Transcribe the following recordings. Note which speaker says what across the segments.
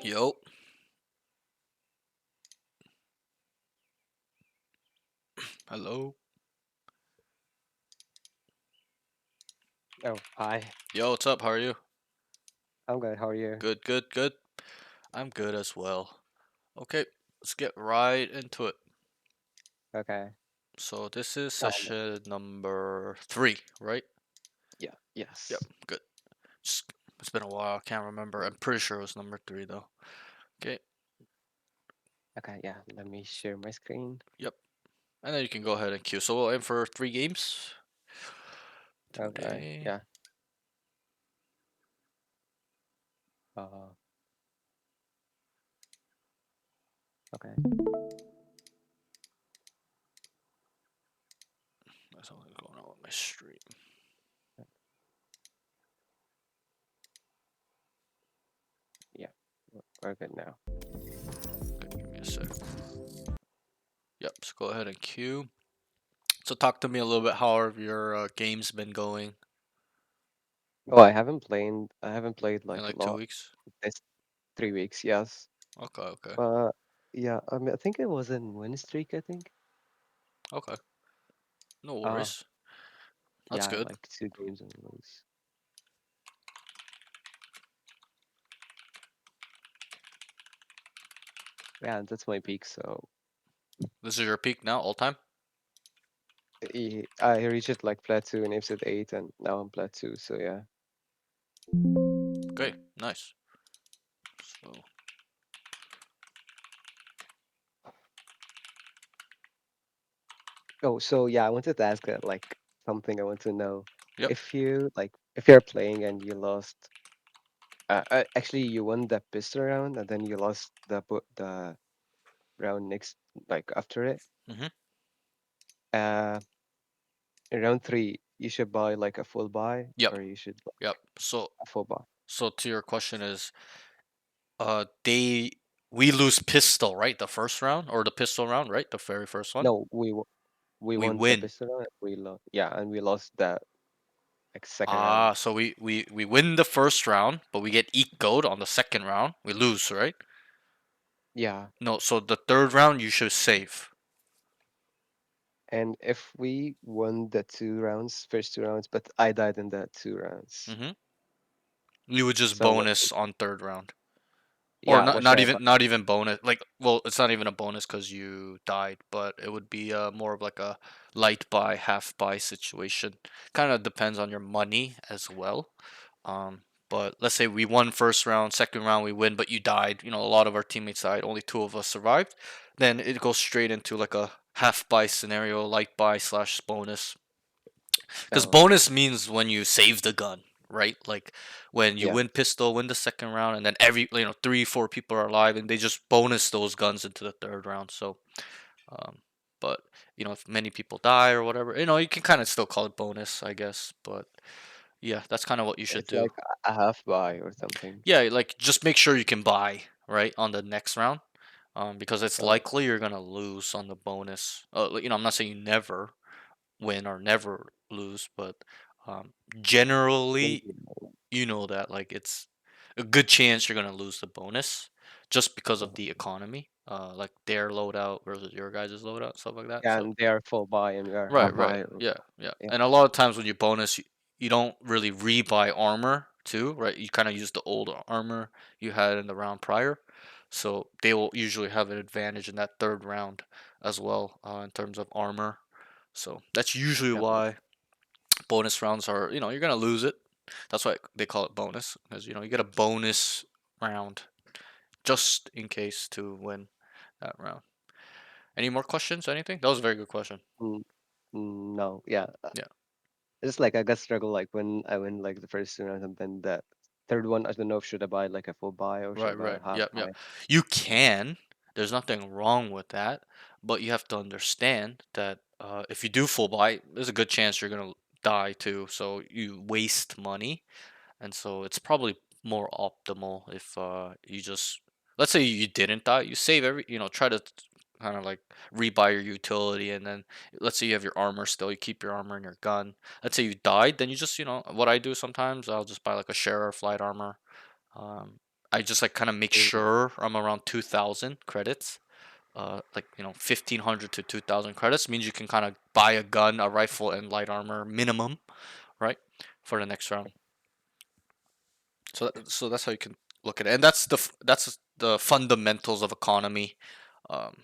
Speaker 1: Yo. Hello.
Speaker 2: Oh, hi.
Speaker 1: Yo, what's up? How are you?
Speaker 2: I'm good. How are you?
Speaker 1: Good, good, good. I'm good as well. Okay, let's get right into it.
Speaker 2: Okay.
Speaker 1: So this is
Speaker 2: Um,
Speaker 1: session number 3, right?
Speaker 2: yeah,
Speaker 1: Yep,
Speaker 2: yes.
Speaker 1: good. Just, it's been a while. I can't remember. I'm pretty sure it was number 3 though. Okay.
Speaker 2: Okay, yeah. Let me share my screen.
Speaker 1: Yep. And then you can go ahead and queue. So we'll aim for 3 games
Speaker 2: Okay,
Speaker 1: today.
Speaker 2: yeah. Uh, okay.
Speaker 1: That's something going on with my stream.
Speaker 2: Yeah, we're good now.
Speaker 1: Okay, give me a sec. Yep. So go ahead and queue. So talk to me a little bit. How have your games been going
Speaker 2: Oh, I haven't played
Speaker 1: in
Speaker 2: like a
Speaker 1: like 2
Speaker 2: lot
Speaker 1: weeks?
Speaker 2: this 3 weeks, yes.
Speaker 1: Okay, okay,
Speaker 2: But yeah, I think it was in win streak, I think.
Speaker 1: okay. No
Speaker 2: Uh
Speaker 1: worries. That's
Speaker 2: yeah,
Speaker 1: good.
Speaker 2: like 2 games and lose. Yeah, and that's my peak, so
Speaker 1: This is your peak now, all time?
Speaker 2: I reached like Plat 2 in episode 8 and now I'm Plat 2, so yeah.
Speaker 1: Okay, nice. So,
Speaker 2: Oh, so yeah, I wanted to ask like something I want to know.
Speaker 1: yep.
Speaker 2: If you're playing and you lost, actually you won the pistol round and then you lost the round next, like after it.
Speaker 1: Mm-hmm.
Speaker 2: Uh, in round 3, you should buy like a full buy
Speaker 1: Yep.
Speaker 2: or you should
Speaker 1: Yep.
Speaker 2: like
Speaker 1: So,
Speaker 2: a full buy.
Speaker 1: so to your question is, we lose pistol, right? The first round or the pistol round, right? The very first one.
Speaker 2: No, we
Speaker 1: We
Speaker 2: won the
Speaker 1: win.
Speaker 2: pistol round. We lost, yeah, and we lost the like second
Speaker 1: Ah,
Speaker 2: round.
Speaker 1: so we win the first round, but we get ecoed on the second round. We lose, right?
Speaker 2: Yeah,
Speaker 1: No, so the third round you should save.
Speaker 2: and if we won the first 2 rounds, but I died in the 2 rounds.
Speaker 1: Mm-hmm. You would just
Speaker 2: So what?
Speaker 1: bonus on third round. Or
Speaker 2: Yeah, what should
Speaker 1: not
Speaker 2: I buy?
Speaker 1: even bonus, like, well, it's not even a bonus because you died, but it would be more of like a light buy half buy situation. Kind of depends on your money as well. But let's say we won first round, second round we win, but you died, a lot of our teammates died, only 2 of us survived, then it goes straight into like a half buy scenario, light buy slash bonus. Because
Speaker 2: Oh,
Speaker 1: bonus means when you save the gun, right? Like when you
Speaker 2: yeah,
Speaker 1: win pistol, win the second round, and then every 3, 4 people are alive, and they just bonus those guns into the third round. So, um, but if many people die or whatever, you can kind of still call it bonus, I guess. But yeah, that's kind of what you should
Speaker 2: it's
Speaker 1: do.
Speaker 2: like a half buy or something.
Speaker 1: Yeah, like just make sure you can buy right on the next round, because it's
Speaker 2: Oh,
Speaker 1: likely you're gonna lose on the bonus. I'm not saying you never win or never lose, but generally
Speaker 2: maybe.
Speaker 1: you know that like it's a good chance you're gonna lose the bonus just because of
Speaker 2: Oh,
Speaker 1: the economy, like their loadout versus your guys' loadout, stuff like that.
Speaker 2: yeah,
Speaker 1: So
Speaker 2: and they are full buy and we are
Speaker 1: right,
Speaker 2: half
Speaker 1: right,
Speaker 2: buy. Or,
Speaker 1: yeah, yeah.
Speaker 2: yeah,
Speaker 1: And a lot of times when you bonus, you don't really rebuy armor too, right? You kind of use the old armor you had in the round prior, so they will usually have an advantage in that third round as well, in terms of armor. So that's usually
Speaker 2: yeah,
Speaker 1: why bonus rounds are, you're gonna lose it. That's why they call it bonus, because you get a bonus round just in case to win that round. Any more questions? Anything? That was a very good question.
Speaker 2: mm, no, yeah.
Speaker 1: Yeah.
Speaker 2: It's like I got struggle like when I win like the first 2 rounds and then the third one. I don't know if should I buy like a full buy or should I
Speaker 1: Right,
Speaker 2: buy
Speaker 1: right.
Speaker 2: a half
Speaker 1: Yep, yep.
Speaker 2: buy.
Speaker 1: You can. There's nothing wrong with that, but you have to understand that if you do full buy, there's a good chance you're gonna die too. So you waste money. And so it's probably more optimal if you just, let's say you didn't die, you save try to kind of like rebuy your utility, and then let's say you have your armor still, you keep your armor and your gun. Let's say you died, then you just, what I do sometimes, I'll just buy like a sheriff light armor, um, I just like kind of make sure I'm around 2,000 credits. Like 1,500 to 2,000 credits means you can kind of buy a gun, a rifle, and light armor minimum, right, for the next round. So that's how you can look at it, and that's the fundamentals of economy, um,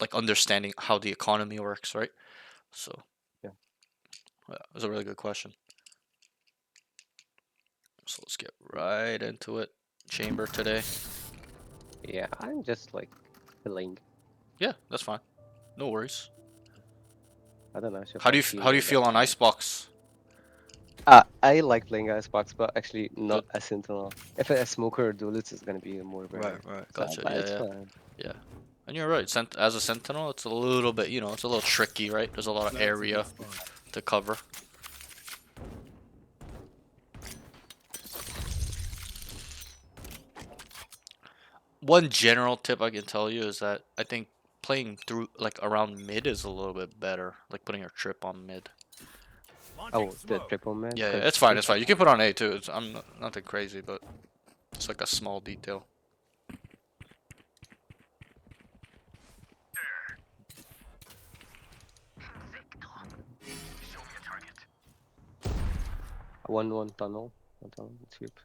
Speaker 1: like understanding how the economy works, right? So
Speaker 2: Yeah.
Speaker 1: yeah, it was a really good question. So let's get right into it. Chamber today.
Speaker 2: Yeah, I'm just like chilling.
Speaker 1: Yeah, that's fine. No worries.
Speaker 2: I don't know. I should
Speaker 1: How do
Speaker 2: play
Speaker 1: you how do you
Speaker 2: healer
Speaker 1: feel
Speaker 2: next
Speaker 1: on
Speaker 2: time.
Speaker 1: Icebox?
Speaker 2: I like playing Icebox, but actually not
Speaker 1: Good.
Speaker 2: a Sentinel. If a smoker or duelist is gonna be more
Speaker 1: Right,
Speaker 2: better.
Speaker 1: right.
Speaker 2: So,
Speaker 1: Gotcha.
Speaker 2: but
Speaker 1: Yeah,
Speaker 2: it's
Speaker 1: yeah,
Speaker 2: fun.
Speaker 1: yeah. And you're right. As a sentinel, it's a little bit, it's a little tricky, right? There's a lot of area to cover. One general tip I can tell you is that I think playing through like around mid is a little bit better. Like putting your trip on mid.
Speaker 2: Oh, the triple mid,
Speaker 1: Yeah, yeah,
Speaker 2: because
Speaker 1: it's fine. It's fine. You can put on A too. Nothing crazy, but it's like a small detail.
Speaker 2: 1-1 tunnel. 1 tunnel. Sweep.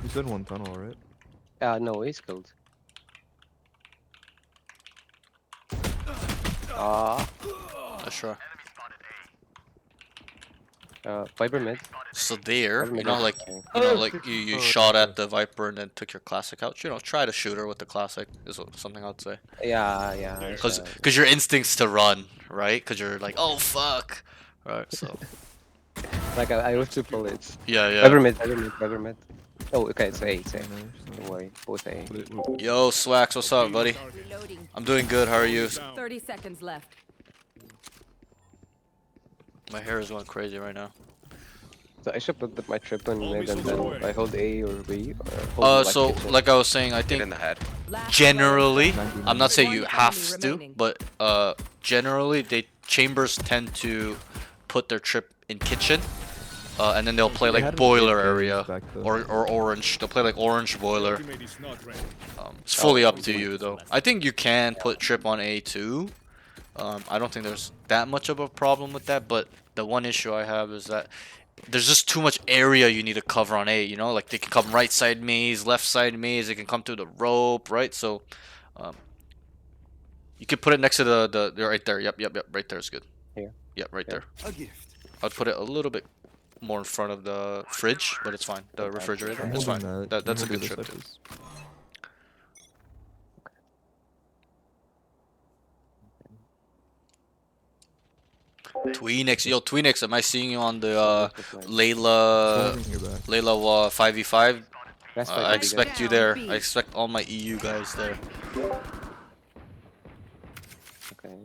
Speaker 3: You said 1 tunnel, right?
Speaker 2: No, he's killed. Ah,
Speaker 1: Sure.
Speaker 2: Viper mid.
Speaker 1: So there,
Speaker 2: Viper mid is okay.
Speaker 1: like you shot at the Viper and then took your classic out. Try to shoot her with the classic is something I'd say.
Speaker 2: Yeah, yeah, I
Speaker 1: Cause,
Speaker 2: shall.
Speaker 1: cause your instincts to run, right? Cause you're like, oh fuck, right? So
Speaker 2: Like I was 2 bullets.
Speaker 1: yeah, yeah.
Speaker 2: Viper mid, Viper mid, Viper mid. Oh, okay, it's A, it's A.
Speaker 3: Nice,
Speaker 2: Don't
Speaker 3: nice.
Speaker 2: worry, both A.
Speaker 1: Yo, Swax, what's up, buddy?
Speaker 4: Reloading.
Speaker 1: I'm doing good. How are you?
Speaker 4: 30 seconds left.
Speaker 1: My hair is going crazy right now.
Speaker 2: So I should put my trip on mid and then I hold A or B or hold like
Speaker 1: So
Speaker 2: kitchen.
Speaker 1: like I was saying, I
Speaker 5: Get
Speaker 1: think
Speaker 5: in the head.
Speaker 4: Last
Speaker 1: generally,
Speaker 3: 90
Speaker 1: I'm not saying you
Speaker 4: One
Speaker 1: have
Speaker 4: enemy
Speaker 1: to,
Speaker 4: remaining.
Speaker 1: but generally chambers tend to put their trip in kitchen, and then they'll play
Speaker 3: They
Speaker 1: like
Speaker 3: had
Speaker 1: boiler
Speaker 3: good carries
Speaker 1: area
Speaker 3: back then.
Speaker 1: or orange. They'll play like orange boiler. It's
Speaker 2: Oh,
Speaker 1: fully up to you though. I think you can put trip on A too. I don't think there's that much of a problem with that, but the one issue I have is that there's just too much area you need to cover on A, like they can come right side maze, left side maze, they can come through the rope, right? So um, you could put it next to the right there. Yep, right there is good.
Speaker 2: Here.
Speaker 1: Yep, right
Speaker 2: Okay.
Speaker 1: there. I'd put it a little bit more in front of the fridge, but it's fine. The
Speaker 2: Okay.
Speaker 1: refrigerator,
Speaker 3: I'm
Speaker 1: it's
Speaker 3: holding
Speaker 1: fine.
Speaker 3: that.
Speaker 1: That's a
Speaker 3: I'm
Speaker 1: good
Speaker 3: holding
Speaker 1: trip
Speaker 3: this
Speaker 1: too.
Speaker 3: Cypress.
Speaker 1: Tweenix, yo, Tweenix, am I seeing you on the
Speaker 2: Where's the flag?
Speaker 1: Layla
Speaker 3: Holding your back.
Speaker 1: 5v5?
Speaker 2: That's
Speaker 1: I
Speaker 2: why I
Speaker 1: expect you
Speaker 4: Down,
Speaker 1: there.
Speaker 4: B.
Speaker 1: I expect all my EU guys there.
Speaker 2: Okay.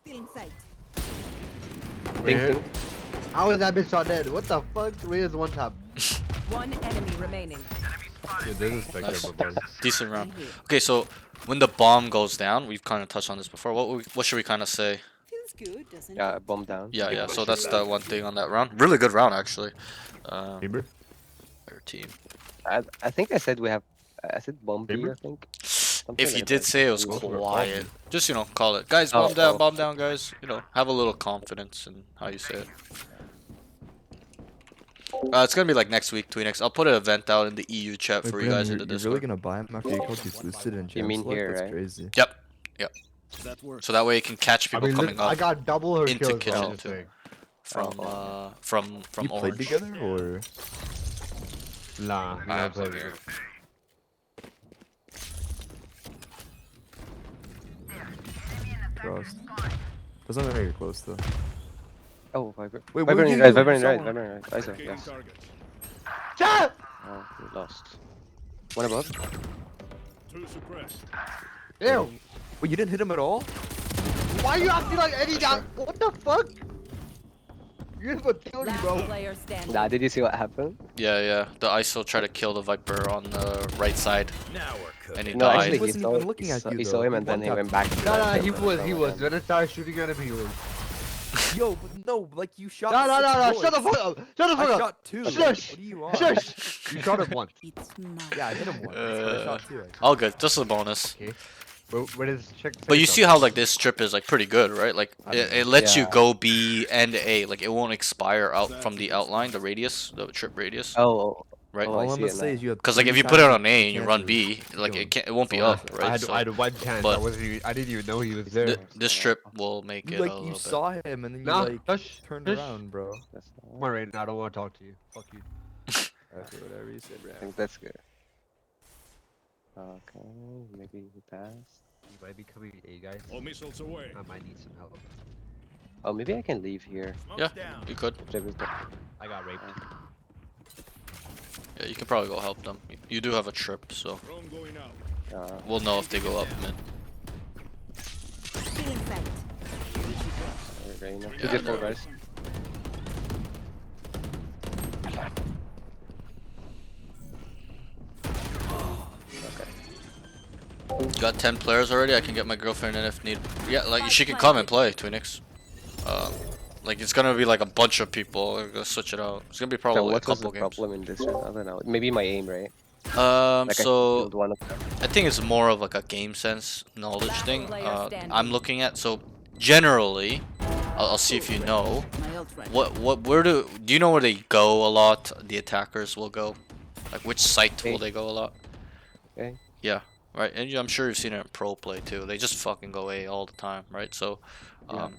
Speaker 4: Still in sight.
Speaker 2: Ping, ping.
Speaker 6: How is that bitch shot dead? What the fuck? Where's one tap?
Speaker 4: One enemy remaining.
Speaker 3: Yeah, there's a spectre
Speaker 1: Nice.
Speaker 3: above.
Speaker 1: Decent round.
Speaker 4: In here.
Speaker 1: Okay, so when the bomb goes down, we've kind of touched on this before. What should we kind of say?
Speaker 4: Feels good, doesn't
Speaker 2: Yeah, bomb down.
Speaker 1: Yeah, yeah. So that's the one thing on that round. Really good round actually.
Speaker 3: Chamber?
Speaker 1: Our team.
Speaker 2: I think I said we have. I said bomb B, I
Speaker 3: Chamber?
Speaker 2: think. Something
Speaker 1: If you
Speaker 2: like
Speaker 1: did
Speaker 2: that.
Speaker 1: say it was
Speaker 2: Bomb B.
Speaker 1: quiet, just call it. Guys,
Speaker 2: Oh,
Speaker 1: bomb down, guys. Have a little confidence in how you say it. It's gonna be like next week, Tweenix. I'll put an event out in the EU chat
Speaker 3: Wait,
Speaker 1: for you
Speaker 3: Brim,
Speaker 1: guys in
Speaker 3: you're,
Speaker 1: the
Speaker 3: you're really
Speaker 1: Discord.
Speaker 3: gonna buy him after you called he's boosted in
Speaker 2: You
Speaker 3: Jam
Speaker 2: mean
Speaker 3: Select?
Speaker 2: here,
Speaker 3: That's
Speaker 2: right?
Speaker 3: crazy.
Speaker 1: Yep, yep. So that way you can catch people coming
Speaker 6: I
Speaker 1: up
Speaker 6: got double her
Speaker 1: into
Speaker 6: kills.
Speaker 1: kitchen
Speaker 6: I'm just
Speaker 1: too.
Speaker 6: saying.
Speaker 1: From
Speaker 3: You played
Speaker 1: orange.
Speaker 3: together or?
Speaker 6: Nah,
Speaker 5: I
Speaker 6: never
Speaker 5: have
Speaker 6: played
Speaker 5: something.
Speaker 6: it.
Speaker 3: Crossed. Doesn't matter you're close though.
Speaker 2: Oh, Viper.
Speaker 3: Wait,
Speaker 2: Viper
Speaker 3: what
Speaker 2: in
Speaker 3: you
Speaker 2: right,
Speaker 3: do?
Speaker 2: Viper in right,
Speaker 3: Someone-
Speaker 2: Viper in right. Isaac, yes.
Speaker 6: Chat!
Speaker 2: Oh, we lost. One above.
Speaker 6: Ew!
Speaker 3: Wait, you didn't hit him at all?
Speaker 6: Why you acting like Eddie down? What the fuck? You're gonna kill me,
Speaker 4: Last
Speaker 6: bro.
Speaker 4: player standing.
Speaker 2: Nah, did you see what happened?
Speaker 1: Yeah. The ISO tried to kill the Viper on the right side, and he
Speaker 2: No,
Speaker 3: He
Speaker 2: actually,
Speaker 1: died.
Speaker 3: wasn't even looking at you
Speaker 2: he
Speaker 3: though.
Speaker 2: saw him
Speaker 3: He
Speaker 2: and then he
Speaker 3: one-tapped
Speaker 2: went back to
Speaker 6: No,
Speaker 2: that
Speaker 6: he
Speaker 2: kill
Speaker 6: was.
Speaker 2: and
Speaker 6: He
Speaker 2: so
Speaker 6: was.
Speaker 2: again.
Speaker 6: When I started shooting at him, he was.
Speaker 3: you. Yo, but no, like you shot.
Speaker 6: No, no,
Speaker 3: six
Speaker 6: no, no! Shut the
Speaker 3: bullets.
Speaker 6: fuck up! Shut the
Speaker 3: I
Speaker 6: fuck up!
Speaker 3: shot two.
Speaker 6: Shush!
Speaker 3: What do you want?
Speaker 6: Shush! You shot him once.
Speaker 4: It's mine.
Speaker 3: Yeah, I hit him once, but I shot two. Actually.
Speaker 1: All good, just a bonus.
Speaker 6: Okay. Where is check?
Speaker 1: But you see how like this trip is like pretty good, right? Like
Speaker 3: I don't
Speaker 1: it
Speaker 3: know.
Speaker 1: lets you
Speaker 2: Yeah.
Speaker 1: go B and A. Like it won't expire out from the outline, the radius, the trip radius,
Speaker 2: Oh,
Speaker 1: right?
Speaker 2: oh,
Speaker 3: All
Speaker 2: I
Speaker 3: I'm
Speaker 2: see
Speaker 3: gonna
Speaker 2: it
Speaker 3: say
Speaker 2: now.
Speaker 3: is you have.
Speaker 1: Because like if
Speaker 3: 3
Speaker 1: you put it
Speaker 3: times
Speaker 1: on A
Speaker 3: the
Speaker 1: and you run
Speaker 3: chances
Speaker 1: B,
Speaker 3: of
Speaker 1: like
Speaker 3: killing.
Speaker 1: it won't be
Speaker 3: So
Speaker 1: up,
Speaker 3: that's
Speaker 1: right?
Speaker 6: I
Speaker 1: So
Speaker 6: had one chance.
Speaker 1: but-
Speaker 6: I didn't even know he was there.
Speaker 1: this trip will make
Speaker 3: You
Speaker 1: it a
Speaker 3: like
Speaker 1: little
Speaker 3: you
Speaker 1: bit.
Speaker 3: saw him and then you
Speaker 6: Nah,
Speaker 3: like
Speaker 6: shush,
Speaker 3: turned
Speaker 6: shush.
Speaker 3: around, bro.
Speaker 2: That's not
Speaker 6: Come on, Raiden. I don't want to talk to you. Fuck you.
Speaker 3: Okay, whatever you said,
Speaker 2: I
Speaker 3: bro.
Speaker 2: think that's good. Okay, maybe he passed.
Speaker 6: You might be coming A, guys.
Speaker 5: All missiles away.
Speaker 6: I might need some help.
Speaker 2: Oh, maybe I can leave here.
Speaker 1: Yeah, you could.
Speaker 2: Trip is there.
Speaker 6: I got raped.
Speaker 1: Yeah, you can probably go help them. You do have a trip, so
Speaker 5: Drone going out.
Speaker 1: we'll know if they go up mid.
Speaker 4: Feeling sight.
Speaker 2: Reina.
Speaker 1: Yeah,
Speaker 2: You did full
Speaker 1: they're-
Speaker 2: guys.
Speaker 1: You got 10 players already. I can get my girlfriend in if need. Yeah, like she can come and play Twinix. Like it's gonna be like a bunch of people. I'm gonna switch it out. It's gonna be
Speaker 2: So
Speaker 1: probably a
Speaker 2: what was the
Speaker 1: couple games.
Speaker 2: problem in this round? I don't know. Maybe my aim, right? Like I
Speaker 1: So
Speaker 2: killed one of them.
Speaker 1: I think it's more of like a game sense knowledge
Speaker 4: Last
Speaker 1: thing.
Speaker 4: player standing.
Speaker 1: I'm looking at. So generally, I'll see if you know.
Speaker 4: My ult ready.
Speaker 1: Where do you know where they go a lot? The attackers will go. Like which site will
Speaker 2: Okay.
Speaker 1: they go a lot?
Speaker 2: Okay.
Speaker 1: Yeah, right. And I'm sure you've seen it in pro play too. They just fucking go A all the time, right? So,
Speaker 2: Yeah.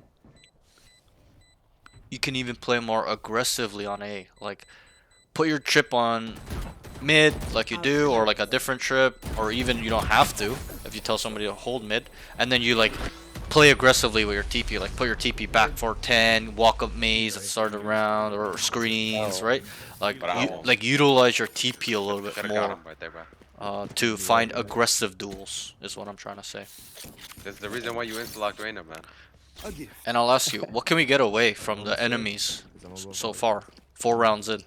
Speaker 1: you can even play more aggressively on A. Like, put your trip on mid like you do, or like a different trip, or even you don't have to if you tell somebody to hold mid, and then you like play aggressively with your TP. Like put your TP back for 10, walk up maze and start a round, or screens,
Speaker 2: Oh.
Speaker 1: right? Like utilize your TP a little bit more.
Speaker 7: Right there, bro.
Speaker 1: To find aggressive duels is what I'm trying to say.
Speaker 7: That's the reason why you insta-locked Reina, man.
Speaker 1: And I'll ask you, what can we get away from the enemies so far? 4 rounds in.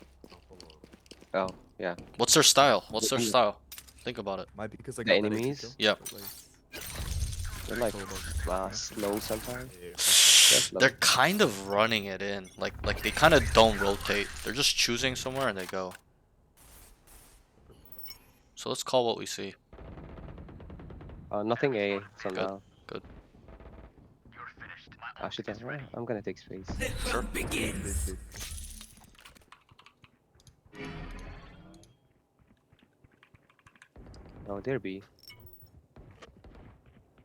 Speaker 2: Oh, yeah.
Speaker 1: What's their style? What's their style? Think about it.
Speaker 3: Might be because I
Speaker 2: The
Speaker 3: got that
Speaker 2: enemies?
Speaker 3: extra kill,
Speaker 1: Yeah.
Speaker 3: but, like,
Speaker 2: They're like slow sometimes. slow.
Speaker 1: They're kind of running it in. Like they kind of don't rotate. They're just choosing somewhere and they go. So let's call what we see.
Speaker 2: Nothing A for
Speaker 1: Good,
Speaker 2: now.
Speaker 1: good.
Speaker 2: Ah, shit, I'm gonna take space.
Speaker 1: Sure.
Speaker 2: Oh, there B.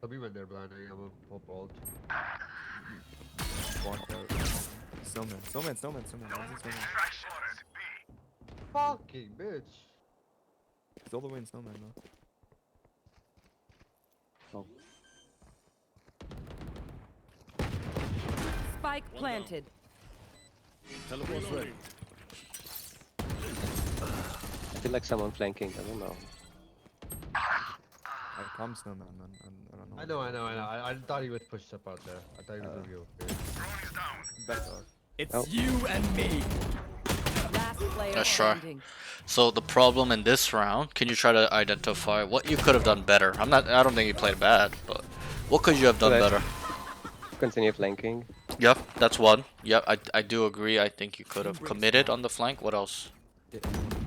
Speaker 6: I'll be right there, blind. I'm a pop ult.
Speaker 3: walked out. Snowman. One's in snowman.
Speaker 6: Fucking bitch.
Speaker 3: He's all the way in snowman though.
Speaker 4: Spike planted.
Speaker 5: Teleport's ready.
Speaker 2: I feel like someone flanking. I don't know.
Speaker 3: I come snowman. I don't know.
Speaker 6: I know. I thought he was pushed up out there. I thought he was gonna be over here.
Speaker 3: Back off.
Speaker 8: It's
Speaker 2: Oh.
Speaker 8: you and me.
Speaker 4: Last player
Speaker 1: Let's try.
Speaker 4: standing.
Speaker 1: So the problem in this round, can you try to identify what you could have done better? I don't think you played bad, but what could you have done
Speaker 2: Well,
Speaker 1: better?
Speaker 2: Continue flanking.
Speaker 1: Yep, that's one. Yep, I do agree. I think you could have committed on the flank. What else?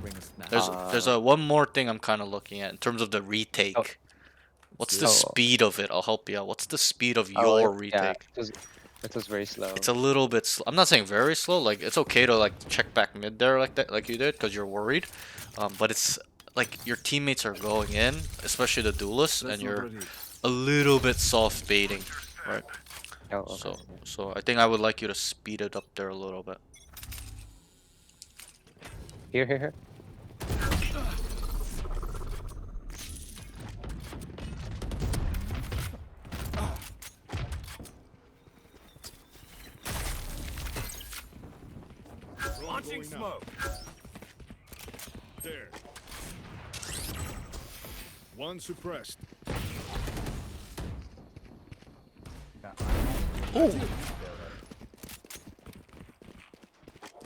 Speaker 8: Bring us now.
Speaker 1: There's a one more thing I'm kind of looking at in terms of the retake.
Speaker 2: Oh.
Speaker 1: What's the
Speaker 2: Oh.
Speaker 1: speed of it? I'll help you out. What's the speed of
Speaker 2: Oh,
Speaker 1: your
Speaker 2: yeah,
Speaker 1: retake?
Speaker 2: it was very slow.
Speaker 1: It's a little bit slow. I'm not saying very slow. Like it's okay to like check back mid there like that, like you did, because you're worried. But it's like your teammates are going in, especially the duelists, and you're a little bit soft baiting, right?
Speaker 2: Oh, okay.
Speaker 1: So I think I would like you to speed it up there a little bit.
Speaker 2: Here.
Speaker 8: Launching smoke.
Speaker 5: There. One suppressed.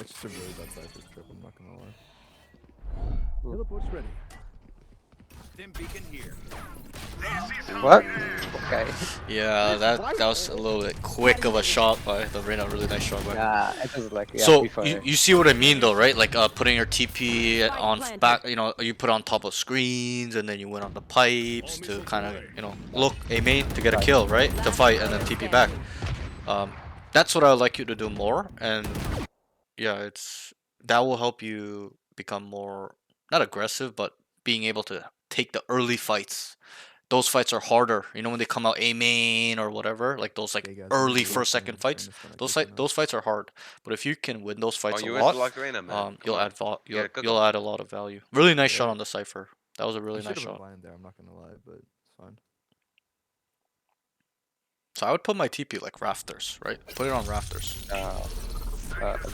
Speaker 3: It's just a really bad Cypher trip, I'm not gonna lie.
Speaker 5: Teleport's ready.
Speaker 8: Dim beacon here.
Speaker 2: What? Okay.
Speaker 1: Yeah, that was a little bit quick of a shot by the Reyna. Really nice shot by.
Speaker 2: Yeah, it was like yeah,
Speaker 1: So
Speaker 2: pre-fire.
Speaker 1: you see what I mean though, right? Like putting your TP
Speaker 4: Spike
Speaker 1: on
Speaker 4: planted.
Speaker 1: back, you know, you put on top of screens and then you went on the pipes to kind of, you know, look a main to get a kill, right? To fight and then TP back. That's what I would like you to do more, and yeah, that will help you become more not aggressive, but being able to take the early fights. Those fights are harder, you know, when they come out A main or whatever, like those like
Speaker 3: Okay, guys,
Speaker 1: early
Speaker 3: I'm
Speaker 1: first
Speaker 3: trying
Speaker 1: second
Speaker 3: to
Speaker 1: fights.
Speaker 3: disconnect right now.
Speaker 1: Those fights are hard, but if you can win those
Speaker 7: Oh,
Speaker 1: fights a
Speaker 7: you
Speaker 1: lot,
Speaker 7: insta-locked Reyna, man. Come
Speaker 1: you'll
Speaker 7: on.
Speaker 1: add
Speaker 7: You gotta cook
Speaker 1: you'll
Speaker 7: 'em.
Speaker 1: add a lot of value. Really nice shot
Speaker 3: Yeah.
Speaker 1: on the Cypher. That was a really
Speaker 3: You
Speaker 1: nice
Speaker 3: should have
Speaker 1: shot.
Speaker 3: been blind there, I'm not gonna lie, but it's fine.
Speaker 1: So I would put my TP like rafters, right? Put it on rafters.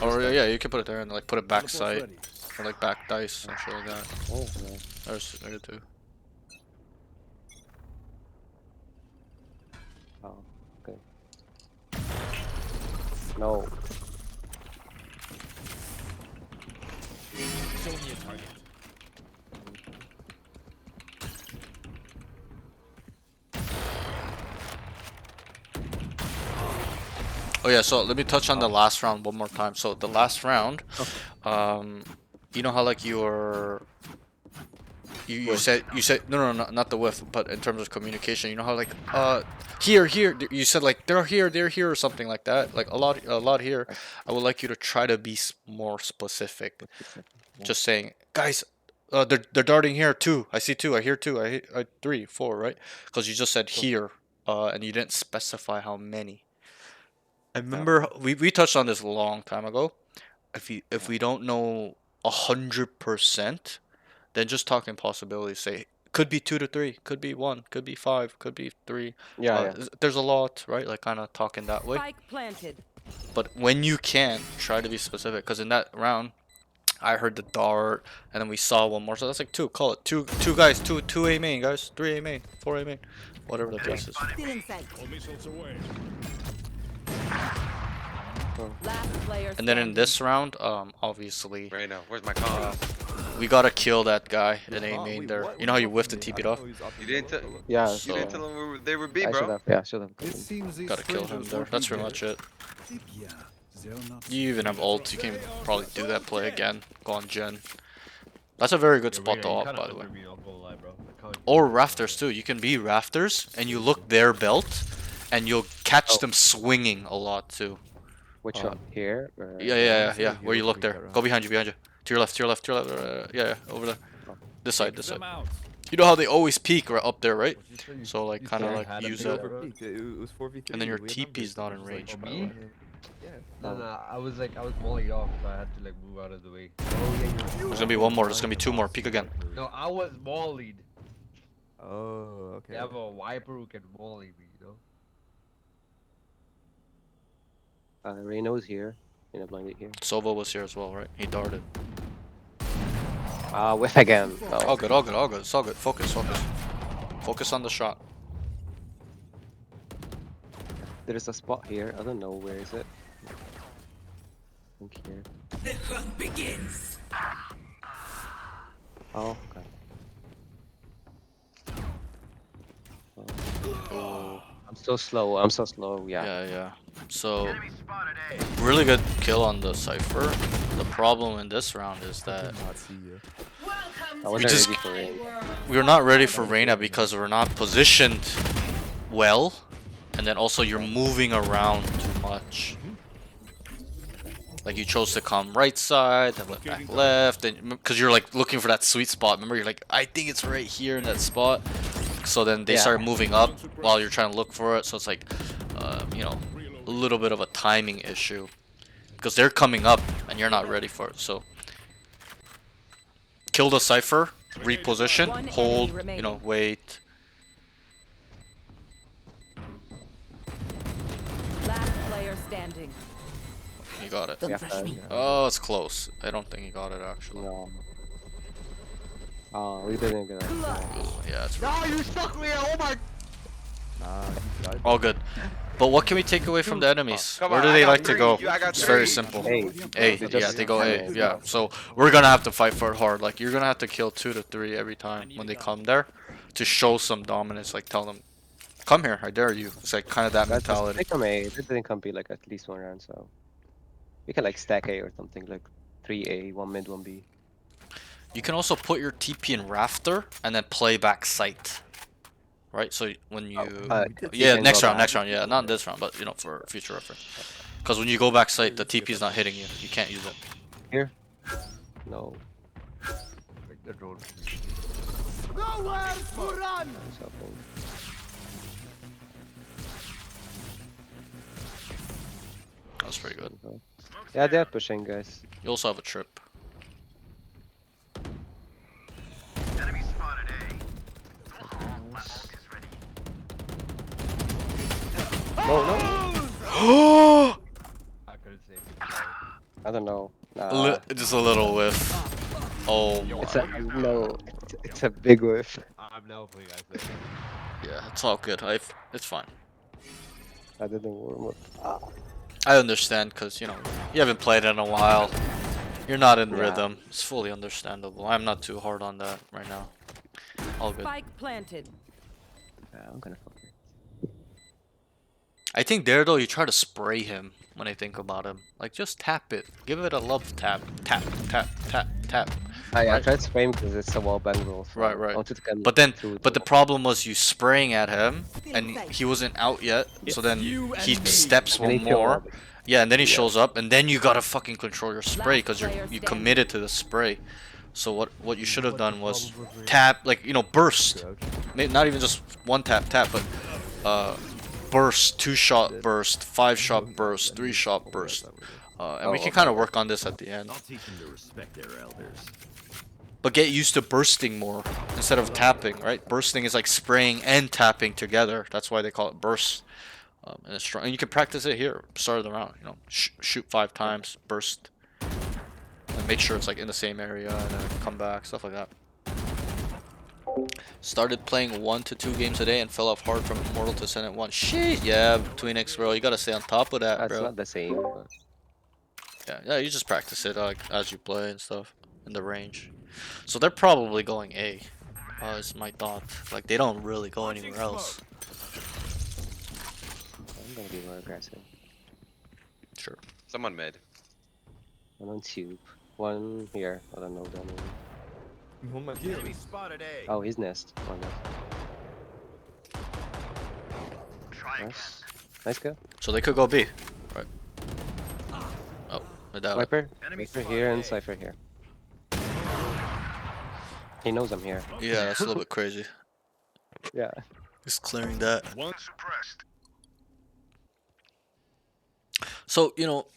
Speaker 1: Or
Speaker 2: Just
Speaker 1: yeah, you can put it there and like put it back
Speaker 5: Teleport's
Speaker 1: sight
Speaker 5: ready.
Speaker 1: or like back dice and shit like that.
Speaker 2: oh, yeah.
Speaker 1: There's good too.
Speaker 2: Oh, okay. No.
Speaker 8: Show me a target.
Speaker 1: Oh yeah, so let me touch on the last round one more time. So the last round, you know how like you said no, not the whiff, but in terms of communication, you know how like here you said like they're here or something like that, like a lot here. I would like you to try to be more specific. Just saying, guys, they're darting here too. I see two. I hear two. I 3, 4, right? Because you just said here, and you didn't specify how many. I remember we touched on this a long time ago. If we don't know 100%, then just talking possibilities. Say could be 2 to 3, could be 1, could be 5, could be 3.
Speaker 2: Yeah,
Speaker 1: There's a lot, right? Like kind of talking that way.
Speaker 4: Spike planted.
Speaker 1: But when you can, try to be specific. Because in that round, I heard the dart, and then we saw one more. So that's like 2. Call it two guys, two A main guys, 3 A main, 4 A main, whatever the case is.
Speaker 4: Still in sight.
Speaker 5: All missiles away.
Speaker 4: Last player
Speaker 1: And then in
Speaker 4: standing.
Speaker 1: this round, obviously,
Speaker 7: Reyna, where's my comp?
Speaker 1: we gotta kill that guy in A
Speaker 3: Oh,
Speaker 1: main
Speaker 3: wait,
Speaker 1: there.
Speaker 3: what?
Speaker 1: You know how you
Speaker 3: What
Speaker 1: whiffed and
Speaker 3: happened
Speaker 1: TP'd
Speaker 3: to me? I
Speaker 1: off?
Speaker 3: didn't know he was up
Speaker 7: You
Speaker 3: in the
Speaker 7: didn't
Speaker 3: lower.
Speaker 2: Yeah,
Speaker 7: You didn't
Speaker 2: so
Speaker 7: tell them they were B,
Speaker 2: I should
Speaker 7: bro.
Speaker 2: have. Yeah, should have.
Speaker 8: It seems these
Speaker 1: Gotta kill him
Speaker 8: strangers
Speaker 1: there.
Speaker 8: won't
Speaker 1: That's
Speaker 8: be
Speaker 1: pretty much it.
Speaker 8: Yeah, they're not.
Speaker 1: You even have ult. You can probably do that play again. Go on Gen. That's a very good
Speaker 6: Yeah,
Speaker 1: spot
Speaker 6: Reyna,
Speaker 1: to
Speaker 6: you
Speaker 1: op,
Speaker 6: kinda
Speaker 1: by the way.
Speaker 6: under me, not gonna lie, bro. Like, how you
Speaker 1: Or
Speaker 6: do that,
Speaker 1: rafters too. You can be rafters and you look their belt, and you'll catch
Speaker 2: Oh.
Speaker 1: them swinging a lot too.
Speaker 2: Which one? Here? Or...
Speaker 1: Yeah. Where you look
Speaker 3: Pretty
Speaker 1: there.
Speaker 3: good
Speaker 1: Go
Speaker 3: round.
Speaker 1: behind you. To your left. Yeah, over there. This side.
Speaker 8: Them out.
Speaker 1: You know how they always peek right up there, right?
Speaker 6: What you say?
Speaker 1: So like
Speaker 6: You
Speaker 1: kind of
Speaker 6: still
Speaker 1: like
Speaker 6: had a
Speaker 1: use
Speaker 6: big
Speaker 1: that.
Speaker 6: over-
Speaker 3: Overpeaked. It was 4v3.
Speaker 1: And then your
Speaker 3: we had
Speaker 1: TP's
Speaker 3: numbers,
Speaker 1: not
Speaker 3: it
Speaker 1: in
Speaker 3: was like-
Speaker 1: range,
Speaker 6: Oh,
Speaker 1: by the
Speaker 6: me?
Speaker 1: way.
Speaker 3: Yeah.
Speaker 6: No, I was mulling off, so I had to like move out of the way.
Speaker 1: There's gonna be one more. There's gonna be 2 more. Peek again.
Speaker 6: No, I was mollied.
Speaker 3: Oh, okay.
Speaker 6: They have a wiper who can molly me, you know?
Speaker 2: Reyna was here. Reyna blinded here.
Speaker 1: Sova was here as well, right? He darted.
Speaker 2: Whiff again. No.
Speaker 1: All good. It's all good. Focus. Focus on the shot.
Speaker 2: There's a spot here. I don't know where is it. I think here.
Speaker 8: The hunt begins.
Speaker 2: Oh, okay.
Speaker 1: Ooh.
Speaker 2: I'm so slow. Yeah.
Speaker 1: Yeah. So, really good kill on the Cypher. The problem in this round is
Speaker 3: I
Speaker 1: that
Speaker 3: did not see you.
Speaker 2: I wasn't
Speaker 1: just-
Speaker 2: ready for Reyna.
Speaker 1: we're not ready for Reyna because we're not positioned well, and then also you're moving around too much. Like you chose to come right side, then went back left, and because you're like looking for that sweet spot. Remember, you're like, I think it's right here in that spot. So then they
Speaker 2: Yeah.
Speaker 1: start moving up while you're trying to look for it. So it's like, you know, a little bit of a timing issue because they're coming up and you're not ready for it. So kill the Cypher, reposition,
Speaker 4: One
Speaker 1: hold,
Speaker 4: enemy
Speaker 1: you know,
Speaker 4: remaining.
Speaker 1: wait.
Speaker 4: Last player standing.
Speaker 1: You got it.
Speaker 2: Yeah.
Speaker 1: Oh, it's close. I don't think you got it actually.
Speaker 2: No. Oh, we didn't get it.
Speaker 1: Yeah, it's
Speaker 6: No, you stuck me! Oh my!
Speaker 3: Nah, he died.
Speaker 1: All good. But what can we take away from the enemies?
Speaker 7: Come
Speaker 1: Where
Speaker 7: on,
Speaker 1: do
Speaker 7: I
Speaker 1: they
Speaker 7: got
Speaker 1: like to
Speaker 7: three.
Speaker 1: go?
Speaker 7: I got
Speaker 1: It's very
Speaker 7: three.
Speaker 1: simple.
Speaker 2: Hey,
Speaker 1: A,
Speaker 2: they
Speaker 1: yeah,
Speaker 2: just
Speaker 1: they go A,
Speaker 2: hammer.
Speaker 1: yeah. So we're gonna have to fight for it hard. Like you're gonna have to kill 2 to 3 every time when they come there, to show some dominance. Like tell them, come here, I dare you. It's like kind of that
Speaker 2: That's just
Speaker 1: mentality.
Speaker 2: they come A. They didn't come B like at least one round, so we can like stack A or something like 3A, one mid, one B.
Speaker 1: You can also put your TP in rafter and then play back sight. Right? So when you
Speaker 2: You
Speaker 1: yeah,
Speaker 2: can
Speaker 1: next
Speaker 2: go
Speaker 1: round,
Speaker 2: back.
Speaker 1: next round, yeah, not this round, but you know, for future reference. Because when you go back sight, the TP is not hitting you. You can't use it.
Speaker 2: Here? No.
Speaker 3: Like, they're going.
Speaker 2: It's helping.
Speaker 1: That's pretty good.
Speaker 2: Yeah, they're pushing, guys.
Speaker 1: You also have a trip.
Speaker 2: No, no.
Speaker 6: I couldn't save it.
Speaker 2: I don't know.
Speaker 1: Just a little whiff. Oh
Speaker 2: It's
Speaker 1: my.
Speaker 2: a no. It's a big whiff.
Speaker 6: I'm helping, I said.
Speaker 1: Yeah, it's all good. It's fine.
Speaker 2: I didn't warm up.
Speaker 1: I understand because, you know, you haven't played in a while. You're not in
Speaker 2: Yeah.
Speaker 1: rhythm. It's fully understandable. I'm not too hard on that right now. All good.
Speaker 4: Spike planted.
Speaker 2: Yeah, I'm gonna fuck it.
Speaker 1: I think there though, you try to spray him when I think about him. Like just tap it. Give it a love tap. Tap, tap, tap, tap.
Speaker 2: I
Speaker 1: Right.
Speaker 2: tried spraying because it's a wall bang roll. So
Speaker 1: Right, right.
Speaker 2: I wanted to come
Speaker 1: But then,
Speaker 2: through
Speaker 1: but the problem was you spraying at him, and
Speaker 4: safe.
Speaker 1: he wasn't out yet. So then he steps
Speaker 2: And
Speaker 1: one
Speaker 2: he killed
Speaker 1: more.
Speaker 2: all the-
Speaker 1: Yeah, and then he
Speaker 2: Yeah.
Speaker 1: shows up, and then you gotta fucking control your spray
Speaker 4: Last
Speaker 1: because
Speaker 4: player
Speaker 1: you
Speaker 4: standing.
Speaker 1: committed to the spray. So what you should have
Speaker 3: What
Speaker 1: done
Speaker 3: the
Speaker 1: was
Speaker 3: problem was
Speaker 1: tap, like, you know, burst.
Speaker 3: Crouch.
Speaker 1: Not even just one tap tap, but burst, 2-shot burst, 5-shot burst, 3-shot burst. And we
Speaker 2: Oh,
Speaker 1: can
Speaker 2: okay,
Speaker 1: kind of
Speaker 2: yeah.
Speaker 1: work on this at the end.
Speaker 8: I'll teach them to respect their elders.
Speaker 1: But get used to bursting more instead of tapping, right? Bursting is like spraying and tapping together. That's why they call it burst. And it's strong. And you can practice it here, start of the round. You know, shoot 5 times, burst, and make sure it's like in the same area, and then come back, stuff like that. Started playing 1 to 2 games a day and fell off hard from Immortal to Senate 1. Shit, yeah, Tweenix, bro. You gotta stay on top of that,
Speaker 2: That's
Speaker 1: bro.
Speaker 2: not the same. But
Speaker 1: Yeah, you just practice it like as you play and stuff in the range. So they're probably going A. Is my thought. Like they don't really go anywhere else.
Speaker 2: I'm gonna be more aggressive.
Speaker 1: Sure.
Speaker 7: Someone mid.
Speaker 2: One on tube. One here. I don't know that name.
Speaker 3: Oh my
Speaker 8: Enemy spotted A.
Speaker 2: Oh, his nest. One nest. Nice. Nice go.
Speaker 1: So they could go B. Right. Oh, I doubt it.
Speaker 2: Viper.
Speaker 8: Enemy
Speaker 2: Viper
Speaker 8: spotted
Speaker 2: here and
Speaker 8: A.
Speaker 2: Cypher here. He knows I'm here.
Speaker 1: Yeah, that's a little bit crazy.
Speaker 2: Yeah.
Speaker 1: Just clearing that.
Speaker 5: One suppressed.
Speaker 3: Oh,
Speaker 1: So, you know,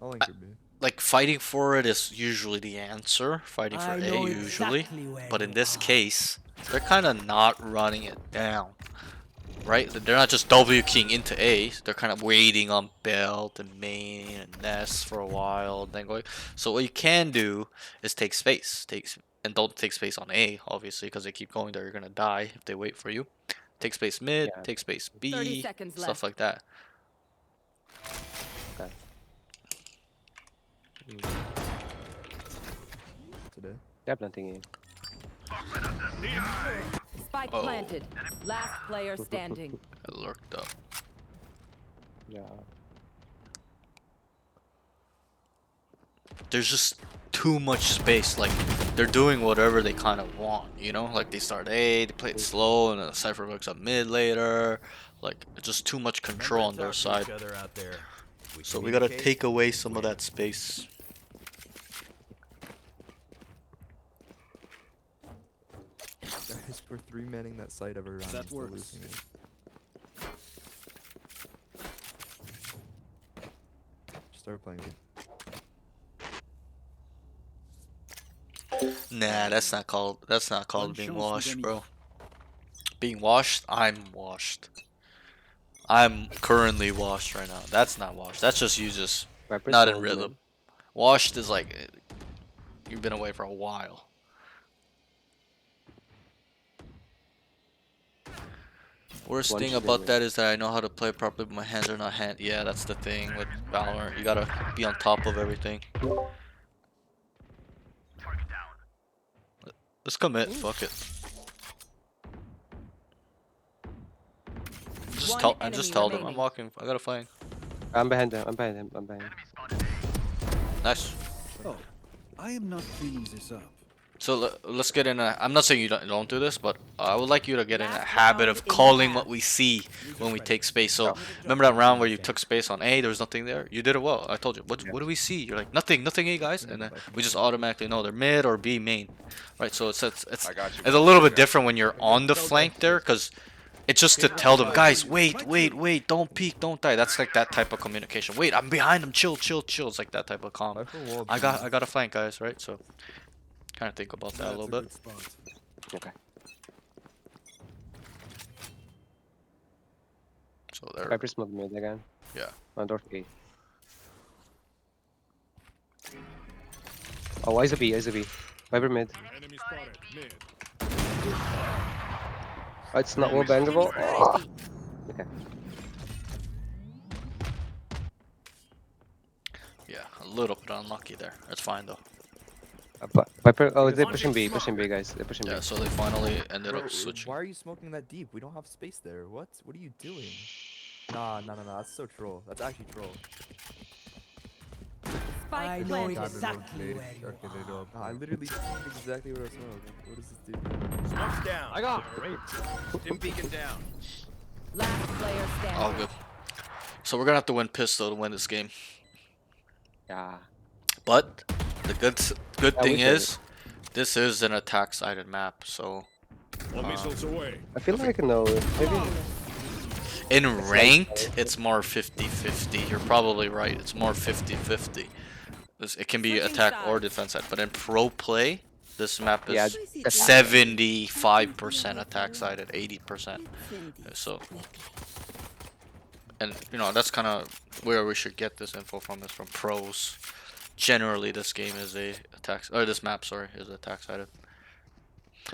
Speaker 3: I'll link your B.
Speaker 1: like fighting for it is usually the answer. Fighting for A usually. But in this case, they're kind of not running it down. Right? They're not just W keying into A. They're kind of waiting on belt and main and nest for a while, then going. So what you can do is take space. And don't take space on A, obviously, because they keep going there. You're gonna die if they wait for you. Take space mid.
Speaker 2: Yeah.
Speaker 1: Take space
Speaker 4: 30
Speaker 1: B.
Speaker 4: seconds
Speaker 1: Stuff
Speaker 4: left.
Speaker 1: like that.
Speaker 2: Okay.
Speaker 3: Today.
Speaker 2: Yeah, planting in.
Speaker 4: Spike
Speaker 1: Oh.
Speaker 4: planted. Last player standing.
Speaker 1: I lurked up.
Speaker 2: Yeah.
Speaker 1: There's just too much space. Like they're doing whatever they kind of want, you know. Like they start A, they play it slow, and then the Cypher works up mid later. Like it's just too much control on their side. So we gotta take away some of that space.
Speaker 3: Guys, we're 3-manning that site every round.
Speaker 5: That
Speaker 3: and still
Speaker 5: works.
Speaker 3: losing it. Start playing B.
Speaker 1: Nah, that's not called
Speaker 5: One
Speaker 1: being
Speaker 5: chance
Speaker 1: washed,
Speaker 5: with any-
Speaker 1: bro. Being washed? I'm washed. I'm currently washed right now. That's not washed. That's just you just
Speaker 2: Viper's
Speaker 1: not in
Speaker 2: holding
Speaker 1: rhythm.
Speaker 2: mid.
Speaker 1: Washed is like you've been away for a while. Worst
Speaker 2: One
Speaker 1: thing
Speaker 2: should be
Speaker 1: about
Speaker 2: mid.
Speaker 1: that is that I know how to play properly, but my hands are not Yeah, that's the thing with Valorant. You gotta be on top of everything. Let's commit. Fuck it.
Speaker 4: One
Speaker 1: I just
Speaker 4: enemy
Speaker 1: tell them I'm
Speaker 4: remaining.
Speaker 1: walking. I got a flank.
Speaker 2: I'm behind him. I'm behind him. I'm behind him.
Speaker 1: Nice.
Speaker 8: Oh, I am not cleaning this up.
Speaker 1: So let's get in a. I'm not saying you don't do this, but I would like you to get in a
Speaker 4: Last
Speaker 1: habit
Speaker 4: round
Speaker 1: of
Speaker 4: in the
Speaker 1: calling what
Speaker 4: half.
Speaker 1: we see when we take space. So
Speaker 2: Oh.
Speaker 1: remember that round where you took space on A? There was nothing there. You did it well. I told you.
Speaker 2: Yeah.
Speaker 1: What do we see? You're like nothing, nothing A guys, and then we just automatically know they're mid or B main, right? So it's
Speaker 7: I got you.
Speaker 1: it's a little bit different when you're on the flank there, cause it's just to tell them, guys, wait, don't peek, don't die. That's like that type of communication. Wait, I'm behind them. Chill. It's like that type of calm.
Speaker 3: Cypher wall
Speaker 1: I
Speaker 3: B.
Speaker 1: got a flank, guys, right? So kind of think about that a
Speaker 5: That's
Speaker 1: little bit.
Speaker 5: good spot.
Speaker 2: Okay.
Speaker 1: So there.
Speaker 2: Viper smoke mid again.
Speaker 1: Yeah.
Speaker 2: On door A. Oh, Isa B. Viper mid.
Speaker 5: Enemy spotted. Mid.
Speaker 2: Oh, it's not wall bangable. Oh. Okay.
Speaker 1: Yeah, a little bit unlucky there. That's fine though.
Speaker 2: Viper. Oh, they're pushing B. Pushing B, guys. They're pushing B.
Speaker 1: Yeah, so they finally ended
Speaker 3: Bro,
Speaker 1: up switching.
Speaker 3: why are you smoking that deep? We don't have space there. What? What are you doing? Nah. That's so troll. That's actually troll.
Speaker 4: Spike planted.
Speaker 3: Nah, I literally did exactly what I smoked. What does this do?
Speaker 8: Smoke's down.
Speaker 6: I got raped.
Speaker 8: Stim beacon down.
Speaker 4: Last player standing.
Speaker 1: All good. So we're gonna have to win pistol to win this game.
Speaker 2: Yeah.
Speaker 1: But the good
Speaker 2: Yeah, we
Speaker 1: thing
Speaker 2: did
Speaker 1: is, this is an attack-sided map. So
Speaker 5: All missiles away.
Speaker 2: I feel like no. Maybe.
Speaker 1: in ranked, it's more 50-50. You're probably right. It's more 50-50. It can be
Speaker 4: Switching
Speaker 1: attack or
Speaker 4: sides.
Speaker 1: defense side. But in pro play, this map
Speaker 2: Yeah.
Speaker 1: is
Speaker 2: That's
Speaker 1: 75% attack-sided, 80%. So, and you know that's kind of where we should get this info from. Is from pros. Generally, this game is a attack, or this map, sorry, is attack-sided.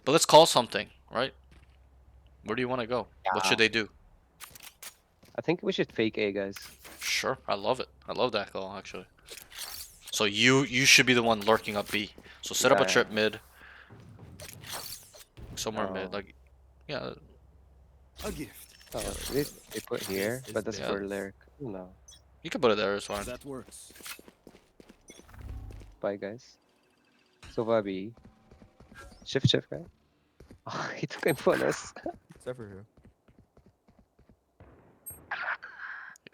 Speaker 1: But let's call something, right? Where do you want to go? What should they do?
Speaker 2: I think we should fake A, guys.
Speaker 1: Sure, I love it. I love that call actually. So you should be the one lurking up B. So set up a
Speaker 2: Yeah.
Speaker 1: trip mid, somewhere
Speaker 2: Oh.
Speaker 1: mid, like yeah.
Speaker 8: A gift.
Speaker 2: Oh, they put here, but that's
Speaker 1: Yeah.
Speaker 2: for lyric. No.
Speaker 1: You can put it there, it's fine.
Speaker 8: That works.
Speaker 2: Bye, guys. Sova B. Shift, guy. Oh, he took info on us.
Speaker 3: Cypher here.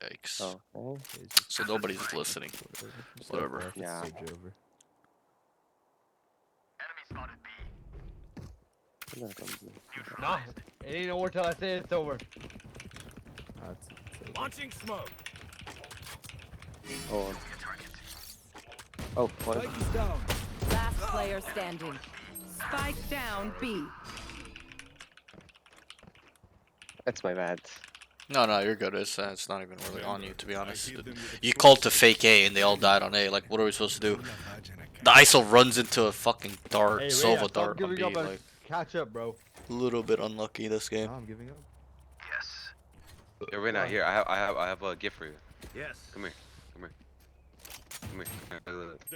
Speaker 1: Yikes.
Speaker 2: Oh, okay.
Speaker 1: So nobody's listening. Whatever.
Speaker 2: Yeah.
Speaker 3: Over.
Speaker 2: I'm gonna come B.
Speaker 6: Nah. It ain't over till I say it's over.
Speaker 3: That's
Speaker 5: Launching smoke.
Speaker 2: Oh. Oh, what?
Speaker 8: Spike is down.
Speaker 4: Last player standing. Spike down B.
Speaker 2: That's my bad.
Speaker 1: No, you're good. It's not even really on you, to be honest.
Speaker 5: hit them with
Speaker 1: You called to fake A and they all died on A. Like, what are we supposed to do? The ISO runs into a fucking dart,
Speaker 6: Hey, Ray,
Speaker 1: Sova
Speaker 6: stop
Speaker 1: dart on
Speaker 6: giving
Speaker 1: B.
Speaker 6: up and
Speaker 1: Like,
Speaker 6: catch up, bro.
Speaker 1: a little bit unlucky this game.
Speaker 3: Nah, I'm giving up.
Speaker 7: Here, wait now. Here, I have a gift for you.
Speaker 8: Yes.
Speaker 7: Come here.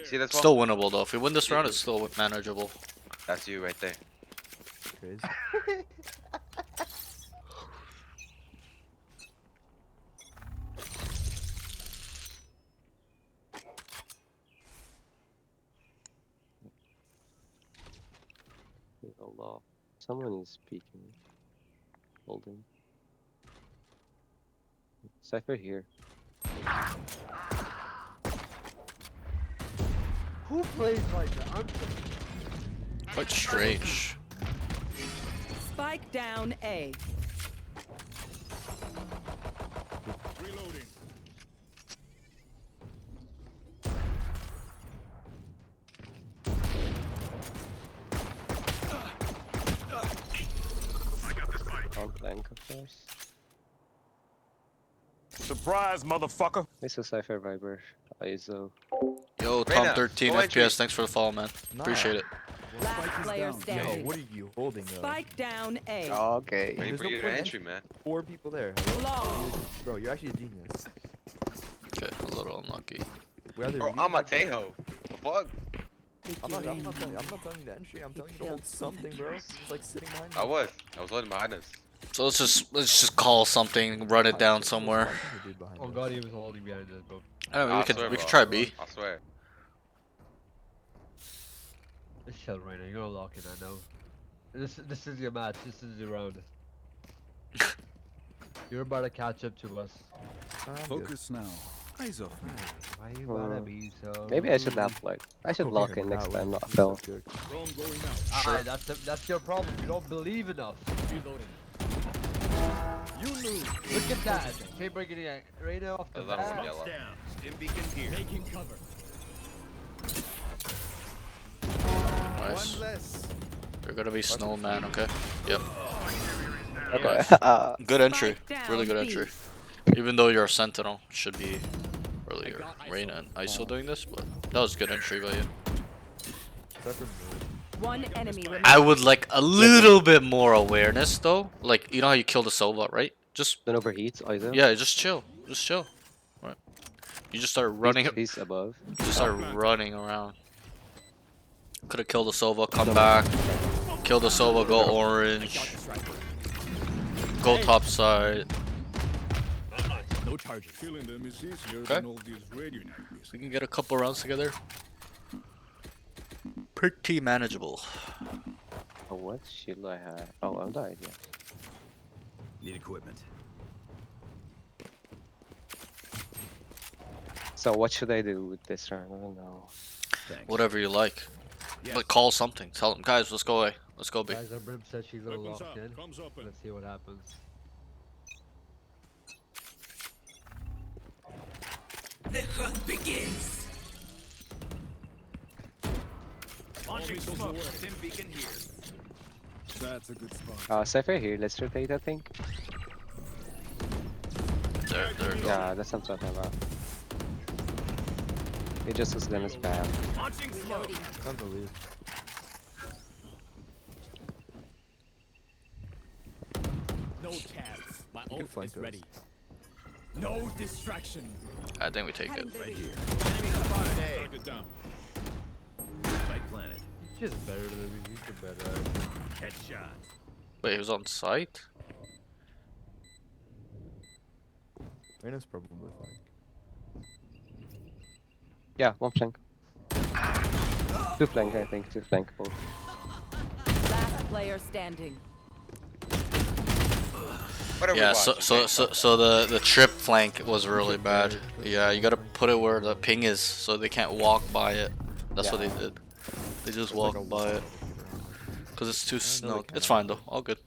Speaker 7: See that's
Speaker 1: Still winnable though. If we win this round, it's still manageable.
Speaker 7: That's you right there.
Speaker 3: Crazy.
Speaker 2: Allah. Someone is speaking. Holding. Cypher here.
Speaker 6: Who plays like that? I'm
Speaker 1: Quite strange.
Speaker 4: Spike down A.
Speaker 5: Reloading.
Speaker 2: On flank, of course.
Speaker 5: Surprise, motherfucker.
Speaker 2: This is Cypher Viber. ISO.
Speaker 1: Yo,
Speaker 7: Reyna,
Speaker 1: Tom 13
Speaker 7: go entry.
Speaker 1: FPS. Thanks for the follow, man.
Speaker 3: Nah.
Speaker 1: Appreciate it.
Speaker 4: Last player
Speaker 8: down.
Speaker 3: Yo,
Speaker 4: standing.
Speaker 3: what are you holding though?
Speaker 4: Spike down A.
Speaker 2: Okay.
Speaker 7: Waiting
Speaker 3: There's
Speaker 7: for
Speaker 3: no
Speaker 7: your
Speaker 3: point in
Speaker 7: entry, man.
Speaker 3: 4 people there. Hello?
Speaker 4: Long.
Speaker 3: Bro, you're actually a genius.
Speaker 1: Okay, a little unlucky.
Speaker 3: We either
Speaker 7: Bro,
Speaker 3: leave
Speaker 7: I'm a
Speaker 3: or get-
Speaker 7: Tejo. The fuck?
Speaker 3: I'm not telling you the entry. I'm telling you to hold something, bro. It's like sitting behind me.
Speaker 7: I was holding behind us.
Speaker 1: So let's just call something, run it down somewhere.
Speaker 3: Watching the dude behind
Speaker 6: Oh
Speaker 3: us.
Speaker 6: god, he was holding behind us, bro.
Speaker 1: I don't know,
Speaker 7: I
Speaker 1: we could
Speaker 7: swear,
Speaker 1: we
Speaker 7: bro.
Speaker 1: could try B.
Speaker 7: I swear.
Speaker 6: Just chill right now. You're gonna lock in, I know. This is your match. This is your round. You're about to catch up to us.
Speaker 3: I'm good.
Speaker 8: Focus now. Eyes off me.
Speaker 6: Why you wanna
Speaker 2: Uh,
Speaker 6: be so?
Speaker 2: Maybe I should not like. I should lock in next time, not Phil.
Speaker 5: Drone going out.
Speaker 6: Alright, that's your problem. You don't believe enough.
Speaker 5: Reloading.
Speaker 8: You lose.
Speaker 6: Look at that. Chamber getting it right off the
Speaker 7: That was
Speaker 6: bat.
Speaker 7: yellow.
Speaker 8: Down. Stim beacon here.
Speaker 5: Taking cover.
Speaker 1: Nice.
Speaker 8: One less.
Speaker 1: They're gonna be snowman, okay? Yep.
Speaker 2: Okay.
Speaker 1: Good entry.
Speaker 4: Spike down
Speaker 1: Really good
Speaker 4: B.
Speaker 1: entry. Even though you're a sentinel, should be earlier. Reyna and ISO doing this, but that was good entry by you.
Speaker 3: Except for mid.
Speaker 4: One enemy remaining.
Speaker 1: I would like a little bit more awareness though. Like, you know how you kill the Sova, right? Just
Speaker 2: Don't overheat either.
Speaker 1: yeah, just chill. Just chill. Right. You just start running.
Speaker 2: He's above.
Speaker 1: Just start running around. Could have killed the Sova, come back, kill the Sova, go orange, go top side.
Speaker 5: No charges. Killing them is easier
Speaker 1: Okay.
Speaker 5: than all these radio nightmares.
Speaker 1: We can get a couple rounds together. Pretty manageable.
Speaker 2: Oh, what shield I have? Oh, I'm died. Yeah.
Speaker 8: Need equipment.
Speaker 2: So what should I do with this round? I don't know.
Speaker 8: Thanks.
Speaker 1: Whatever you like.
Speaker 8: Yes.
Speaker 1: But call something. Tell them, guys, let's go away. Let's go B.
Speaker 6: Guys, our Brim said she's gonna
Speaker 5: Weapons
Speaker 6: lock
Speaker 5: up.
Speaker 6: in.
Speaker 5: Comes open.
Speaker 6: Let's see what happens.
Speaker 8: Launching smoke. Stim beacon here.
Speaker 5: That's a good spot.
Speaker 2: Cypher here. Let's rotate, I think.
Speaker 1: There you go.
Speaker 2: Yeah, that's what I'm talking about. He just was gonna spam.
Speaker 8: Launching smoke.
Speaker 3: Time to leave.
Speaker 5: No tabs. My
Speaker 3: can
Speaker 5: ult
Speaker 3: flank
Speaker 5: is
Speaker 3: us.
Speaker 5: ready. No distraction.
Speaker 1: I think we take it.
Speaker 8: Right here. Enemy spotted A.
Speaker 5: Target down.
Speaker 8: Spike planted.
Speaker 6: He's just better than me. He's the better.
Speaker 8: Headshot.
Speaker 1: Wait, he was on site?
Speaker 3: Reyna's probably fine.
Speaker 2: Yeah, one flank. Two flank, I think. Two flank both.
Speaker 4: Last player standing.
Speaker 7: What are we
Speaker 1: Yeah,
Speaker 7: watching?
Speaker 1: so the trip flank was really bad. Yeah, you gotta put it where the ping is so they can't walk by it. That's what they did. They just walked by it. Cause it's too snug. It's fine though, all good.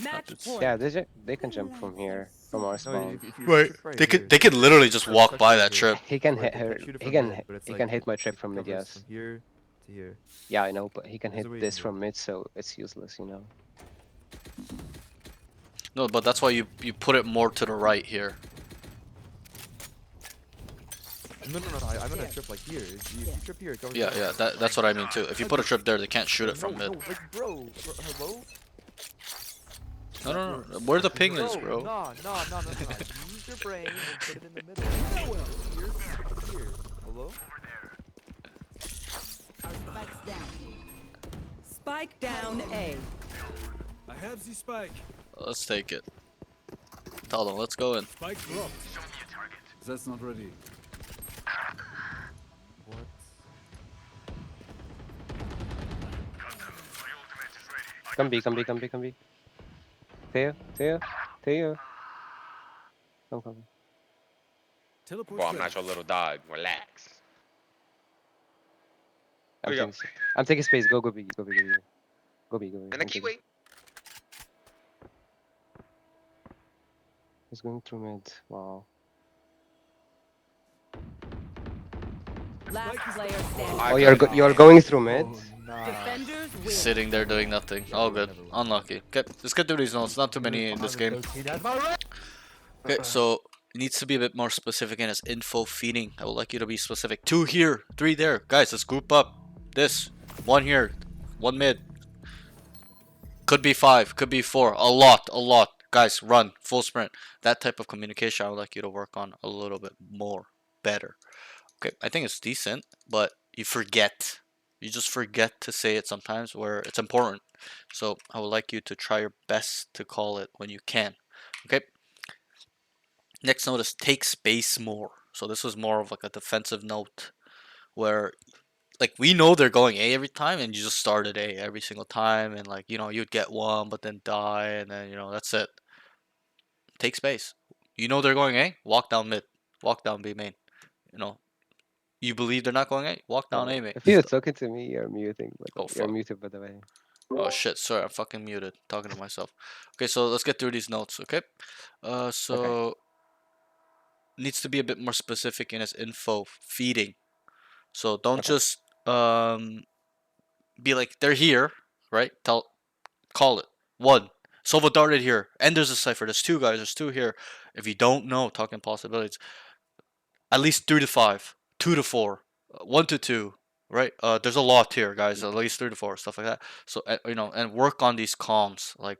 Speaker 4: Match
Speaker 1: It's-
Speaker 4: point.
Speaker 2: Yeah, they can jump from here, from our
Speaker 3: No,
Speaker 2: spawn.
Speaker 3: if you
Speaker 1: Right.
Speaker 3: shoot right
Speaker 1: They
Speaker 3: here,
Speaker 1: could literally just walk
Speaker 3: touch
Speaker 1: by
Speaker 3: right
Speaker 1: that
Speaker 3: here.
Speaker 1: trip.
Speaker 2: He can
Speaker 3: Or
Speaker 2: hit
Speaker 3: you
Speaker 2: her.
Speaker 3: shoot it
Speaker 2: He
Speaker 3: from
Speaker 2: can
Speaker 3: mid, but it's
Speaker 2: he
Speaker 3: like
Speaker 2: can hit my
Speaker 3: it
Speaker 2: trip from mid.
Speaker 3: covers
Speaker 2: Yes.
Speaker 3: From here to here.
Speaker 2: Yeah, I know, but he can
Speaker 3: There's a
Speaker 2: hit
Speaker 3: way you
Speaker 2: this
Speaker 3: can do
Speaker 2: from mid, so it's useless, you know.
Speaker 1: No, but that's why you put it more to the right here.
Speaker 3: No. I meant a trip like here. If you trip here, it covers
Speaker 1: Yeah,
Speaker 3: everything.
Speaker 1: yeah, that's what I mean too. If you put a trip there, they can't shoot it from
Speaker 3: No,
Speaker 1: mid.
Speaker 3: like, bro, hello?
Speaker 1: No. Where the ping is, bro.
Speaker 3: No. Use your brain and put it in the middle. Here. Hello?
Speaker 4: Spike's down. Spike down A.
Speaker 8: I have the spike.
Speaker 1: Let's take it. Tell them, let's go in.
Speaker 5: Spike dropped.
Speaker 8: That's not ready.
Speaker 3: What?
Speaker 2: Come B. Theo. Come.
Speaker 8: Teleport.
Speaker 7: Bro, I'm not your little dog. Relax.
Speaker 2: I'm
Speaker 7: Here we go.
Speaker 2: taking, I'm taking space. Go B. Go B.
Speaker 7: And a
Speaker 2: I'm taking-
Speaker 7: kiwi.
Speaker 2: He's going through mid. Wow.
Speaker 4: Last player standing.
Speaker 7: I
Speaker 2: Oh,
Speaker 7: got it.
Speaker 2: you're going through mid.
Speaker 3: Nah.
Speaker 4: Defenders win.
Speaker 1: Sitting there doing nothing. All good. Unlucky. Okay, let's get through these notes. Not too many in this game. Okay, so it needs to be a bit more specific in its info feeding. I would like you to be specific. 2 here, 3 there. Guys, let's group up. This. 1 here. One mid. Could be 5, could be 4. A lot, a lot. Guys, run, full sprint. That type of communication I would like you to work on a little bit more, better. Okay, I think it's decent, but you forget. You just forget to say it sometimes where it's important. So I would like you to try your best to call it when you can. Okay. Next note is take space more. So this was more of like a defensive note where like we know they're going A every time and you just started A every single time and like you'd get one but then die and then that's it. Take space. You know they're going A, walk down mid, walk down B main. You know, you believe they're not going A, walk down A main.
Speaker 2: If you're talking to me, you're muting.
Speaker 1: Oh
Speaker 2: You're
Speaker 1: fuck.
Speaker 2: muted, by the way.
Speaker 1: Oh shit, sorry, I'm fucking muted. Talking to myself. Okay, so let's get through these notes, okay?
Speaker 2: Okay.
Speaker 1: So needs to be a bit more specific in its info feeding. So don't
Speaker 2: Okay.
Speaker 1: just be like they're here, right? Call it. One. Sova darted here. And there's a cipher. There's two guys. There's two here. If you don't know, talking possibilities. At least 3 to 5. 2 to 4. 1 to 2. Right? There's a lot here, guys. At least 3 to 4. Stuff like that. So and work on these comms. Like,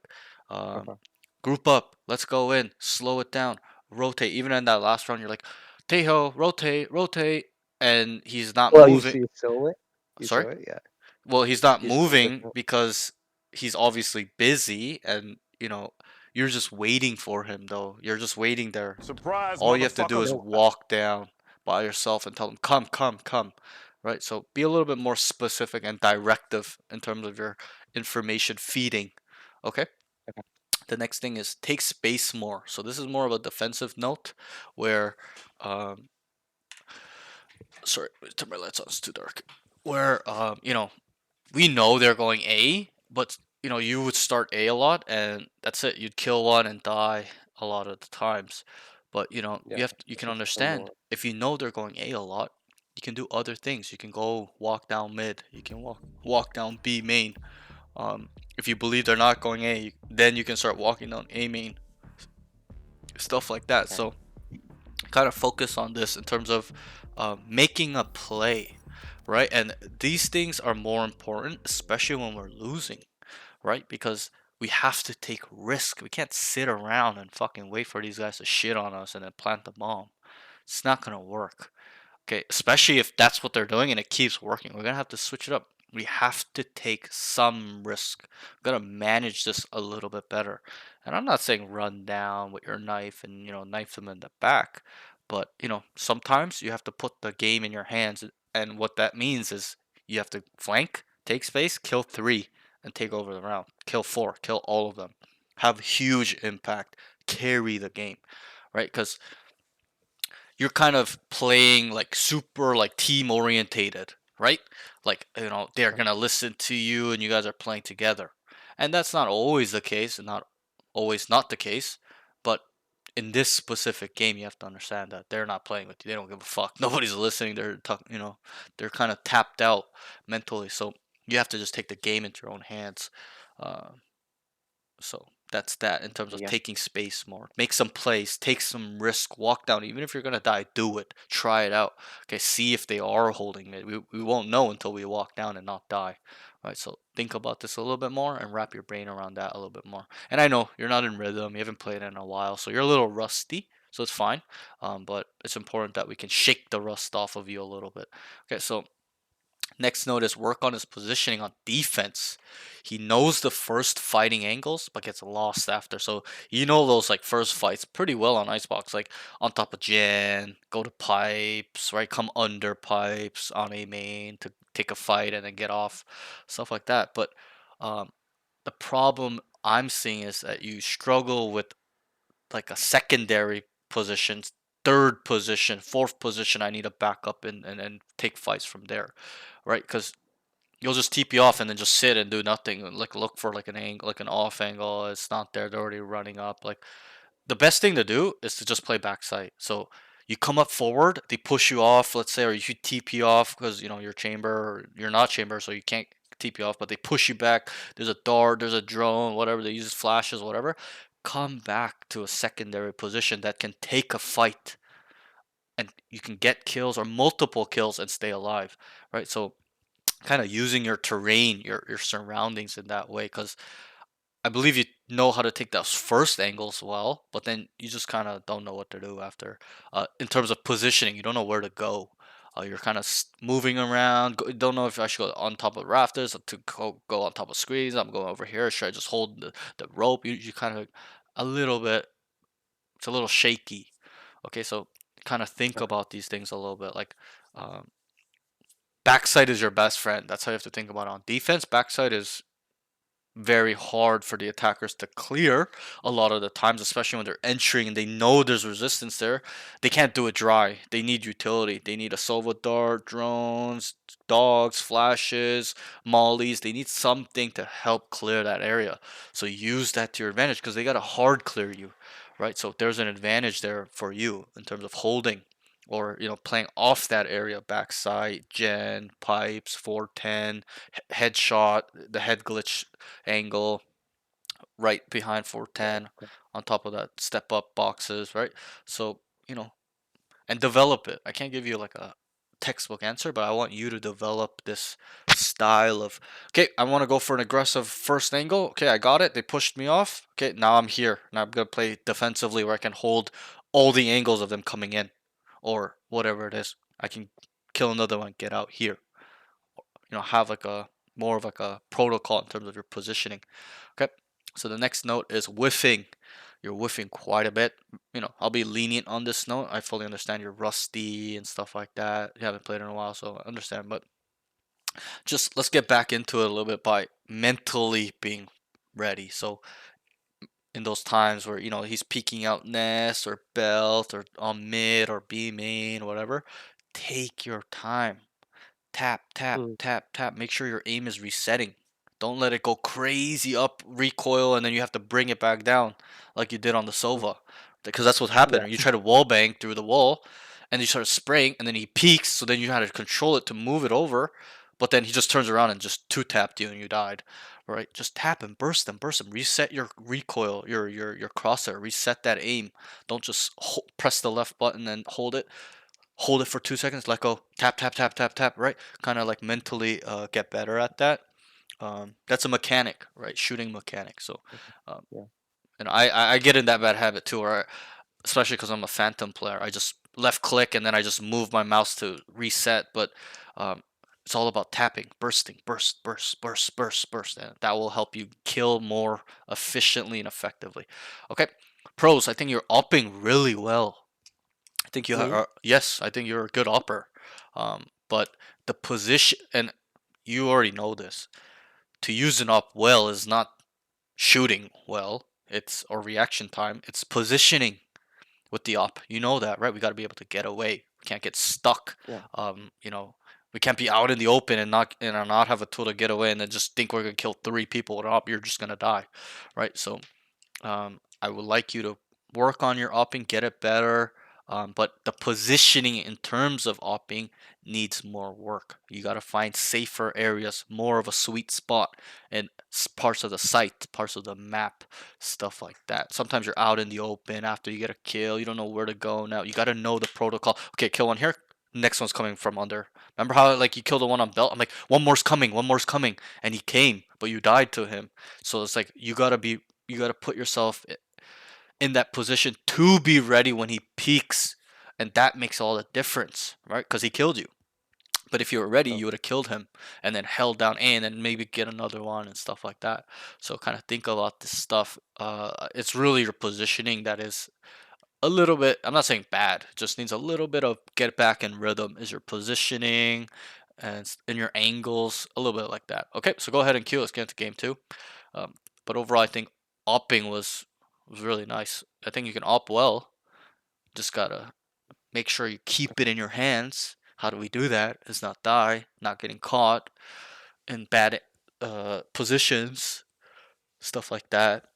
Speaker 1: um,
Speaker 2: Okay.
Speaker 1: group up. Let's go in. Slow it down. Rotate. Even in that last round, you're like, Tejo, rotate, rotate, and he's not
Speaker 2: Well,
Speaker 1: moving.
Speaker 2: you saw it. You
Speaker 1: Sorry.
Speaker 2: saw it. Yeah.
Speaker 1: Well, he's not
Speaker 2: You saw the.
Speaker 1: moving because he's obviously busy, and you're just waiting for him though. You're just waiting there.
Speaker 5: Surprise,
Speaker 1: All you have to do
Speaker 5: motherfucker.
Speaker 1: is walk down by yourself and tell him, "Come, come, come." Right? So be a little bit more specific and directive in terms of your information feeding. Okay?
Speaker 2: Okay.
Speaker 1: The next thing is take space more. So this is more of a defensive note where sorry, turn my lights on, it's too dark. Where we know they're going A, but you would start A a lot, and that's it. You'd kill one and die a lot of the times. But
Speaker 2: Yeah.
Speaker 1: you
Speaker 2: I
Speaker 1: can
Speaker 2: should spend
Speaker 1: understand
Speaker 2: more.
Speaker 1: if you know they're going A a lot, you can do other things. You can go walk down mid. You can walk down B main. If you believe they're not going A, then you can start walking down A main. Stuff like that.
Speaker 2: Okay.
Speaker 1: So kind of focus on this in terms of making a play, right? And these things are more important, especially when we're losing, right? Because we have to take risk. We can't sit around and fucking wait for these guys to shit on us and then plant the bomb. It's not gonna work. Okay, especially if that's what they're doing and it keeps working. We're gonna have to switch it up. We have to take some risk. We're gonna manage this a little bit better. And I'm not saying run down with your knife and knife them in the back, but sometimes you have to put the game in your hands, and what that means is you have to flank, take space, kill 3, and take over the round. Kill 4, kill all of them. Have huge impact, carry the game, right? Because you're kind of playing like super like team orientated, right? Like, they're
Speaker 2: Okay.
Speaker 1: going to listen to you and you guys are playing together. And that's not always the case and not always not the case, but in this specific game you have to understand that they're not playing with you. They don't give a fuck. Nobody's listening. They're kind of tapped out mentally. So you have to just take the game into your own hands. Uh, so that's that in terms of
Speaker 2: Yeah.
Speaker 1: taking space more. Make some plays, take some risk, walk down. Even if you're gonna die, do it. Try it out. Okay, see if they are holding it. We won't know until we walk down and not die. Right, so think about this a little bit more and wrap your brain around that a little bit more. And I know you're not in rhythm, you haven't played in a while, so you're a little rusty, so it's fine. But it's important that we can shake the rust off of you a little bit. Okay, so next note is work on his positioning on defense. He knows the first fighting angles, but gets lost after. So those like first fights pretty well on Icebox, like on top of Jan, go to pipes, right? Come under pipes on a main to take a fight and then get off, stuff like that. But um, the problem I'm seeing is that you struggle with like a secondary position, third position, fourth position. I need to back up and take fights from there, right? Because you'll just TP off and then just sit and do nothing. Like look for like an angle, like an off angle. It's not there. They're already running up. Like the best thing to do is to just play backside. So you come up forward, they push you off, let's say, or you TP off because you're chamber or you're not chamber, so you can't TP off, but they push you back. There's a dart, there's a drone, whatever they use, flashes, whatever. Come back to a secondary position that can take a fight, and you can get kills or multiple kills and stay alive, right? So kind of using your terrain, your surroundings in that way. Because I believe you know how to take those first angles well, but then you just kind of don't know what to do after. In terms of positioning, you don't know where to go. You're kind of moving around. Don't know if I should go on top of rafters or to go on top of screens. I'm going over here. Should I just hold the rope? You kind of a little bit. It's a little shaky. Okay, so kind of think
Speaker 2: Uh,
Speaker 1: about these things a little bit. Like um, backside is your best friend. That's how you have to think about it. On defense. Backside is very hard for the attackers to clear a lot of the times, especially when they're entering and they know there's resistance there. They can't do it dry. They need utility. They need a Sova dart, drones, dogs, flashes, mollies. They need something to help clear that area. So use that to your advantage because they got to hard clear you, right? So there's an advantage there for you in terms of holding or playing off that area, backside, gen, pipes, 410, headshot, the head glitch angle right behind
Speaker 2: yeah.
Speaker 1: 410 on top of that step up boxes, right? So, and develop it. I can't give you like a textbook answer, but I want you to develop this style of, okay, I want to go for an aggressive first angle. Okay, I got it. They pushed me off. Okay, now I'm here. Now I'm going to play defensively where I can hold all the angles of them coming in or whatever it is. I can kill another one, get out here. Have like a more of like a protocol in terms of your positioning. Okay. So the next note is whiffing. You're whiffing quite a bit. I'll be lenient on this note. I fully understand you're rusty and stuff like that. You haven't played in a while, so I understand. But just let's get back into it a little bit by mentally being ready. So in those times where he's peeking out nest or belt or on mid or B main or whatever, take your time. Tap, tap,
Speaker 2: Mm,
Speaker 1: tap, tap. Make sure your aim is resetting. Don't let it go crazy up, recoil, and then you have to bring it back down like you did on the
Speaker 2: mm,
Speaker 1: Sova. Because that's what
Speaker 2: yeah.
Speaker 1: happened. You try to wall bang through the wall, and you start spraying, and then he peeks, so then you had to control it to move it over. But then he just turns around and just two tapped you, and you died. Right? Just tap him, burst him. Reset your recoil, your crosshair. Reset that aim. Don't just press the left button and hold it for 2 seconds, let go, tap, tap, tap, tap, tap, right? Kind of like mentally get better at that. That's a mechanic, right? Shooting mechanic. So, um,
Speaker 2: Yeah.
Speaker 1: and I get in that bad habit too, where especially because I'm a phantom player, I just left click and then I just move my mouse to reset. But um, it's all about tapping, bursting, burst, burst, burst, burst, burst, and that will help you kill more efficiently and effectively. Okay, pros. I think you're upping really well. I think you
Speaker 2: Me?
Speaker 1: are. Yes, I think you're a good upper. But the position, and you already know this. To use an up well is not shooting well. It's or reaction time. It's positioning with the up. You know that, right? We got to be able to get away. We can't get stuck.
Speaker 2: Yeah.
Speaker 1: We can't be out in the open and not have a tool to get away and then just think we're gonna kill three people with an up. You're just gonna die, right? So I would like you to work on your upping, get it better. But the positioning in terms of upping needs more work. You got to find safer areas, more of a sweet spot, and parts of the site, parts of the map, stuff like that. Sometimes you're out in the open after you get a kill. You don't know where to go now. You got to know the protocol. Okay, kill one here. Next one's coming from under. Remember how like you killed the one on belt? I'm like, one more's coming, and he came, but you died to him. So it's like you gotta put yourself in that position to be ready when he peaks, and that makes all the difference, right? Because he killed you. But if you were ready,
Speaker 2: Oh,
Speaker 1: you would have killed him and then held down A and then maybe get another one and stuff like that. So kind of think about this stuff. It's really your positioning that is a little bit. I'm not saying bad. It just needs a little bit of get back in rhythm. Is your positioning and your angles a little bit like that? Okay, so go ahead and cue. Let's get into game two. Um, but overall, I think opping was really nice. I think you can op well. Just gotta make sure you keep it in your hands. How do we do that? Is not die, not getting caught in bad positions, stuff like that.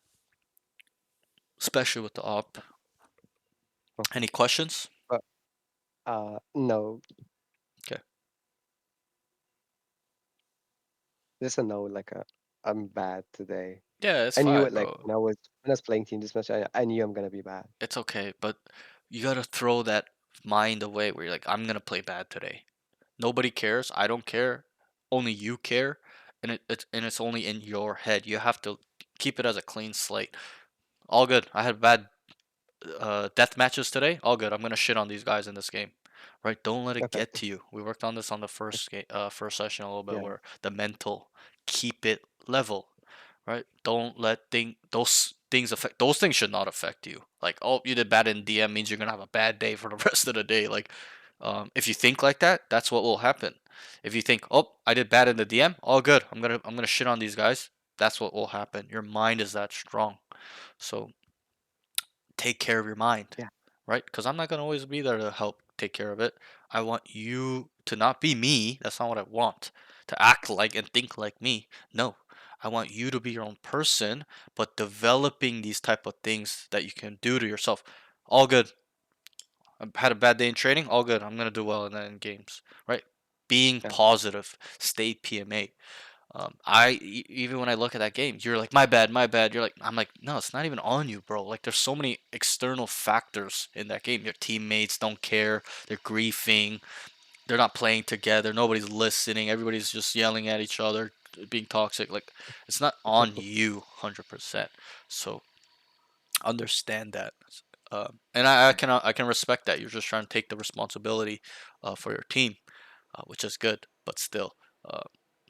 Speaker 1: Especially with the op.
Speaker 2: okay.
Speaker 1: Any questions?
Speaker 2: But no,
Speaker 1: Okay.
Speaker 2: just a no. Like I'm bad today.
Speaker 1: Yeah, it's
Speaker 2: I knew
Speaker 1: fine,
Speaker 2: it. Like
Speaker 1: bro.
Speaker 2: when I was playing team this match, I knew I'm gonna be bad.
Speaker 1: It's okay, but you gotta throw that mind away where you're like, I'm gonna play bad today. Nobody cares. I don't care. only you care, and it's only in your head. You have to keep it as a clean slate. All good. I had bad death matches today. All good. I'm gonna shit on these guys in this game, right? Don't let it
Speaker 2: Okay.
Speaker 1: get to you. We worked on this on the first session a little bit,
Speaker 2: Yeah.
Speaker 1: where the mental, keep it level, right? Don't let those things affect. Those things should not affect you. Like, oh, you did bad in DM means you're gonna have a bad day for the rest of the day. Like, if you think like that, that's what will happen. If you think, oh, I did bad in the DM, all good. I'm gonna shit on these guys. That's what will happen. Your mind is that strong. So take care of your mind,
Speaker 2: Yeah.
Speaker 1: right? Because I'm not going to always be there to help take care of it. I want you to not be me. That's not what I want. To act like and think like me. No. I want you to be your own person, but developing these type of things that you can do to yourself. All good. I had a bad day in training. All good. I'm gonna do well in games, right? Being
Speaker 2: Yeah.
Speaker 1: positive. Stay PMA. Even when I look at that game, you're like, my bad. You're like, I'm like, no, it's not even on you, bro. Like, there's so many external factors in that game. Your teammates don't care. They're griefing. They're not playing together. Nobody's listening. Everybody's just yelling at each other, being toxic. Like, it's not on you, 100%. So understand that. And I can respect that. You're just trying to take the responsibility for your team, which is good. But still, uh,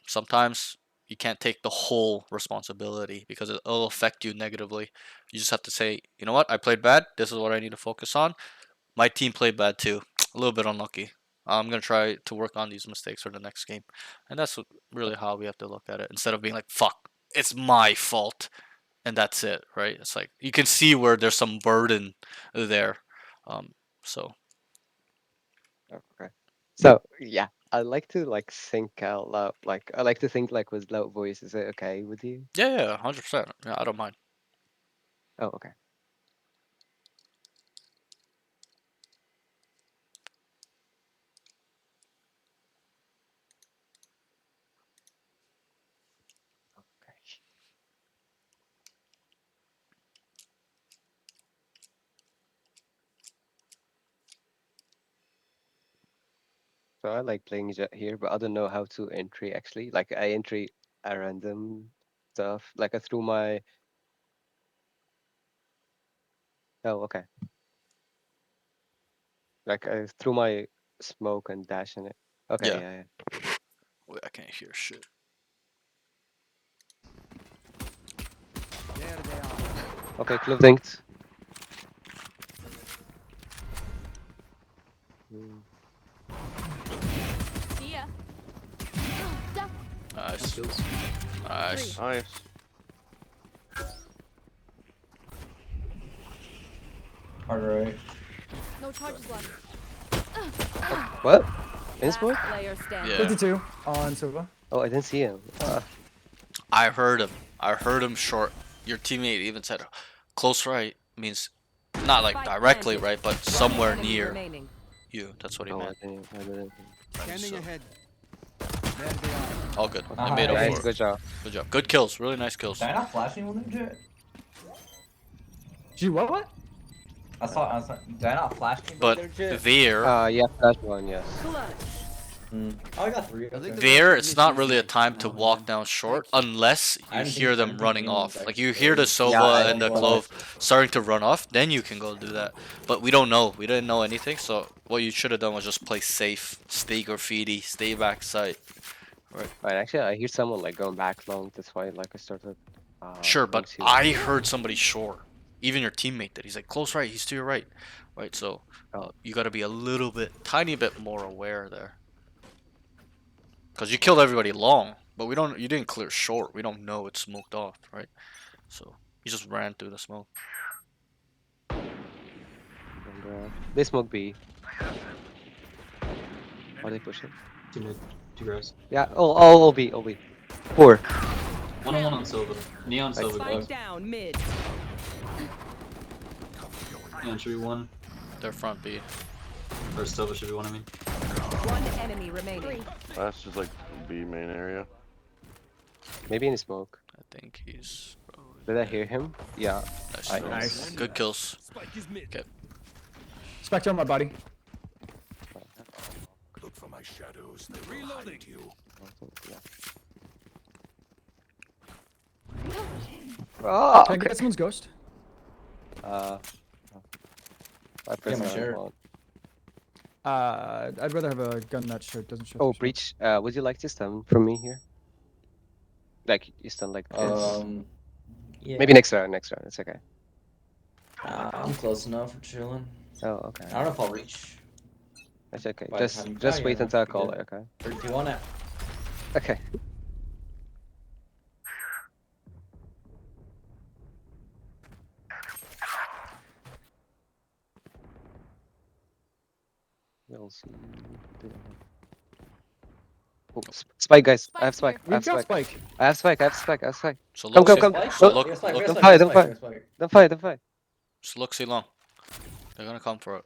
Speaker 1: sometimes you can't take the whole responsibility because it'll affect you negatively. You just have to say, you know what, I played bad. This is what I need to focus on. My team played bad too. A little bit unlucky. I'm gonna try to work on these mistakes for the next game, and that's really how we have to look at it. Instead of being like, "Fuck, it's my fault," and that's it, right? It's like you can see where there's some burden there. Um, so
Speaker 2: Okay. So yeah, I like to like think out loud. Like I like to think like with loud voice. Is it okay with you?
Speaker 1: yeah, 100%. Yeah, I don't mind.
Speaker 2: Oh, okay. Okay. So I like playing Jet here, but I don't know how to entry actually. Like I entry a random stuff. Like I threw my. Oh, okay. Like I threw my smoke and dash in it. Okay,
Speaker 1: Yeah.
Speaker 2: yeah, yeah.
Speaker 1: Wait, I can't hear shit.
Speaker 3: There they are.
Speaker 2: Okay, club linked. Mm.
Speaker 4: See ya.
Speaker 1: Nice.
Speaker 8: Kills.
Speaker 1: Nice.
Speaker 7: Nice.
Speaker 8: Alright.
Speaker 4: No charges left.
Speaker 2: What? In
Speaker 4: Last
Speaker 2: smoke?
Speaker 4: player standing.
Speaker 1: Yeah.
Speaker 9: 52 on Silva.
Speaker 2: Oh, I didn't see him.
Speaker 1: I heard him. I heard him short. Your teammate even said close right means not like
Speaker 4: Spike
Speaker 1: directly
Speaker 4: planted.
Speaker 1: right, but
Speaker 4: One
Speaker 1: somewhere
Speaker 4: enemy
Speaker 1: near
Speaker 4: remaining.
Speaker 1: you. That's what he
Speaker 2: Oh,
Speaker 1: meant.
Speaker 2: I didn't.
Speaker 3: Standing
Speaker 1: So,
Speaker 3: ahead. There they are.
Speaker 1: all good.
Speaker 2: Okay.
Speaker 1: They made up
Speaker 2: Nice,
Speaker 1: for it.
Speaker 2: good job.
Speaker 1: Good job. Good kills. Really nice kills.
Speaker 8: Did I not flash anyone in Jet?
Speaker 9: Gee, what?
Speaker 8: I saw, did I not flash anybody
Speaker 1: But
Speaker 8: there, Jet?
Speaker 1: there,
Speaker 2: Yeah, that one, yes.
Speaker 4: Clutch.
Speaker 8: Oh, I got 3.
Speaker 3: I think
Speaker 8: Okay.
Speaker 1: there, it's not really a
Speaker 3: Initiator.
Speaker 1: time to walk down short unless
Speaker 8: I
Speaker 1: you
Speaker 8: didn't
Speaker 1: hear
Speaker 8: think- I
Speaker 1: them
Speaker 8: didn't think
Speaker 1: running
Speaker 8: anyone was
Speaker 1: off. Like
Speaker 8: actually
Speaker 1: you hear the
Speaker 8: there.
Speaker 1: Sova
Speaker 2: I-
Speaker 1: and the Clove starting to run off, then you can go do that. But we don't know. We didn't know anything. So what you should have done was just play safe, stay graffiti, stay backside.
Speaker 2: Right, actually, I hear someone like going back long. That's why, like, I started.
Speaker 1: Sure,
Speaker 2: Going
Speaker 1: but
Speaker 2: to.
Speaker 1: I heard somebody short. Even your teammate did. He's like close right. He's to your right, right. So
Speaker 2: Oh.
Speaker 1: you got to be a little bit, tiny bit more aware there. Because you killed everybody long, but we don't. You didn't clear short. We don't know it's smoked off, right? So you just ran through the smoke.
Speaker 2: And, they smoke B. Are they pushing?
Speaker 10: Two rows.
Speaker 2: Yeah. Oh, all B, all B. 4.
Speaker 10: 1-on-1 on Silva. Neon Silva
Speaker 4: Spike
Speaker 10: gloves.
Speaker 4: down mid.
Speaker 10: Neon should be 1.
Speaker 1: Their front B.
Speaker 10: Or Silva should be 1, I mean.
Speaker 4: One enemy remaining.
Speaker 7: That's just like B main area.
Speaker 2: Maybe in smoke.
Speaker 1: I think he's.
Speaker 2: Did I hear him? Yeah.
Speaker 1: Nice.
Speaker 9: Nice.
Speaker 1: Good kills.
Speaker 5: Spike is mid.
Speaker 1: Okay.
Speaker 9: Spectre on my body.
Speaker 5: Look for my shadows. They reloading you.
Speaker 2: Yeah. Oh,
Speaker 9: Can I
Speaker 2: okay.
Speaker 9: get someone's ghost?
Speaker 2: I
Speaker 11: Yeah, my
Speaker 2: pressed
Speaker 11: shirt.
Speaker 2: on.
Speaker 9: I'd rather have a gun that doesn't show.
Speaker 2: Oh,
Speaker 9: through smoke.
Speaker 2: breach. Would you like to stun from me here? Like you stun like this?
Speaker 11: Yeah.
Speaker 2: Maybe next round. Next round. It's okay.
Speaker 11: I'm close enough for chilling.
Speaker 2: Oh, okay.
Speaker 11: I don't know if I'll reach.
Speaker 2: That's okay.
Speaker 11: by the
Speaker 2: Just
Speaker 11: time-
Speaker 2: just
Speaker 11: oh,
Speaker 2: wait
Speaker 11: yeah,
Speaker 2: until I
Speaker 11: pretty
Speaker 2: call
Speaker 11: good.
Speaker 2: it. Okay.
Speaker 11: Or if you want it.
Speaker 2: Okay. We'll see. Oh, spike, guys. I have spike. I
Speaker 9: We've
Speaker 2: have
Speaker 9: got
Speaker 2: spike.
Speaker 9: spike.
Speaker 2: I have spike. I have spike. I have spike.
Speaker 1: So
Speaker 2: Come,
Speaker 1: look,
Speaker 2: come,
Speaker 1: see,
Speaker 2: come.
Speaker 1: so
Speaker 2: Don't,
Speaker 1: look,
Speaker 11: We got spike, we
Speaker 1: look,
Speaker 11: got
Speaker 2: don't
Speaker 11: spike,
Speaker 2: fight.
Speaker 11: we
Speaker 2: Don't
Speaker 11: got spike,
Speaker 2: fight.
Speaker 11: we got spike.
Speaker 2: Don't fight. Don't fight.
Speaker 1: just look, see long. They're gonna come for it.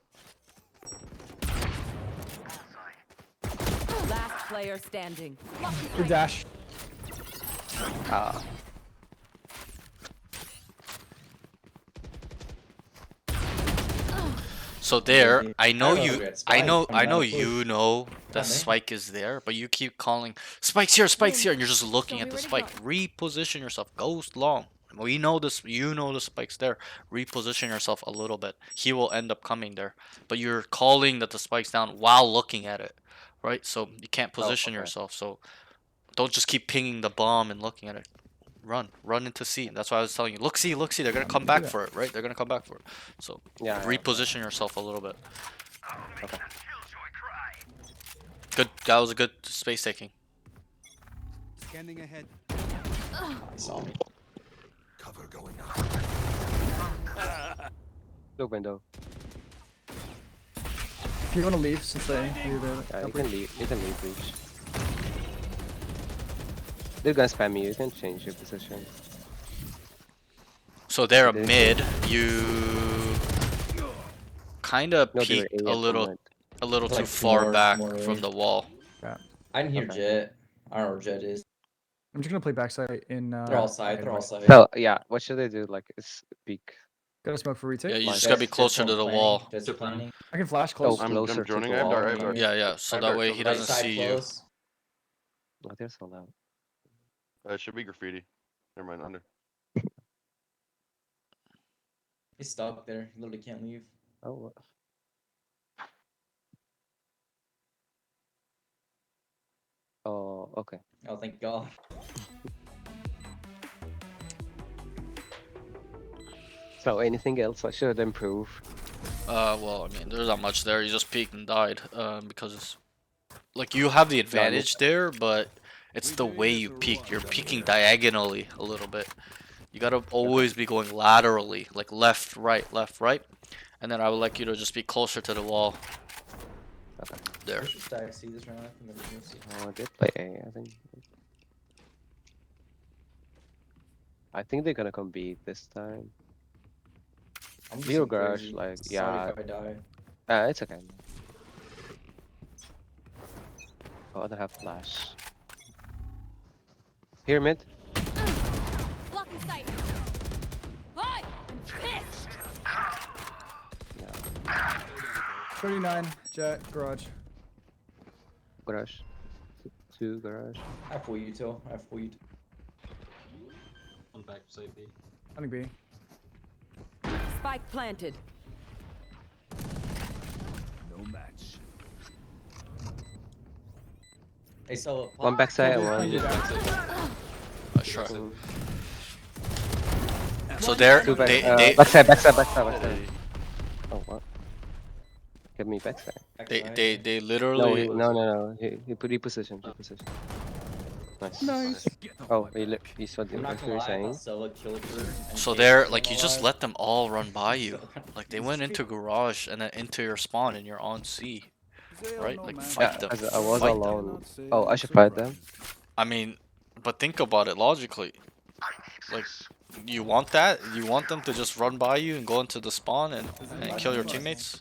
Speaker 4: Last player standing.
Speaker 9: Good dash.
Speaker 2: Ah.
Speaker 1: So there, I know
Speaker 11: I
Speaker 1: you,
Speaker 11: regret
Speaker 1: I
Speaker 11: spike
Speaker 1: know,
Speaker 11: coming
Speaker 1: I know
Speaker 11: down close.
Speaker 1: you know the
Speaker 11: God damn.
Speaker 1: spike is there, but you keep calling spikes here, and you're just looking
Speaker 4: Show
Speaker 1: at
Speaker 4: me
Speaker 1: the
Speaker 4: where to
Speaker 1: spike. Reposition yourself. Go long. We know this. You know the spike's there. Reposition yourself a little bit. He will end up coming there, but you're calling that the spike's down while looking at it, right? So you can't
Speaker 2: Oh,
Speaker 1: position
Speaker 2: okay.
Speaker 1: yourself. So don't just keep pinging the bomb and looking at it. Run into C. That's why I was telling you. Look, C. They're gonna come back for it, right? They're gonna come back for it. So
Speaker 2: Yeah.
Speaker 1: reposition yourself a little bit.
Speaker 2: Okay.
Speaker 1: Good. That was a good space taking.
Speaker 5: Scanning ahead.
Speaker 11: He saw me.
Speaker 5: Cover going
Speaker 2: Look window.
Speaker 9: If you want to leave, since they you're there.
Speaker 2: Yeah, you can leave. You can leave breach. They're gonna spam me. You can change your position.
Speaker 1: So there,
Speaker 2: They-
Speaker 1: mid, you kind of
Speaker 2: No, they were
Speaker 1: peeked
Speaker 2: A
Speaker 1: a
Speaker 2: at
Speaker 1: little,
Speaker 2: mid.
Speaker 1: too
Speaker 11: Like
Speaker 1: far
Speaker 11: more-
Speaker 1: back
Speaker 11: more
Speaker 1: from
Speaker 11: away.
Speaker 1: the wall.
Speaker 11: I didn't hear
Speaker 2: Okay.
Speaker 11: Jet. I don't know where Jet is.
Speaker 9: I'm just gonna play backside in.
Speaker 11: They're all side. They're all side.
Speaker 2: So yeah, what should I do? Like it's peak.
Speaker 9: Gotta smoke for retake.
Speaker 1: Yeah, you
Speaker 2: Like
Speaker 1: just gotta be
Speaker 11: Jet's
Speaker 1: closer to
Speaker 11: on
Speaker 1: the
Speaker 11: planning,
Speaker 1: wall.
Speaker 11: Jet's
Speaker 10: They're planning.
Speaker 11: planning.
Speaker 9: I can flash
Speaker 2: Oh,
Speaker 9: close.
Speaker 2: closer
Speaker 7: I'm
Speaker 2: to
Speaker 7: joining.
Speaker 2: the
Speaker 7: I have
Speaker 2: wall.
Speaker 7: dart. I have dart.
Speaker 1: Yeah. So
Speaker 7: I have
Speaker 1: that
Speaker 7: dart,
Speaker 1: way
Speaker 7: so
Speaker 1: he
Speaker 7: that-
Speaker 11: Right
Speaker 1: doesn't
Speaker 11: side
Speaker 1: see you.
Speaker 11: close.
Speaker 2: Oh, they're sold out.
Speaker 7: It should be graffiti. Never mind. Under.
Speaker 11: He's stuck there. He literally can't leave.
Speaker 2: Oh. What? Oh, okay.
Speaker 11: Oh, thank God.
Speaker 2: So anything else I should improve?
Speaker 1: Well, I mean, there's not much there. You just peeked and died. Because it's like you have the advantage there, but it's the way you peek. You're peeking diagonally a little bit. You gotta always be going laterally, like left, right, and then I would like you to just be closer to the wall.
Speaker 2: Okay.
Speaker 1: There.
Speaker 11: We should stack C this round. I think I'm gonna see.
Speaker 2: Oh, they play A. I think they're gonna come B this time.
Speaker 11: I'm just
Speaker 2: Zero
Speaker 11: going
Speaker 2: garage,
Speaker 11: crazy.
Speaker 2: like,
Speaker 11: Sorry
Speaker 2: yeah.
Speaker 11: if I die.
Speaker 2: It's okay. Oh, I don't have flash. Here mid.
Speaker 4: Blocking sight. Hi! I'm pissed!
Speaker 9: 39. Jet garage.
Speaker 2: Garage. Two garage.
Speaker 11: I have full util. I have full util.
Speaker 10: One back side B.
Speaker 9: I think B.
Speaker 4: Spike planted.
Speaker 5: No match.
Speaker 11: Hey, so
Speaker 2: One backside and
Speaker 10: I
Speaker 2: one.
Speaker 10: did back side.
Speaker 1: Nice try.
Speaker 2: Mm.
Speaker 1: So there,
Speaker 2: Two back,
Speaker 1: they
Speaker 2: backside. Oh, what? Give me backside.
Speaker 1: they
Speaker 2: No,
Speaker 1: literally.
Speaker 2: no. He repositioned. Nice.
Speaker 9: Nice.
Speaker 2: Oh, he saw the
Speaker 11: I'm not
Speaker 2: what you
Speaker 11: gonna
Speaker 2: were
Speaker 11: lie, I
Speaker 2: saying.
Speaker 11: thought Sella killed her. and
Speaker 1: So
Speaker 11: Kate
Speaker 1: there,
Speaker 11: was
Speaker 1: like you just
Speaker 11: alive.
Speaker 1: let them all run by you. Like they
Speaker 11: Jesus
Speaker 1: went into
Speaker 11: Christ.
Speaker 1: garage and then into your spawn and you're on C, right? Like
Speaker 2: Yeah,
Speaker 1: fight them.
Speaker 2: I was
Speaker 1: Fight them.
Speaker 2: alone. Oh, I should fight them.
Speaker 1: I mean, but think about it logically. Like, you want that? You want them to just run by you and go into the spawn and kill your teammates,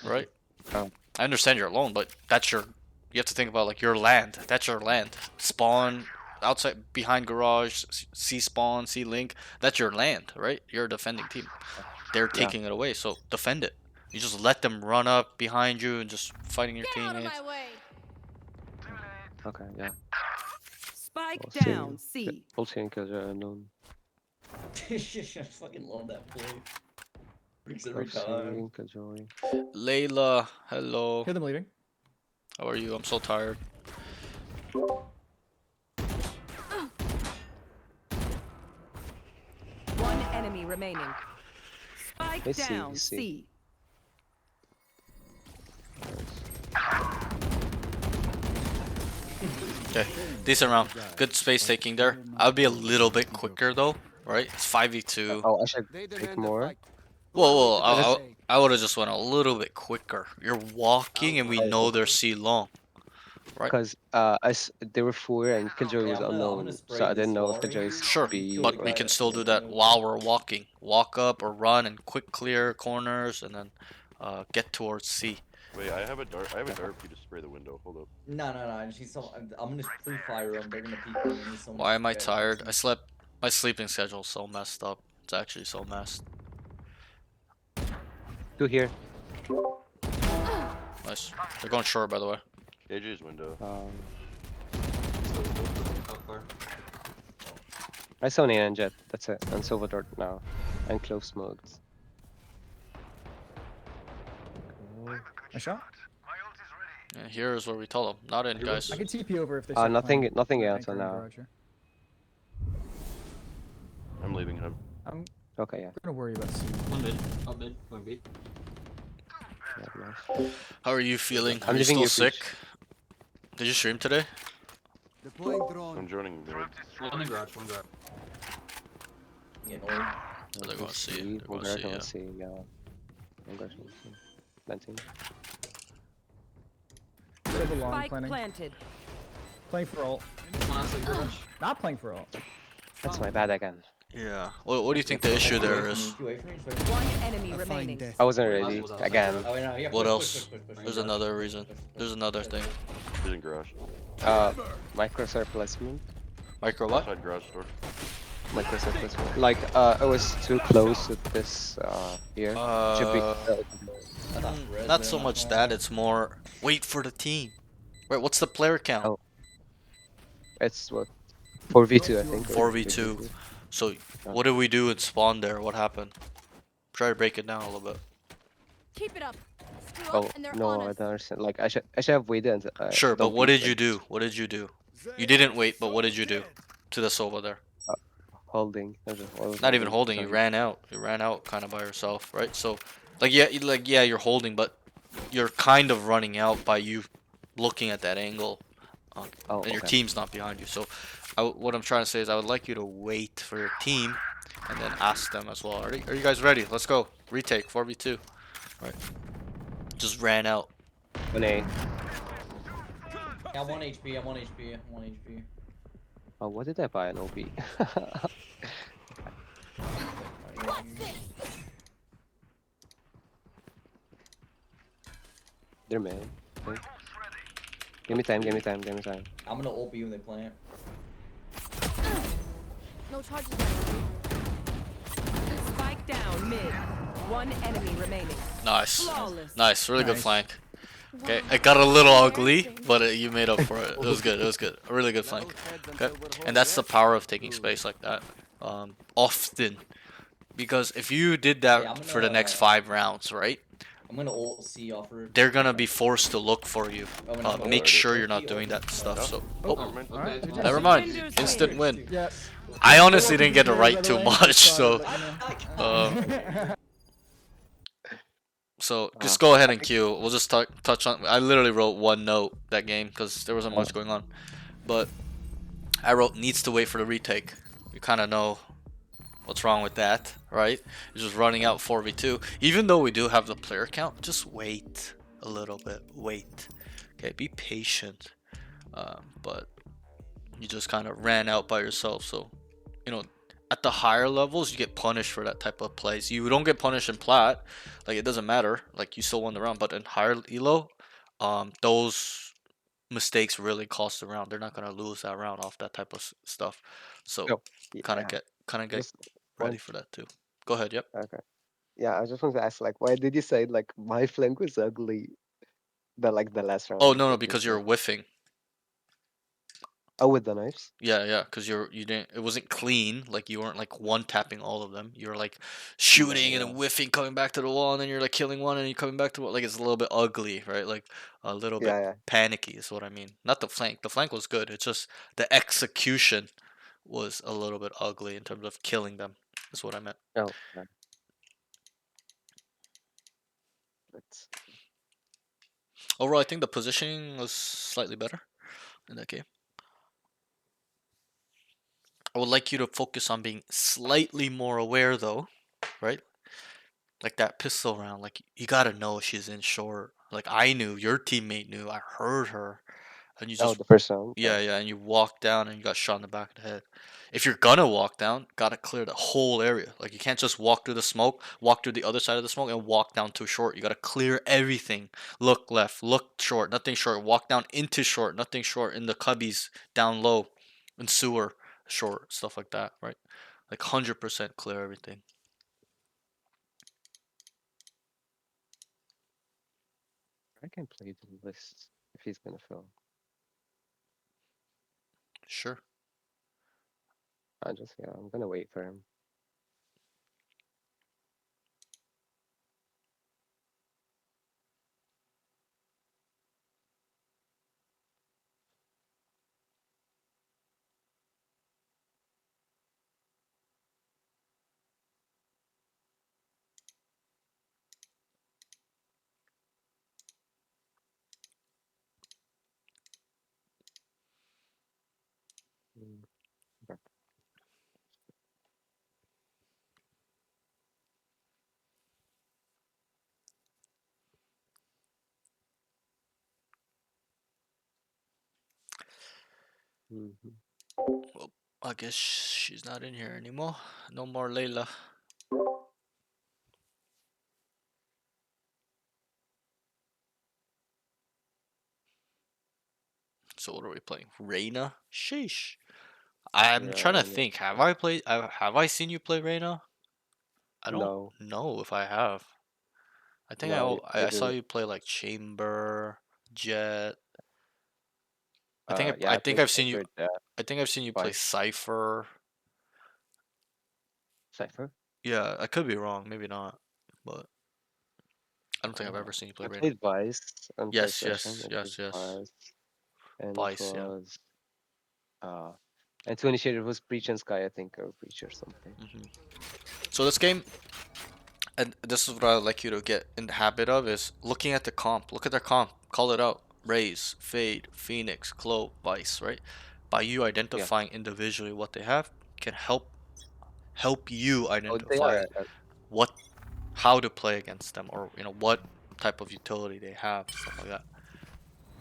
Speaker 1: right?
Speaker 2: Oh.
Speaker 1: I understand you're alone, but that's your. You have to think about like your land. That's your land. Spawn outside behind garage, C spawn, C link. That's your land, right? You're a defending team. They're taking it away, so defend it. You just let them run up behind you and just fighting your
Speaker 4: Get out of
Speaker 1: teammates.
Speaker 4: my way!
Speaker 2: Okay, yeah.
Speaker 4: Spike
Speaker 2: We'll see.
Speaker 4: down, C.
Speaker 2: Ulti and Killjoy unknown.
Speaker 11: I fucking love that play. Works every
Speaker 2: We'll see
Speaker 11: time.
Speaker 2: Killjoy.
Speaker 1: Layla, hello.
Speaker 9: Hear them leaving.
Speaker 1: How are you? I'm so tired.
Speaker 4: One enemy remaining. Spike
Speaker 2: Let's see,
Speaker 4: down,
Speaker 2: let's see.
Speaker 4: C.
Speaker 1: Okay, decent round. Good space taking there. I'll be a little bit quicker though, right? It's 5v2.
Speaker 2: Oh, I should pick more.
Speaker 1: Whoa,
Speaker 2: I just-
Speaker 1: I would have just went a little bit quicker. You're walking and we know they're C long. Right.
Speaker 2: Because they were 4 and Killjoy
Speaker 11: Yeah,
Speaker 2: was
Speaker 11: I'm gonna
Speaker 2: unknown,
Speaker 11: spray
Speaker 2: so I
Speaker 11: this
Speaker 2: didn't know if
Speaker 11: wall right
Speaker 2: Killjoy's
Speaker 11: here.
Speaker 1: Sure,
Speaker 2: B
Speaker 11: Kill
Speaker 1: but
Speaker 11: the
Speaker 1: we
Speaker 11: guy
Speaker 1: can
Speaker 11: that's
Speaker 1: still
Speaker 11: in
Speaker 1: do
Speaker 11: the
Speaker 1: that
Speaker 11: window.
Speaker 1: while we're walking. Walk up or run and quick clear corners and then get towards C.
Speaker 7: Wait, I have a dart. I have a dart for you to spray the window. Hold up.
Speaker 11: No. I just need some. I'm gonna pre-fire them. They're gonna peek me. I need someone
Speaker 1: Why
Speaker 11: to
Speaker 1: am I
Speaker 11: spray
Speaker 1: tired?
Speaker 11: them.
Speaker 1: I slept. My sleeping schedule's so messed up. It's actually so messed.
Speaker 2: 2 here.
Speaker 1: Nice. They're going short, by the way.
Speaker 7: AJ's window.
Speaker 2: I saw Nina and Jet. That's it. And Silver Dart now. And close smoked. Okay.
Speaker 9: A shot.
Speaker 1: Yeah, here is where we tell them. Not in, guys.
Speaker 9: I can TP over if they start
Speaker 2: Nothing
Speaker 9: playing
Speaker 2: else
Speaker 9: anchor
Speaker 2: on
Speaker 9: and
Speaker 2: now.
Speaker 9: garage here.
Speaker 7: I'm leaving him.
Speaker 9: I'm
Speaker 2: Okay, yeah.
Speaker 9: gonna worry about C.
Speaker 10: One mid. Up mid. One B.
Speaker 2: Yeah, nice.
Speaker 1: How are you feeling?
Speaker 2: I'm
Speaker 1: Are you
Speaker 2: leaving
Speaker 1: still
Speaker 2: you,
Speaker 1: sick? Did you stream today?
Speaker 7: I'm joining mid.
Speaker 10: One in garage. One garage.
Speaker 11: Getting old.
Speaker 1: Oh, they're going to see. They're
Speaker 2: One
Speaker 1: going to see,
Speaker 2: guard,
Speaker 1: yeah.
Speaker 2: one C, yeah. One guard, one C. Planting.
Speaker 9: Silver long
Speaker 4: Spike
Speaker 9: planning.
Speaker 4: planted.
Speaker 9: Playing for ult.
Speaker 10: One outside garage.
Speaker 9: Not playing for ult.
Speaker 2: That's my bad again.
Speaker 1: Yeah. What do you think the issue there is?
Speaker 11: Get away from me, get away from me.
Speaker 4: One enemy remaining.
Speaker 2: I wasn't ready.
Speaker 10: was outside.
Speaker 2: Again.
Speaker 11: Oh, wait, no, yeah,
Speaker 1: What
Speaker 11: push,
Speaker 1: else?
Speaker 11: push.
Speaker 1: There's another reason. There's another thing.
Speaker 7: He's in garage.
Speaker 2: Micro surplacement.
Speaker 1: Micro what?
Speaker 7: Outside garage door.
Speaker 2: Micro surplacement. Like, it was too close with this, here. Should be.
Speaker 1: Not so much that, it's more wait for the team. Wait, what's the player count?
Speaker 2: Oh. It's what? 4v2, I think. or
Speaker 1: 4v2. So, what did we do in spawn there? What happened? Try to break it down a little bit.
Speaker 4: Keep it up.
Speaker 2: Oh, no, I don't understand. Like, I should have waited until.
Speaker 1: Sure, but
Speaker 2: don't
Speaker 1: what
Speaker 2: be,
Speaker 1: did you
Speaker 2: like,
Speaker 1: do? What did you do? You didn't wait, but what did you do to the Sova there?
Speaker 2: Holding.
Speaker 1: Not even holding. You ran out. You ran out kind of by yourself, right? So, yeah, you're holding, but you're kind of running out by you looking at that angle,
Speaker 2: Oh,
Speaker 1: and your
Speaker 2: okay.
Speaker 1: team's not behind you. So, what I'm trying to say is, I would like you to wait for your team, and then ask them as well. Are you guys ready? Let's go. Retake 4v2. Right. Just ran out.
Speaker 2: 1A.
Speaker 11: Yeah, I'm 1 HP, I'm 1 HP, I'm 1 HP.
Speaker 2: Oh, what did I buy an OP? They're mad. Okay. Give me time.
Speaker 11: I'm gonna ult you when they plant.
Speaker 4: No charges. Spike down mid. One enemy remaining.
Speaker 1: Nice.
Speaker 4: Flawless.
Speaker 1: Nice. Really good
Speaker 9: Nice.
Speaker 1: flank. Okay, it got a little ugly, but you made up for it. It was good. It was good. A really good flank. Okay, and that's the power of taking space like that. Often, because if you did that
Speaker 11: Yeah, I'm
Speaker 1: for the next
Speaker 11: gonna-
Speaker 1: 5 rounds, right?
Speaker 11: I'm gonna ult C offer.
Speaker 1: They're gonna be forced to look for you.
Speaker 11: Oh, no, no,
Speaker 1: Make
Speaker 11: no.
Speaker 1: sure you're not doing that stuff. So,
Speaker 10: Oh,
Speaker 1: oh,
Speaker 7: Never mind.
Speaker 9: Alright,
Speaker 10: okay.
Speaker 9: good job.
Speaker 1: never mind.
Speaker 4: Defenders
Speaker 1: Instant
Speaker 4: win.
Speaker 1: win.
Speaker 9: Yeah.
Speaker 1: I honestly didn't get to
Speaker 9: Right
Speaker 1: write too
Speaker 9: away,
Speaker 1: much,
Speaker 9: just
Speaker 1: so.
Speaker 9: thought,
Speaker 1: So just go ahead and queue. We'll just touch on. I literally wrote one note that game because there wasn't much going on, but I wrote needs to wait for the retake. You kind of know what's wrong with that, right? You're just running out 4v2. Even though we do have the player count, just wait a little bit. Wait. Okay, be patient. But you just kind of ran out by yourself. So, at the higher levels, you get punished for that type of plays. You don't get punished in Plat. Like, it doesn't matter. Like, you still won the round. But in higher elo, those mistakes really cost the round. They're not going to lose that round off that type of stuff. So,
Speaker 2: Oh,
Speaker 1: kind
Speaker 2: yeah.
Speaker 1: of get
Speaker 2: Just
Speaker 1: ready
Speaker 2: one-
Speaker 1: for that too. Go ahead. Yep.
Speaker 2: Okay. Yeah, I just want to ask, like, why did you say like my flank was ugly? The last round.
Speaker 1: Oh, no,
Speaker 2: that we
Speaker 1: because you're
Speaker 2: played?
Speaker 1: whiffing.
Speaker 2: Oh, with the knives?
Speaker 1: Yeah, because you didn't. It wasn't clean. Like you weren't like one tapping all of them. You were like shooting and
Speaker 2: Yeah.
Speaker 1: then whiffing, coming back to the wall, and then you're like killing one, and you're coming back to the wall. Like it's a little bit ugly, right? Like a little bit
Speaker 2: Yeah.
Speaker 1: panicky is what I mean. Not the flank. The flank was good. It's just the execution was a little bit ugly in terms of killing them. Is what I meant.
Speaker 2: Oh, okay. Let's.
Speaker 1: Overall, I think the positioning was slightly better in that game. I would like you to focus on being slightly more aware, though, right? Like that pistol round, like you gotta know she's in short. Like I knew, your teammate knew, I heard her, and you
Speaker 2: Oh,
Speaker 1: just
Speaker 2: the first round.
Speaker 1: yeah, yeah, and you walked down and you got shot in the back of the head. If you're gonna walk down, gotta clear the whole area. Like you can't just walk through the smoke, walk through the other side of the smoke, and walk down too short. You gotta clear everything. Look left, look short, nothing short. Walk down into short, nothing short. In the cubbies, down low, in sewer, short, stuff like that, right? Like 100% clear everything.
Speaker 2: I can play the list if he's gonna fill.
Speaker 1: Sure.
Speaker 2: I'm gonna wait for him. Mm, okay. Mhm.
Speaker 1: Well, I guess she's not in here anymore. No more Layla. So what are we playing? Reina? Sheesh. I'm
Speaker 2: Yeah,
Speaker 1: trying to
Speaker 2: right now.
Speaker 1: think. Have I played? Have I seen you play Reina? I don't
Speaker 2: No,
Speaker 1: know if I have. I think
Speaker 2: no, I
Speaker 1: I saw
Speaker 2: didn't.
Speaker 1: you play like Chamber, Jet.
Speaker 2: Yeah,
Speaker 1: I
Speaker 2: I
Speaker 1: think
Speaker 2: played
Speaker 1: I've seen you.
Speaker 2: Cypher
Speaker 1: I think I've seen you play
Speaker 2: twice.
Speaker 1: Cypher.
Speaker 2: Cypher?
Speaker 1: Yeah, I could be wrong. Maybe not. But I don't think I've
Speaker 2: Uh,
Speaker 1: ever seen you play
Speaker 2: I
Speaker 1: Reina.
Speaker 2: played Vice on first
Speaker 1: Yes,
Speaker 2: session.
Speaker 1: yes,
Speaker 2: I played
Speaker 1: yes, yes.
Speaker 2: Vice, and it
Speaker 1: Vice, yeah.
Speaker 2: was uh, and to initiate it was Breach and Sky, I think, or Breach or something.
Speaker 1: So this game, and this is what I'd like you to get in the habit of, is looking at the comp. Look at their comp. Call it out. Raze, Fade, Phoenix, Clove, Vice, right? By you
Speaker 2: Yeah.
Speaker 1: identifying individually what they have can help you
Speaker 2: Oh, they are.
Speaker 1: identify what how to play against them, or what type of utility they have, stuff like that.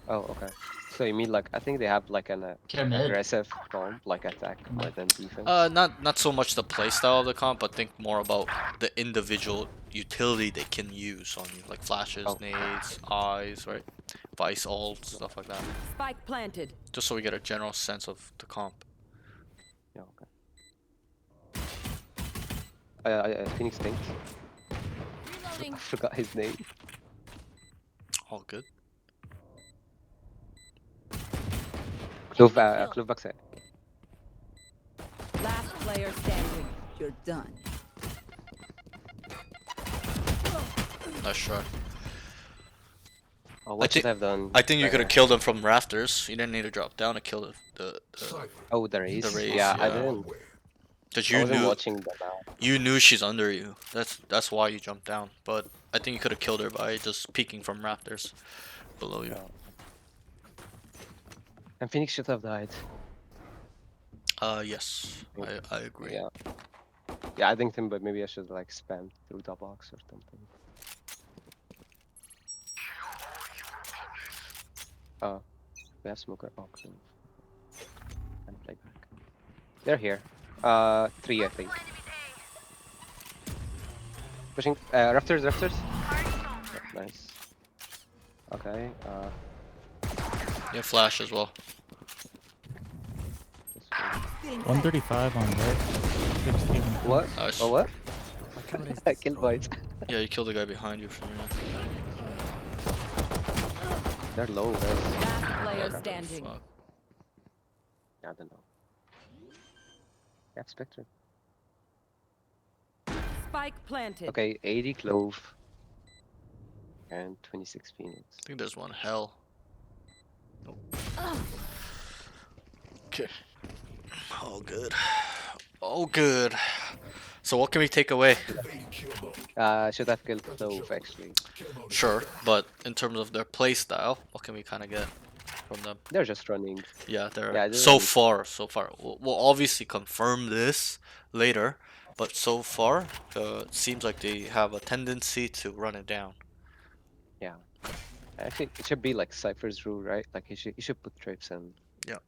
Speaker 2: Oh, okay. So you mean like I think they have like an
Speaker 10: Get mid.
Speaker 2: aggressive comp, like attack more than defense.
Speaker 1: Not so much the playstyle of the comp, but think more about the individual utility they can use on you, like flashes,
Speaker 2: Oh,
Speaker 1: nades, eyes, right? Vice ult, stuff like that.
Speaker 4: Spike planted.
Speaker 1: Just so we get a general sense of the comp.
Speaker 2: yeah, okay. Phoenix thinks.
Speaker 4: Reloading.
Speaker 2: I forgot his name.
Speaker 1: All good.
Speaker 2: Clove backside.
Speaker 4: Last player standing. You're done.
Speaker 1: Nice try.
Speaker 2: Oh, what should I have done?
Speaker 1: I think you could
Speaker 2: Better?
Speaker 1: have killed them from rafters. You didn't need to drop down to kill
Speaker 2: Oh, the race.
Speaker 1: the race.
Speaker 2: Yeah, I
Speaker 1: Yeah,
Speaker 2: didn't.
Speaker 1: because
Speaker 2: I wasn't watching the map.
Speaker 1: you knew she's under you. That's why you jumped down. But I think you could have killed her by just peeking from rafters below you.
Speaker 2: Yeah. And Phoenix should have died.
Speaker 1: Yes, I agree.
Speaker 2: Yeah. Yeah, I think him, but maybe I should like spam through the box or something. We have smoker. Oh, close. And play back. They're here. 3, I think. Pushing. Rafters. Yeah, nice. Okay.
Speaker 1: You have flash as well.
Speaker 9: 135 on red. 16.
Speaker 2: What?
Speaker 1: Nice.
Speaker 2: Oh, what? I killed White.
Speaker 1: Yeah, you killed the guy behind you from here.
Speaker 2: They're low, guys.
Speaker 4: Last player
Speaker 1: What the
Speaker 4: standing.
Speaker 1: fuck?
Speaker 2: I don't know. Yeah, Spectre.
Speaker 4: Spike planted.
Speaker 2: Okay, 80 Clove. And 26 Phoenix.
Speaker 1: I think there's one hell. Okay. Oh, good. Oh, good. So what can we take away?
Speaker 2: Should have killed Clove actually.
Speaker 1: Sure, but in terms of their play style, what can we kind of get from them?
Speaker 2: They're just running.
Speaker 1: Yeah, they're
Speaker 2: Yeah, they're
Speaker 1: so
Speaker 2: running.
Speaker 1: far. We'll obviously confirm this later, but so far, it seems like they have a tendency to run it down.
Speaker 2: Yeah. Actually, it should be like Cypher's rule, right? Like he should put trips and.
Speaker 1: Yeah,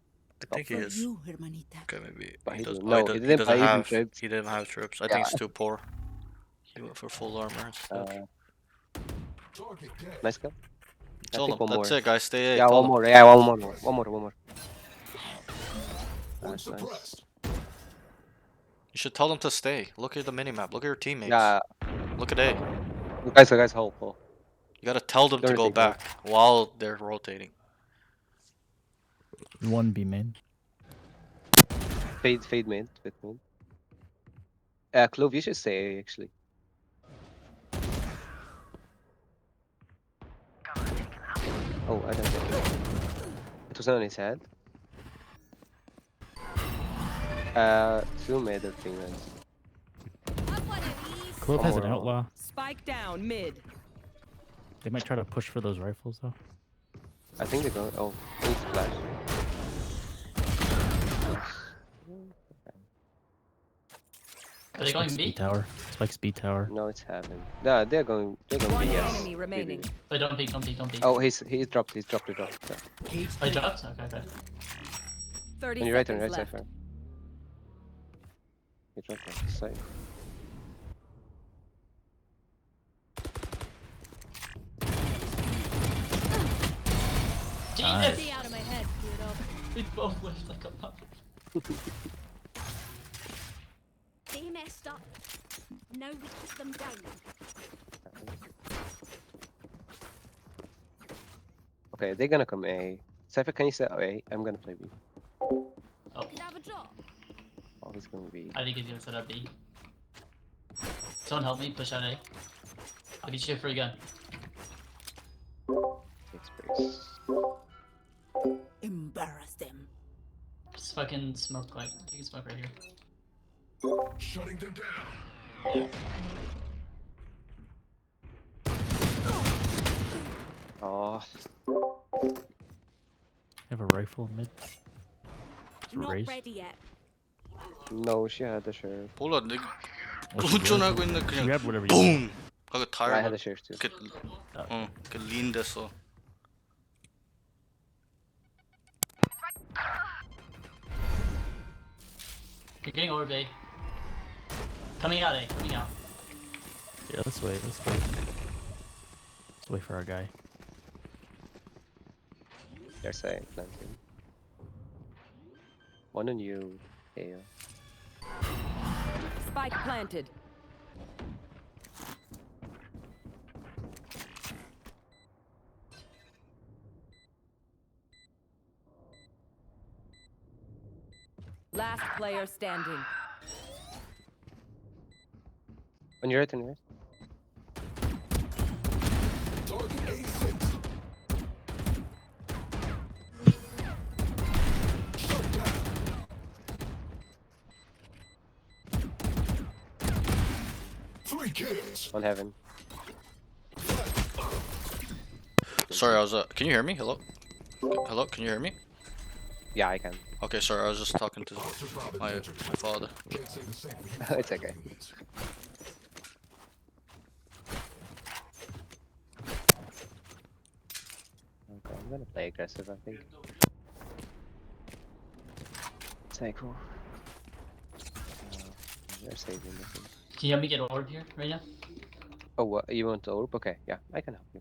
Speaker 1: I think he is.
Speaker 4: You, hermanita.
Speaker 1: Okay, maybe
Speaker 2: But
Speaker 1: he
Speaker 2: he
Speaker 1: does.
Speaker 2: didn't.
Speaker 1: Oh,
Speaker 2: No, he didn't buy even trips.
Speaker 1: He didn't have trips. I
Speaker 2: Yeah.
Speaker 1: think it's too poor. He went for full armor instead.
Speaker 2: Nice kill. I
Speaker 1: Tell
Speaker 2: think
Speaker 1: them.
Speaker 2: one
Speaker 1: That's
Speaker 2: more.
Speaker 1: it, guys. Stay A.
Speaker 2: Yeah,
Speaker 1: Tell
Speaker 2: one
Speaker 1: them.
Speaker 2: more. Yeah, one more. That's nice.
Speaker 1: You should tell them to stay. Look at the minimap. Look at your teammates.
Speaker 2: Yeah.
Speaker 1: Look at A.
Speaker 2: Guys, hold.
Speaker 1: You gotta tell them to
Speaker 2: Don't
Speaker 1: go
Speaker 2: take hold.
Speaker 1: back while they're rotating.
Speaker 9: One B main.
Speaker 2: Fade mid. Clove, you should stay actually. Oh, I don't think it was on his head. Two mid, I think.
Speaker 9: Clove has an
Speaker 2: One more.
Speaker 9: outlaw.
Speaker 4: Spike down mid.
Speaker 9: They might try to push for those rifles though.
Speaker 2: I think they're going. Oh, need flash.
Speaker 10: Are they going
Speaker 9: Spike's B
Speaker 10: B?
Speaker 9: tower. Spike's B tower.
Speaker 2: No, it's heaven. No, they're going.
Speaker 4: One
Speaker 2: B, yes.
Speaker 4: enemy remaining.
Speaker 2: BB.
Speaker 10: Wait, don't peek, don't peek, don't peek.
Speaker 2: Oh, he dropped. Yeah.
Speaker 10: Oh, he dropped? Okay.
Speaker 4: 30
Speaker 2: On your right,
Speaker 4: seconds
Speaker 2: side.
Speaker 4: left.
Speaker 2: He dropped on the side.
Speaker 9: Nice.
Speaker 10: Jesus!
Speaker 4: out of my head, weirdo.
Speaker 10: We both lived like a puppet.
Speaker 4: They messed up. Now we put them down.
Speaker 2: Okay, they're gonna come A. Cypher, can you say A? I'm gonna play B.
Speaker 10: Oh,
Speaker 4: Have a drop.
Speaker 2: Oh, he's gonna be.
Speaker 10: I think he's gonna set up B. Someone help me push out A. I'll get you a free gun.
Speaker 2: Takes space.
Speaker 4: Embarrass them.
Speaker 10: Just fucking smoke like, you can smoke right here.
Speaker 5: Shutting them down.
Speaker 2: Oh,
Speaker 9: Have a rifle mid. It's
Speaker 4: Not
Speaker 9: raised.
Speaker 4: ready yet.
Speaker 2: no, she had the sheriff.
Speaker 1: 몰라, 내
Speaker 9: What's the
Speaker 1: 운전하고
Speaker 9: deal?
Speaker 1: 있는
Speaker 9: You
Speaker 1: 그냥
Speaker 9: grab whatever you want.
Speaker 1: 붐! 하고
Speaker 2: I
Speaker 1: 타이어가
Speaker 2: had the sheriff too.
Speaker 1: 이렇게 이렇게 린 됐어.
Speaker 10: You're getting over B. Coming out A, coming out.
Speaker 9: Yeah, let's wait. Let's wait for our guy.
Speaker 2: They're saying planting. One on you, A.
Speaker 4: Spike planted. Last player standing.
Speaker 2: On your right.
Speaker 5: Target A6. Shut down. Three kills.
Speaker 2: On heaven.
Speaker 1: Sorry, I was can you hear me? Hello? Hello, can you hear me?
Speaker 2: Yeah, I can.
Speaker 1: Okay, sorry, I was just talking to my father.
Speaker 5: Can't say the same for you.
Speaker 2: It's okay. Okay, I'm gonna play aggressive, I think. Psycho. They're saving, I think.
Speaker 10: Can you help me get orb here right now?
Speaker 2: Oh, what? You want the orb? Okay, yeah, I can help you.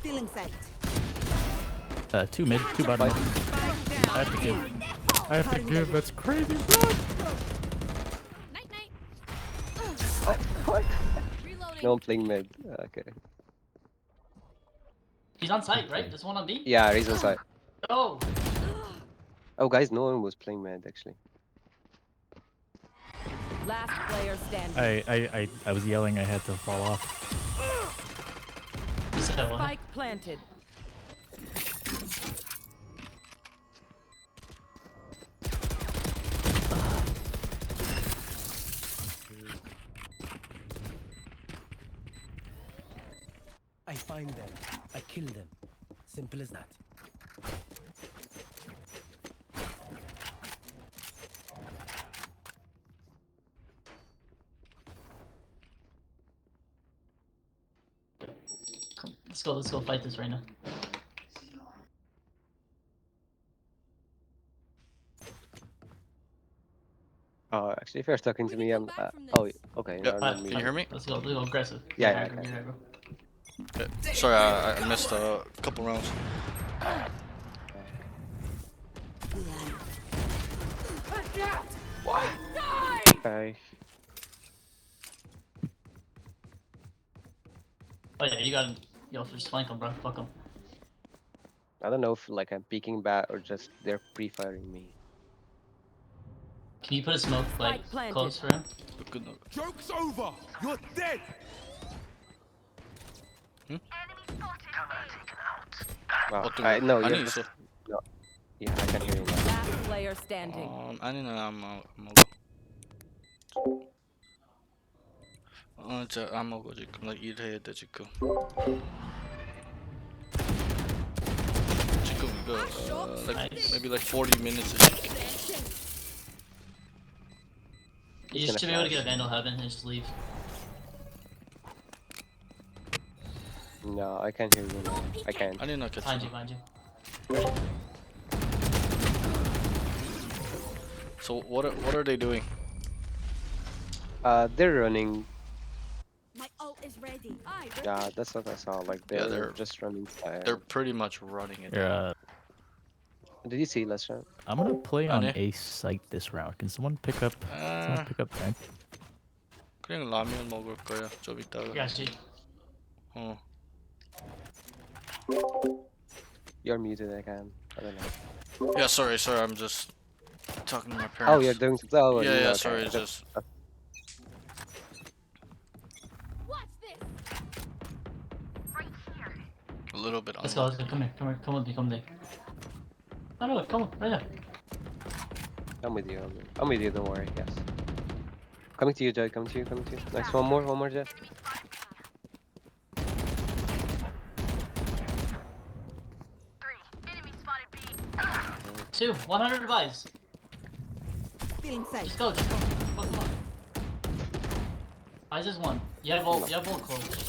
Speaker 4: Stealing sight.
Speaker 9: 2 mid, 2 bottom.
Speaker 2: Bye.
Speaker 9: I have to give. I have to give. That's crazy, bro.
Speaker 4: Night night.
Speaker 2: Oh, what?
Speaker 4: Reloading.
Speaker 2: No, I'm playing mid. Okay.
Speaker 10: He's on site, right? There's one on B?
Speaker 2: Yeah, he's on side.
Speaker 10: Oh!
Speaker 2: Oh, guys, no one was playing mid actually.
Speaker 4: Last player standing.
Speaker 9: I was yelling. I had to fall off.
Speaker 10: So,
Speaker 4: Spike planted.
Speaker 11: I find them. I kill them. Simple as that.
Speaker 10: come, let's go fight this right now.
Speaker 2: Actually, if you're talking to me, I'm. Oh, okay.
Speaker 1: Yeah,
Speaker 2: No,
Speaker 10: Alright,
Speaker 2: not me.
Speaker 1: can you hear me?
Speaker 10: Let's go aggressive.
Speaker 2: Yeah,
Speaker 10: Go
Speaker 2: yeah,
Speaker 10: aggro,
Speaker 2: okay.
Speaker 10: go aggro.
Speaker 1: Yeah. Sorry, I missed a couple rounds.
Speaker 2: Okay.
Speaker 10: Oh yeah, you got him. Yo, just flank him, bro. Fuck him.
Speaker 2: I don't know if like I'm peeking back or just they're pre-firing me.
Speaker 10: Can you put a smoke like
Speaker 4: Spike planted.
Speaker 10: close for him?
Speaker 1: Good.
Speaker 5: Joke's over! You're dead!
Speaker 2: Wow.
Speaker 1: What do
Speaker 2: No,
Speaker 1: I
Speaker 2: you're
Speaker 1: need
Speaker 2: just.
Speaker 1: to.
Speaker 2: No. Yeah, I can hear you now.
Speaker 4: Last player standing.
Speaker 1: 아니는 안 먹어 지금 나 일해야 돼 지금. 지금 이거 like maybe like 40 minutes.
Speaker 10: You
Speaker 2: gonna
Speaker 10: should be able to
Speaker 2: flash.
Speaker 10: get a Vandal Heaven and just leave.
Speaker 2: No, I can't hear you now. I can't.
Speaker 1: 아니 나
Speaker 10: Behind you,
Speaker 1: 괜찮아.
Speaker 10: behind you.
Speaker 1: So what are they doing?
Speaker 2: They're running.
Speaker 4: My ult is ready.
Speaker 2: Yeah, that's what I saw. Like
Speaker 1: Yeah,
Speaker 2: they're
Speaker 1: they're-
Speaker 2: just running fire.
Speaker 1: They're pretty much running it.
Speaker 9: Here,
Speaker 2: Did you see last round?
Speaker 9: I'm gonna play on
Speaker 1: 아니.
Speaker 9: A site this round. Can someone pick up? Someone pick up tank?
Speaker 1: 그냥 라면 먹을 거야. 좀 이따가.
Speaker 10: Got you.
Speaker 1: 어.
Speaker 2: You're muted again. I don't know.
Speaker 1: Yeah, sorry. I'm just talking to my parents.
Speaker 2: Oh, you're doing. Oh,
Speaker 1: Yeah,
Speaker 2: no,
Speaker 1: yeah.
Speaker 2: okay.
Speaker 1: Sorry, it's just. A little bit
Speaker 10: Let's go,
Speaker 1: unlucky.
Speaker 10: let's go. Come with me, come with me. No, come on, right there.
Speaker 2: I'm with you. I'm with you. Don't worry. Yes. Coming to you, Joy. Coming to you. Nice. One more, Joy.
Speaker 10: Two, 100 device.
Speaker 4: Feeling safe.
Speaker 10: Just go. Fuck him up. Eyes is one. You have ult close.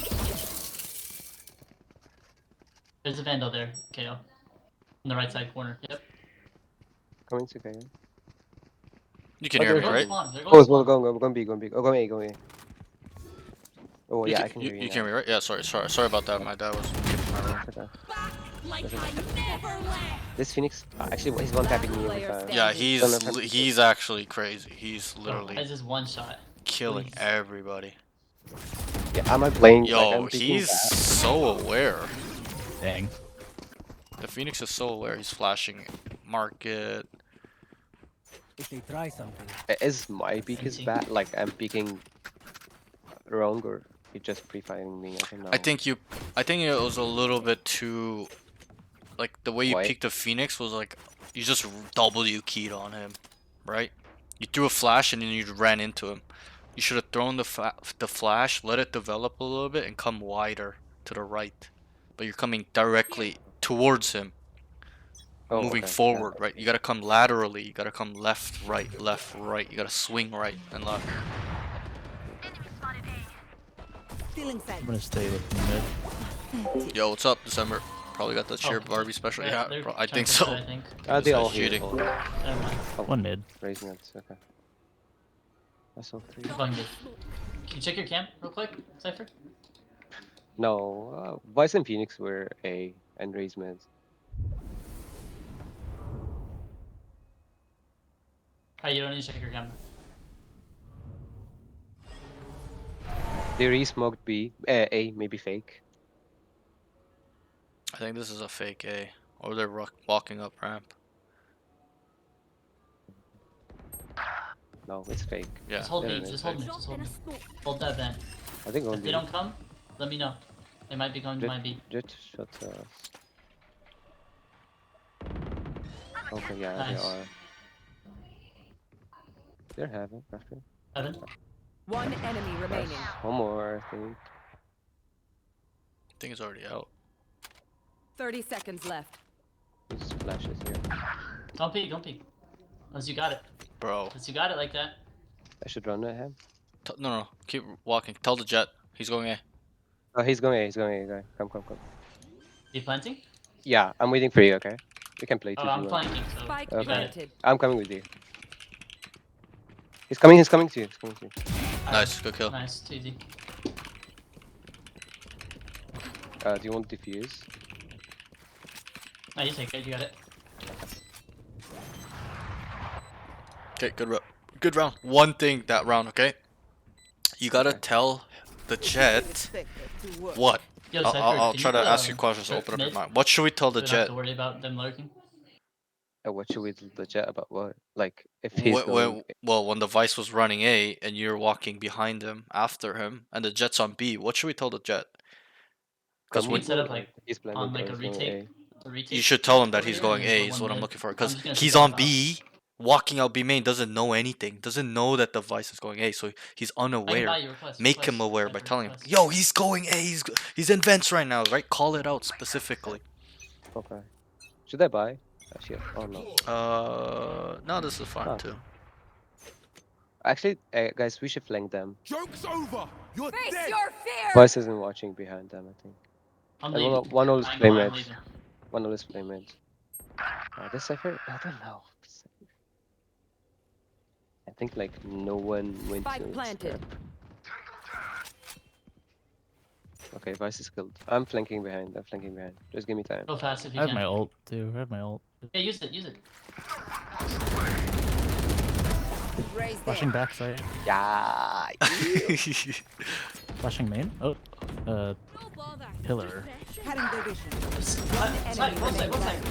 Speaker 10: There's a Vandal there, KO. In the right side corner. Yep.
Speaker 2: Coming to KO.
Speaker 1: You can
Speaker 2: Oh,
Speaker 1: hear me,
Speaker 2: they're
Speaker 1: right?
Speaker 10: They're
Speaker 2: Oh,
Speaker 10: spawn.
Speaker 2: go B. Oh, go A. Oh, yeah, I can hear you.
Speaker 1: You
Speaker 2: now.
Speaker 1: can hear me, right? Yeah, sorry about that. My dad was kicking my room.
Speaker 2: Okay.
Speaker 4: Like I never left.
Speaker 2: This Phoenix, actually, he's one tapping me every
Speaker 4: Player
Speaker 2: time.
Speaker 4: standing.
Speaker 1: Yeah,
Speaker 2: Don't know if
Speaker 1: he's actually crazy. He's
Speaker 10: Eyes
Speaker 1: literally
Speaker 10: is one shot.
Speaker 1: killing
Speaker 10: please.
Speaker 1: everybody.
Speaker 2: Yeah, am I playing? like,
Speaker 1: Yo,
Speaker 2: I'm peeking
Speaker 1: he's
Speaker 2: back.
Speaker 1: so aware.
Speaker 9: Dang.
Speaker 1: The Phoenix is so aware. He's flashing market.
Speaker 11: If they try something.
Speaker 2: Is my peak is
Speaker 10: Fancy.
Speaker 2: bad? Like I'm peeking wrong, or you're just pre-firing me? I don't know.
Speaker 1: I think it was a little bit too, like the way you
Speaker 2: Why?
Speaker 1: peeked the Phoenix was like you just W keyed on him, right? You threw a flash and then you ran into him. You should have thrown the flash, let it develop a little bit, and come wider to the right. But you're coming directly towards him,
Speaker 2: Oh,
Speaker 1: moving
Speaker 2: okay.
Speaker 1: forward, right? You gotta come laterally. You gotta come left, right. You gotta swing right and left.
Speaker 4: Feeling safe.
Speaker 9: I'm gonna stay with mid.
Speaker 1: Yo, what's up, December? Probably got the cheer
Speaker 10: Oh,
Speaker 1: Barbie special. Yeah,
Speaker 10: they're
Speaker 1: I
Speaker 10: trying
Speaker 1: think
Speaker 10: to
Speaker 1: so.
Speaker 10: push it, I think.
Speaker 2: They
Speaker 1: This
Speaker 2: all
Speaker 1: guy's
Speaker 2: here.
Speaker 1: cheating.
Speaker 10: Never mind.
Speaker 9: One mid.
Speaker 2: Raising it. Okay. That's all three.
Speaker 10: Fucking good. Can you check your cam real quick, Cypher?
Speaker 2: No, Vice and Phoenix were A and Raise mid.
Speaker 10: Alright, you don't need to check your camera.
Speaker 2: They re-smoked B. A, maybe fake.
Speaker 1: think this is a fake A, or they're walking up ramp.
Speaker 2: No, it's fake.
Speaker 1: Yeah.
Speaker 10: Just hold
Speaker 2: Yeah,
Speaker 10: me,
Speaker 2: it's
Speaker 10: just hold me,
Speaker 2: fake.
Speaker 10: just hold me. Hold that vent.
Speaker 2: I think
Speaker 10: If
Speaker 2: only
Speaker 10: they don't come, let me know. They might be coming to my B.
Speaker 2: Jet shot us. Okay, yeah, they
Speaker 10: Nice.
Speaker 2: are. They're having after.
Speaker 10: Heaven.
Speaker 4: One enemy
Speaker 2: Nice.
Speaker 4: remaining.
Speaker 2: One more, I think.
Speaker 1: I think it's already out.
Speaker 4: 30 seconds left.
Speaker 2: Just flashes here.
Speaker 10: Don't peek, don't peek. Unless you got it.
Speaker 1: Bro.
Speaker 10: Unless you got it like that.
Speaker 2: I should run at him.
Speaker 1: No, keep walking. Tell the Jet he's going A.
Speaker 2: Oh, he's going A. He's going A. Guy, come.
Speaker 10: You planting?
Speaker 2: Yeah, I'm waiting for you. Okay. We can play
Speaker 10: Oh,
Speaker 2: 2v1.
Speaker 10: I'm flanking, so
Speaker 4: Spike
Speaker 10: you got it.
Speaker 4: planted.
Speaker 2: I'm coming with you. He's coming. He's coming to you. He's coming to you.
Speaker 1: Nice, good kill.
Speaker 10: Nice, too easy.
Speaker 2: Do you want defuse?
Speaker 10: No, you take it, you got it.
Speaker 1: Okay, good round. One thing that round, okay? You gotta
Speaker 2: Okay.
Speaker 1: tell the Jet what.
Speaker 10: Yo,
Speaker 1: I'll,
Speaker 10: Cypher,
Speaker 1: I'll
Speaker 10: can
Speaker 1: try to
Speaker 10: you,
Speaker 1: ask you questions to
Speaker 10: rip
Speaker 1: open up your
Speaker 10: mid?
Speaker 1: mind. What should we tell the
Speaker 10: So we don't have
Speaker 1: Jet?
Speaker 10: to worry about them lurking.
Speaker 2: What should we do the Jet about what? Like if he's going.
Speaker 1: Well, when the Vice was running A and you're walking behind him, after him, and the Jet's on B, what should we tell the Jet? Because
Speaker 10: We can set up
Speaker 2: like
Speaker 10: like
Speaker 2: he's planning
Speaker 10: on like a
Speaker 2: he's going
Speaker 10: retake.
Speaker 2: A.
Speaker 10: A retake
Speaker 1: you should tell him that
Speaker 10: over
Speaker 1: he's
Speaker 10: here,
Speaker 1: going
Speaker 10: and then
Speaker 1: A
Speaker 10: put
Speaker 1: is
Speaker 10: one
Speaker 1: what I'm
Speaker 10: mid.
Speaker 1: looking for.
Speaker 10: I'm
Speaker 1: Because
Speaker 10: just gonna
Speaker 1: he's
Speaker 10: sit
Speaker 1: on
Speaker 10: down
Speaker 1: B, walking out B main, doesn't know anything, doesn't know that the Vice is going A, so he's
Speaker 10: I can buy
Speaker 1: unaware.
Speaker 10: you request.
Speaker 1: Make him
Speaker 10: request,
Speaker 1: aware by
Speaker 10: Cypher,
Speaker 1: telling him,
Speaker 10: request.
Speaker 1: yo, he's going A, he's in vents right now, right? Call it out specifically.
Speaker 2: Okay. Should I buy? Oh shit. Oh no.
Speaker 1: No, this is fine
Speaker 2: Oh.
Speaker 1: too.
Speaker 2: Actually, guys, we should flank them.
Speaker 5: Joke's over. You're
Speaker 4: Face
Speaker 5: dead.
Speaker 4: your fear!
Speaker 2: Vice isn't watching behind them, I think.
Speaker 10: I'm
Speaker 2: And
Speaker 10: leaving.
Speaker 2: one always
Speaker 10: I ain't
Speaker 2: play
Speaker 10: gonna lie, I'm
Speaker 2: mid.
Speaker 10: leaving.
Speaker 2: One always play mid. This Cypher? I don't know. I think like no one wins.
Speaker 4: Spike planted.
Speaker 2: Okay, Vice is killed. I'm flanking behind. Just give me time.
Speaker 10: Go fast if
Speaker 9: I
Speaker 10: you
Speaker 9: have
Speaker 10: can.
Speaker 9: my ult too. I have my ult.
Speaker 10: Yeah, use it, use it.
Speaker 4: Raise
Speaker 9: Flashing
Speaker 4: them.
Speaker 9: backside.
Speaker 2: Yeah.
Speaker 9: Flashing main. Oh. Pillar.
Speaker 4: Cutting their vision.
Speaker 10: Side, one side, one side.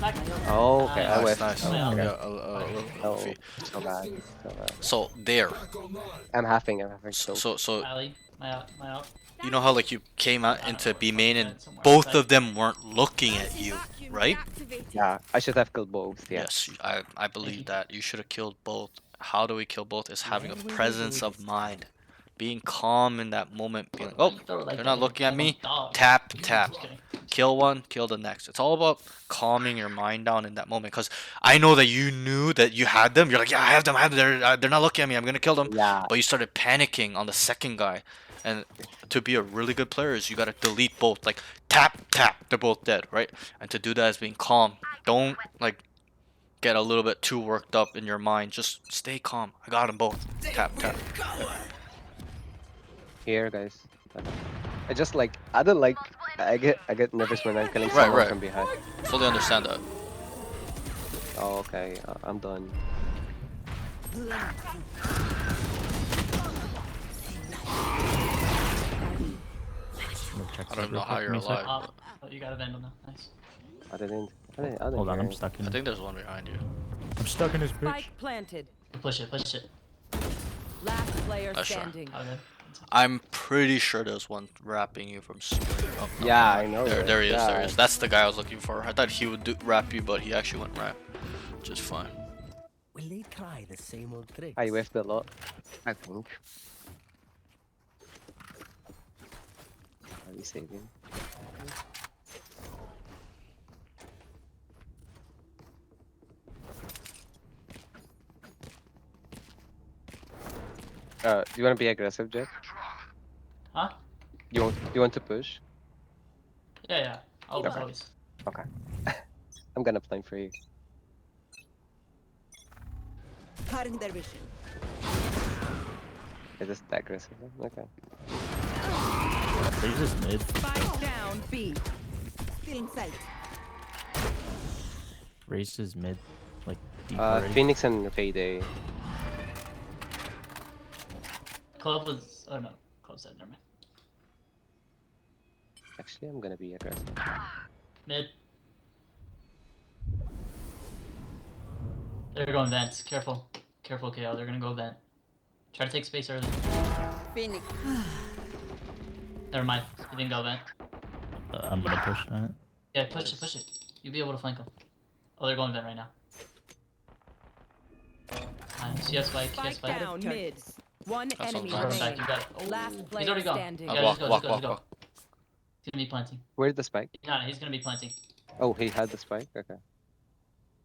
Speaker 10: Back.
Speaker 2: Oh, okay. I
Speaker 1: Nice,
Speaker 2: went.
Speaker 1: nice.
Speaker 10: Oh, yeah, okay.
Speaker 1: Yeah, a little
Speaker 2: Oh,
Speaker 1: goofy.
Speaker 2: so bad. So bad.
Speaker 1: So there.
Speaker 2: I'm having
Speaker 1: So,
Speaker 2: so.
Speaker 10: Alley, my out.
Speaker 1: you know how like you came out into B main and both of them weren't looking at you, right?
Speaker 2: Yeah, I should have killed both. Yeah.
Speaker 1: Yes, I believe that. You should have killed both. How do we kill both? Is having a presence of mind. Being calm in that moment, being like, oh, they're not looking at me. Tap, tap.
Speaker 10: Just kidding.
Speaker 1: Kill one, kill the next. It's all about calming your mind down in that moment. Because I know that you knew that you had them. You're like, yeah, I have them. They're not looking at me. I'm going to kill them.
Speaker 2: Yeah.
Speaker 1: But you started panicking on the second guy. And to be a really good player is you got to delete both. Like, tap, tap. They're both dead, right? And to do that is being calm. Don't, like, get a little bit too worked up in your mind. Just stay calm. I got them both. Tap, tap.
Speaker 2: Here, guys. I just like I don't like I get nervous when I'm killing
Speaker 1: Right,
Speaker 2: someone
Speaker 1: right.
Speaker 2: from behind.
Speaker 1: Fully understand that.
Speaker 2: Oh, okay. I'm done.
Speaker 1: I don't even know how you're alive.
Speaker 10: Oh, you got a vandal now. Nice.
Speaker 2: I didn't
Speaker 9: Hold on,
Speaker 2: hear
Speaker 9: I'm
Speaker 2: it.
Speaker 9: stuck in.
Speaker 1: I think there's one behind you.
Speaker 9: I'm stuck in this bitch.
Speaker 4: Spike planted.
Speaker 10: Push it, push it.
Speaker 4: Last player
Speaker 1: Sure.
Speaker 4: standing.
Speaker 10: Okay.
Speaker 1: I'm pretty sure there's one wrapping you from square up.
Speaker 2: Yeah, I know.
Speaker 1: There,
Speaker 2: right?
Speaker 1: there he is. There he
Speaker 2: Yeah.
Speaker 1: is. That's the guy I was looking for. I thought he would wrap you, but he actually went wrap, which is fine.
Speaker 8: Will they try the same old tricks?
Speaker 2: I whiffed a lot. I think. Are we saving? Do you want to be aggressive, Jet?
Speaker 10: Huh?
Speaker 2: Do you want to push?
Speaker 10: Yeah. Always,
Speaker 2: Okay.
Speaker 10: always.
Speaker 2: Okay. I'm gonna plan for you.
Speaker 4: Cutting their vision.
Speaker 2: Is this that aggressive? Okay.
Speaker 9: There's this mid.
Speaker 4: Spike down B. Stealing sight.
Speaker 9: Raised his mid. Like deep already.
Speaker 2: Phoenix and Payday.
Speaker 10: Club was. Oh no. Club's dead. Never mind.
Speaker 2: Actually, I'm gonna be aggressive.
Speaker 10: Mid. They're going vents. Careful. Careful, KO. They're gonna go vent. Try to take space early.
Speaker 4: Phoenix.
Speaker 10: Never mind. You didn't go vent.
Speaker 9: I'm gonna push that.
Speaker 10: Yeah, push it, push it. You'll be able to flank them. Oh, they're going vent right now. Nice. Yes, spike. Yes,
Speaker 4: Spike
Speaker 10: spike.
Speaker 4: down mid. One
Speaker 1: That's
Speaker 4: enemy
Speaker 1: all right.
Speaker 10: Back, you
Speaker 4: remaining.
Speaker 10: got it.
Speaker 4: Last
Speaker 10: He's
Speaker 4: player
Speaker 10: already gone.
Speaker 4: standing.
Speaker 10: Yeah,
Speaker 1: Walk,
Speaker 10: just go,
Speaker 1: walk,
Speaker 10: just go,
Speaker 1: walk,
Speaker 10: just go.
Speaker 1: walk.
Speaker 10: He's gonna be planting.
Speaker 2: Where's the spike?
Speaker 10: No, he's gonna be planting.
Speaker 2: Oh, he had the spike. Okay.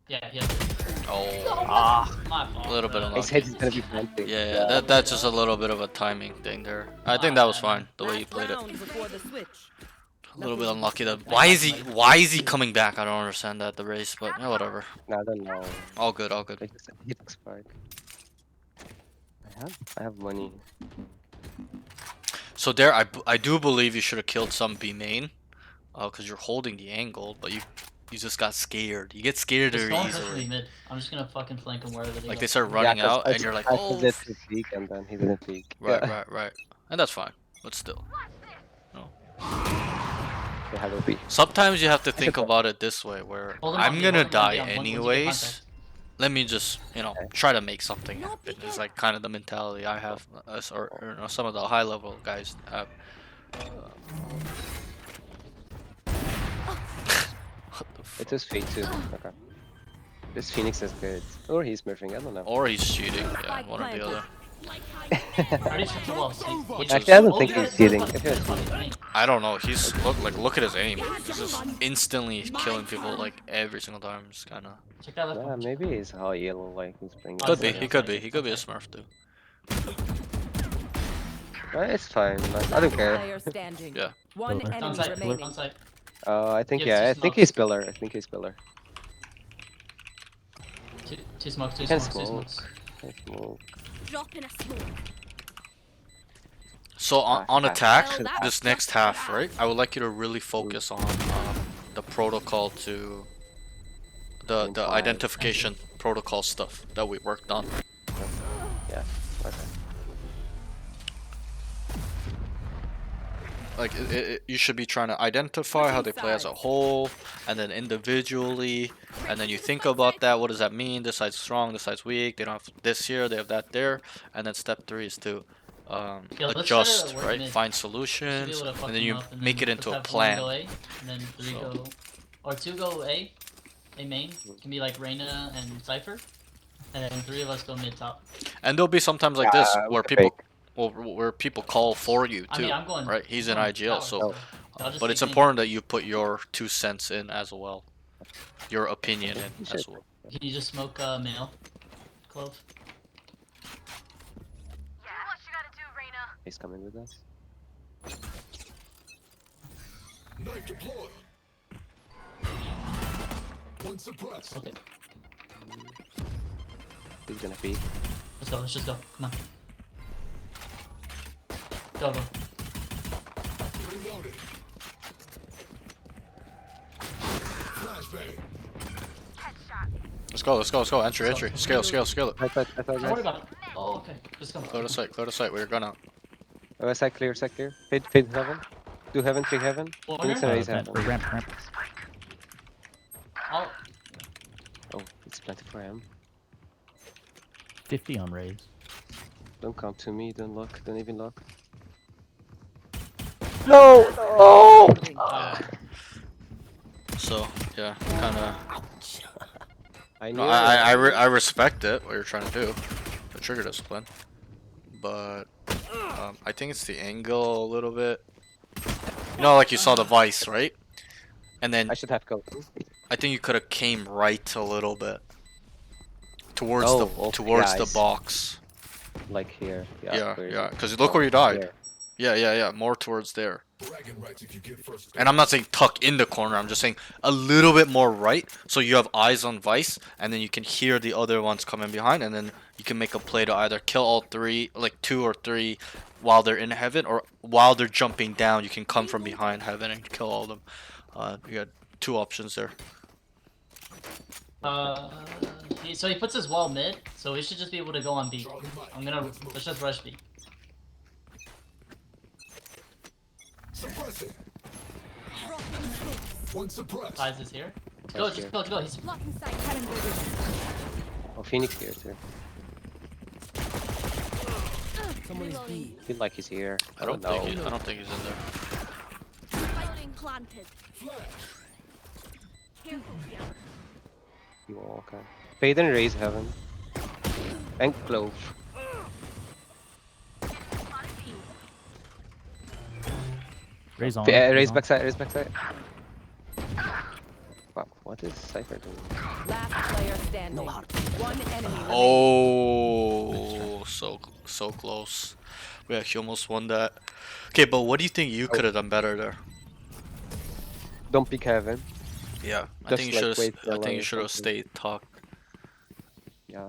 Speaker 10: Yeah, he has it.
Speaker 1: Oh,
Speaker 10: My fault.
Speaker 1: a little bit
Speaker 10: bro.
Speaker 2: I
Speaker 1: unlucky.
Speaker 2: said he's gonna be planting.
Speaker 1: Yeah, that's just a little bit of a timing thing there. I think that was fine the way you
Speaker 4: Last
Speaker 1: played it.
Speaker 4: round before the switch.
Speaker 1: A little bit unlucky that why is he coming back? I don't understand that the race, but yeah, whatever.
Speaker 2: No, I don't know.
Speaker 1: All good, all good.
Speaker 2: I just hit the spike. I have money.
Speaker 1: So there, I do believe you should have killed some B main, because you're holding the angle, but you just got scared. You get scared
Speaker 10: Just
Speaker 1: very
Speaker 10: don't push me
Speaker 1: easily.
Speaker 10: mid. I'm just gonna fucking flank him wherever they
Speaker 1: Like
Speaker 10: go.
Speaker 1: they start running out, and you're like,
Speaker 2: I
Speaker 1: oh.
Speaker 2: forget to peek, and then he didn't peek.
Speaker 1: Right,
Speaker 2: Yeah.
Speaker 1: right, and that's fine, but still.
Speaker 2: They have a peek.
Speaker 1: Sometimes you have to think about it this way, where
Speaker 10: Hold him
Speaker 1: I'm
Speaker 10: on,
Speaker 1: gonna
Speaker 10: hold him on,
Speaker 1: die
Speaker 10: yeah, once you get
Speaker 1: anyways.
Speaker 10: contact.
Speaker 1: Let me just, try to make something happen. It's like kind of the mentality I have, or some of the high level guys have. What the f-
Speaker 2: It was fake too. Okay. This Phoenix is good. Or he's smurfing, I don't know.
Speaker 1: Or he's cheating, yeah, one or the other.
Speaker 10: Already shut the wall, see?
Speaker 1: Which
Speaker 2: Actually, I
Speaker 1: is,
Speaker 2: don't think he's cheating. If it's
Speaker 1: I don't know. He's look at his aim. He's just instantly killing people like every single time. It's kind of
Speaker 10: Check that left
Speaker 2: yeah,
Speaker 10: one.
Speaker 2: maybe he's high yellow, like he's bringing.
Speaker 1: could be.
Speaker 10: yeah,
Speaker 1: He could be.
Speaker 10: okay,
Speaker 1: He could be a
Speaker 10: okay.
Speaker 1: Smurf too.
Speaker 2: It's fine. Like, I don't care.
Speaker 4: Player standing.
Speaker 1: Yeah.
Speaker 4: One
Speaker 9: Pillar.
Speaker 10: On
Speaker 4: enemy
Speaker 10: site,
Speaker 4: remaining.
Speaker 10: on site.
Speaker 2: I think
Speaker 10: He has
Speaker 2: yeah. I
Speaker 10: two
Speaker 2: think
Speaker 10: smokes.
Speaker 2: he's pillar. I think he's pillar.
Speaker 10: Two smokes, two
Speaker 2: Can
Speaker 10: smokes, two
Speaker 2: smoke.
Speaker 10: smokes.
Speaker 2: Can smoke.
Speaker 4: Drop in a smoke.
Speaker 1: So on
Speaker 2: Ah,
Speaker 1: attack,
Speaker 4: Well, that
Speaker 1: this next half, right? I would like you to really focus on the protocol to the
Speaker 2: Fine.
Speaker 1: identification protocol stuff that we worked on.
Speaker 2: Yeah. Okay.
Speaker 1: Like you should be trying to identify how they play as a whole, and then individually, and then you think about that. What does that mean? This side's strong, this side's weak. They don't have this here, they have that there. And then step 3 is to
Speaker 10: Yeah, let's try to
Speaker 1: adjust,
Speaker 10: work
Speaker 1: right?
Speaker 10: mid.
Speaker 1: Find
Speaker 10: Should be
Speaker 1: solutions,
Speaker 10: able to fuck
Speaker 1: and then
Speaker 10: them
Speaker 1: you
Speaker 10: up, and
Speaker 1: make it
Speaker 10: then
Speaker 1: into a
Speaker 10: let's have one
Speaker 1: plan.
Speaker 10: Go A, and then 3
Speaker 1: So-
Speaker 10: go, or 2 go A main. Can be like Reyna and Cypher, and then 3 of us go mid top.
Speaker 1: And there'll be sometimes like this
Speaker 2: we
Speaker 1: where
Speaker 2: can
Speaker 1: people,
Speaker 2: fake.
Speaker 1: where people call for you
Speaker 10: I
Speaker 1: too,
Speaker 10: mean, I'm going.
Speaker 1: right? He's
Speaker 10: I'm
Speaker 1: in
Speaker 10: going
Speaker 1: IGL,
Speaker 10: tower,
Speaker 1: so.
Speaker 10: I'll just
Speaker 1: But
Speaker 10: take
Speaker 1: it's
Speaker 10: main.
Speaker 1: important that you put your 2 cents in as well, your opinion in
Speaker 2: You
Speaker 1: as
Speaker 2: should.
Speaker 1: well.
Speaker 10: Can you just smoke male? Clove.
Speaker 2: He's coming with us.
Speaker 5: Knife deployed. One suppressed.
Speaker 10: Okay,
Speaker 2: He's gonna peek.
Speaker 10: let's go. Let's just go. Come on. Go, go.
Speaker 5: Reloaded. Flashbang.
Speaker 1: Let's go. Entry. Scale it.
Speaker 2: I thought
Speaker 10: Don't worry
Speaker 2: guys.
Speaker 10: about it. Oh, okay. Just go.
Speaker 1: Clear the site. We're gonna.
Speaker 2: Oh, side clear, side clear. Fade heaven. Do heaven, fade heaven.
Speaker 10: Corner?
Speaker 2: Phoenix and raise
Speaker 9: Ramp,
Speaker 2: heaven.
Speaker 9: ramp.
Speaker 10: Oh,
Speaker 2: Oh, it's plenty for him.
Speaker 9: 50 on raise.
Speaker 2: Don't come to me, don't look, don't even look. No! No!
Speaker 1: So yeah, kind of.
Speaker 2: I knew
Speaker 1: No,
Speaker 2: it.
Speaker 1: I respect it what you're trying to do, the trigger discipline, but I think it's the angle a little bit. You know, like you saw the vice, right? And then
Speaker 2: I should have go.
Speaker 1: I think you could have came right a little bit towards
Speaker 2: Oh,
Speaker 1: the
Speaker 2: okay,
Speaker 1: towards the
Speaker 2: guys.
Speaker 1: box.
Speaker 2: Like here.
Speaker 1: Yeah,
Speaker 2: where is
Speaker 1: yeah.
Speaker 2: it?
Speaker 1: Because look where you died.
Speaker 2: Here.
Speaker 1: Yeah. More towards there.
Speaker 5: Bragging rights if you get first.
Speaker 1: And I'm not saying tuck in the corner. I'm just saying a little bit more right, so you have eyes on Vice, and then you can hear the other ones coming behind, and then you can make a play to either kill all 3, like 2 or 3, while they're in heaven, or while they're jumping down, you can come from behind heaven and kill all of them. You got 2 options there.
Speaker 10: so he puts his wall mid, so we should just be able to go on B. Let's just rush B.
Speaker 5: Suppressing. One suppressed.
Speaker 10: Ties is here. Let's go,
Speaker 2: Nice
Speaker 10: just
Speaker 2: here.
Speaker 10: go, let's go. He's
Speaker 4: Blocking sight. Cutting
Speaker 2: Oh, Phoenix here too.
Speaker 4: Someone is B.
Speaker 2: I feel like he's here.
Speaker 1: I don't
Speaker 2: know.
Speaker 1: think I don't think he's in there.
Speaker 4: Fighting planted.
Speaker 2: Oh, okay. Fade and raise heaven. And clove.
Speaker 9: Raise on.
Speaker 2: Raise
Speaker 9: on.
Speaker 2: backside, raise backside. Fuck, what is Cypher doing?
Speaker 4: Last player standing. One enemy remaining.
Speaker 1: Oh, so close. We actually almost won that. Okay, but what do you think you
Speaker 2: Oh.
Speaker 1: could have done better there?
Speaker 2: Don't pick heaven.
Speaker 1: Yeah, I
Speaker 2: Just,
Speaker 1: think you
Speaker 2: like,
Speaker 1: should
Speaker 2: wait
Speaker 1: have.
Speaker 2: for
Speaker 1: I think you
Speaker 2: like
Speaker 1: should have
Speaker 2: something.
Speaker 1: stayed tucked.
Speaker 2: Yeah.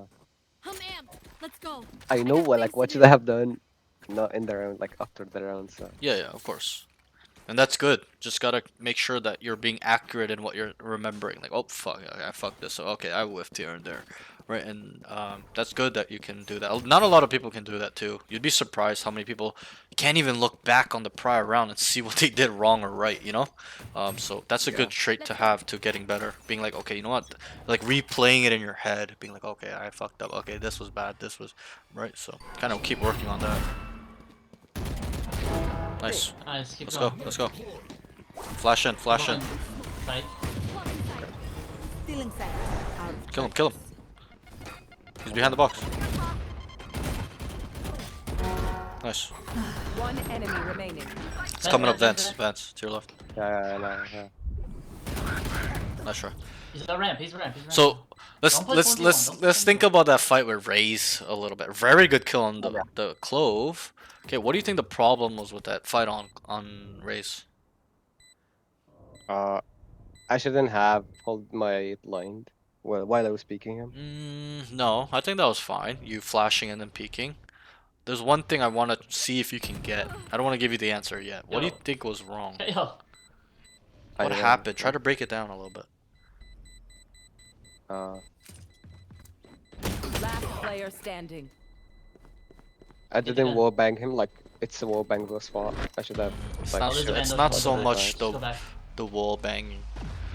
Speaker 4: I'm amped. Let's go.
Speaker 2: I know
Speaker 4: got
Speaker 2: what, like,
Speaker 4: things
Speaker 2: what
Speaker 4: to
Speaker 2: should
Speaker 4: do.
Speaker 2: I have done? Not in the round, like after the round, so.
Speaker 1: Yeah, of course. And that's good. Just gotta make sure that you're being accurate in what you're remembering. Like, oh fuck, I fucked this. So, okay, I whiffed here and there, right? And that's good that you can do that. Not a lot of people can do that too. You'd be surprised how many people can't even look back on the prior round and see what they did wrong or right. You know, so that's a good trait to have to getting better. Being like, okay, you know what? Like replaying it in your head, being like, okay, I fucked up. Okay, this was bad. This was right. So kind of keep working on that. Nice.
Speaker 10: nice. Keep
Speaker 1: Let's
Speaker 10: going.
Speaker 1: go. Let's go. Flash in. Flash in.
Speaker 10: Right.
Speaker 4: Stealing sight.
Speaker 1: Kill him. Kill him. He's behind the box. Nice.
Speaker 4: One enemy remaining.
Speaker 1: It's coming up vents. Vents to your left.
Speaker 2: Yeah.
Speaker 1: Nice try.
Speaker 10: He's a ramp. He's ramp. He's ramp.
Speaker 1: So let's
Speaker 10: Don't push
Speaker 1: let's
Speaker 10: 1v1,
Speaker 1: let's
Speaker 10: don't
Speaker 1: let's
Speaker 10: push
Speaker 1: think
Speaker 10: 1v1.
Speaker 1: about that fight with Raze a little bit. Very good kill on the clove. Okay, what do you think the problem was with that fight on Raze?
Speaker 2: I shouldn't have pulled my blind while I was speaking him.
Speaker 1: No, I think that was fine. You flashing and then peeking. There's one thing I want to see if you can get. I don't want to give you the answer yet. What do you think was wrong?
Speaker 10: Yo.
Speaker 1: What happened? Try to break it down a little bit.
Speaker 4: Last player standing.
Speaker 2: I didn't wallbang him like it's a wallbang was fault. I should have.
Speaker 1: It's
Speaker 2: like,
Speaker 1: not,
Speaker 10: There's a
Speaker 1: it's
Speaker 10: vandal
Speaker 1: not
Speaker 10: flag
Speaker 1: so
Speaker 10: over
Speaker 1: much
Speaker 10: there. Go back.
Speaker 1: the wall banging.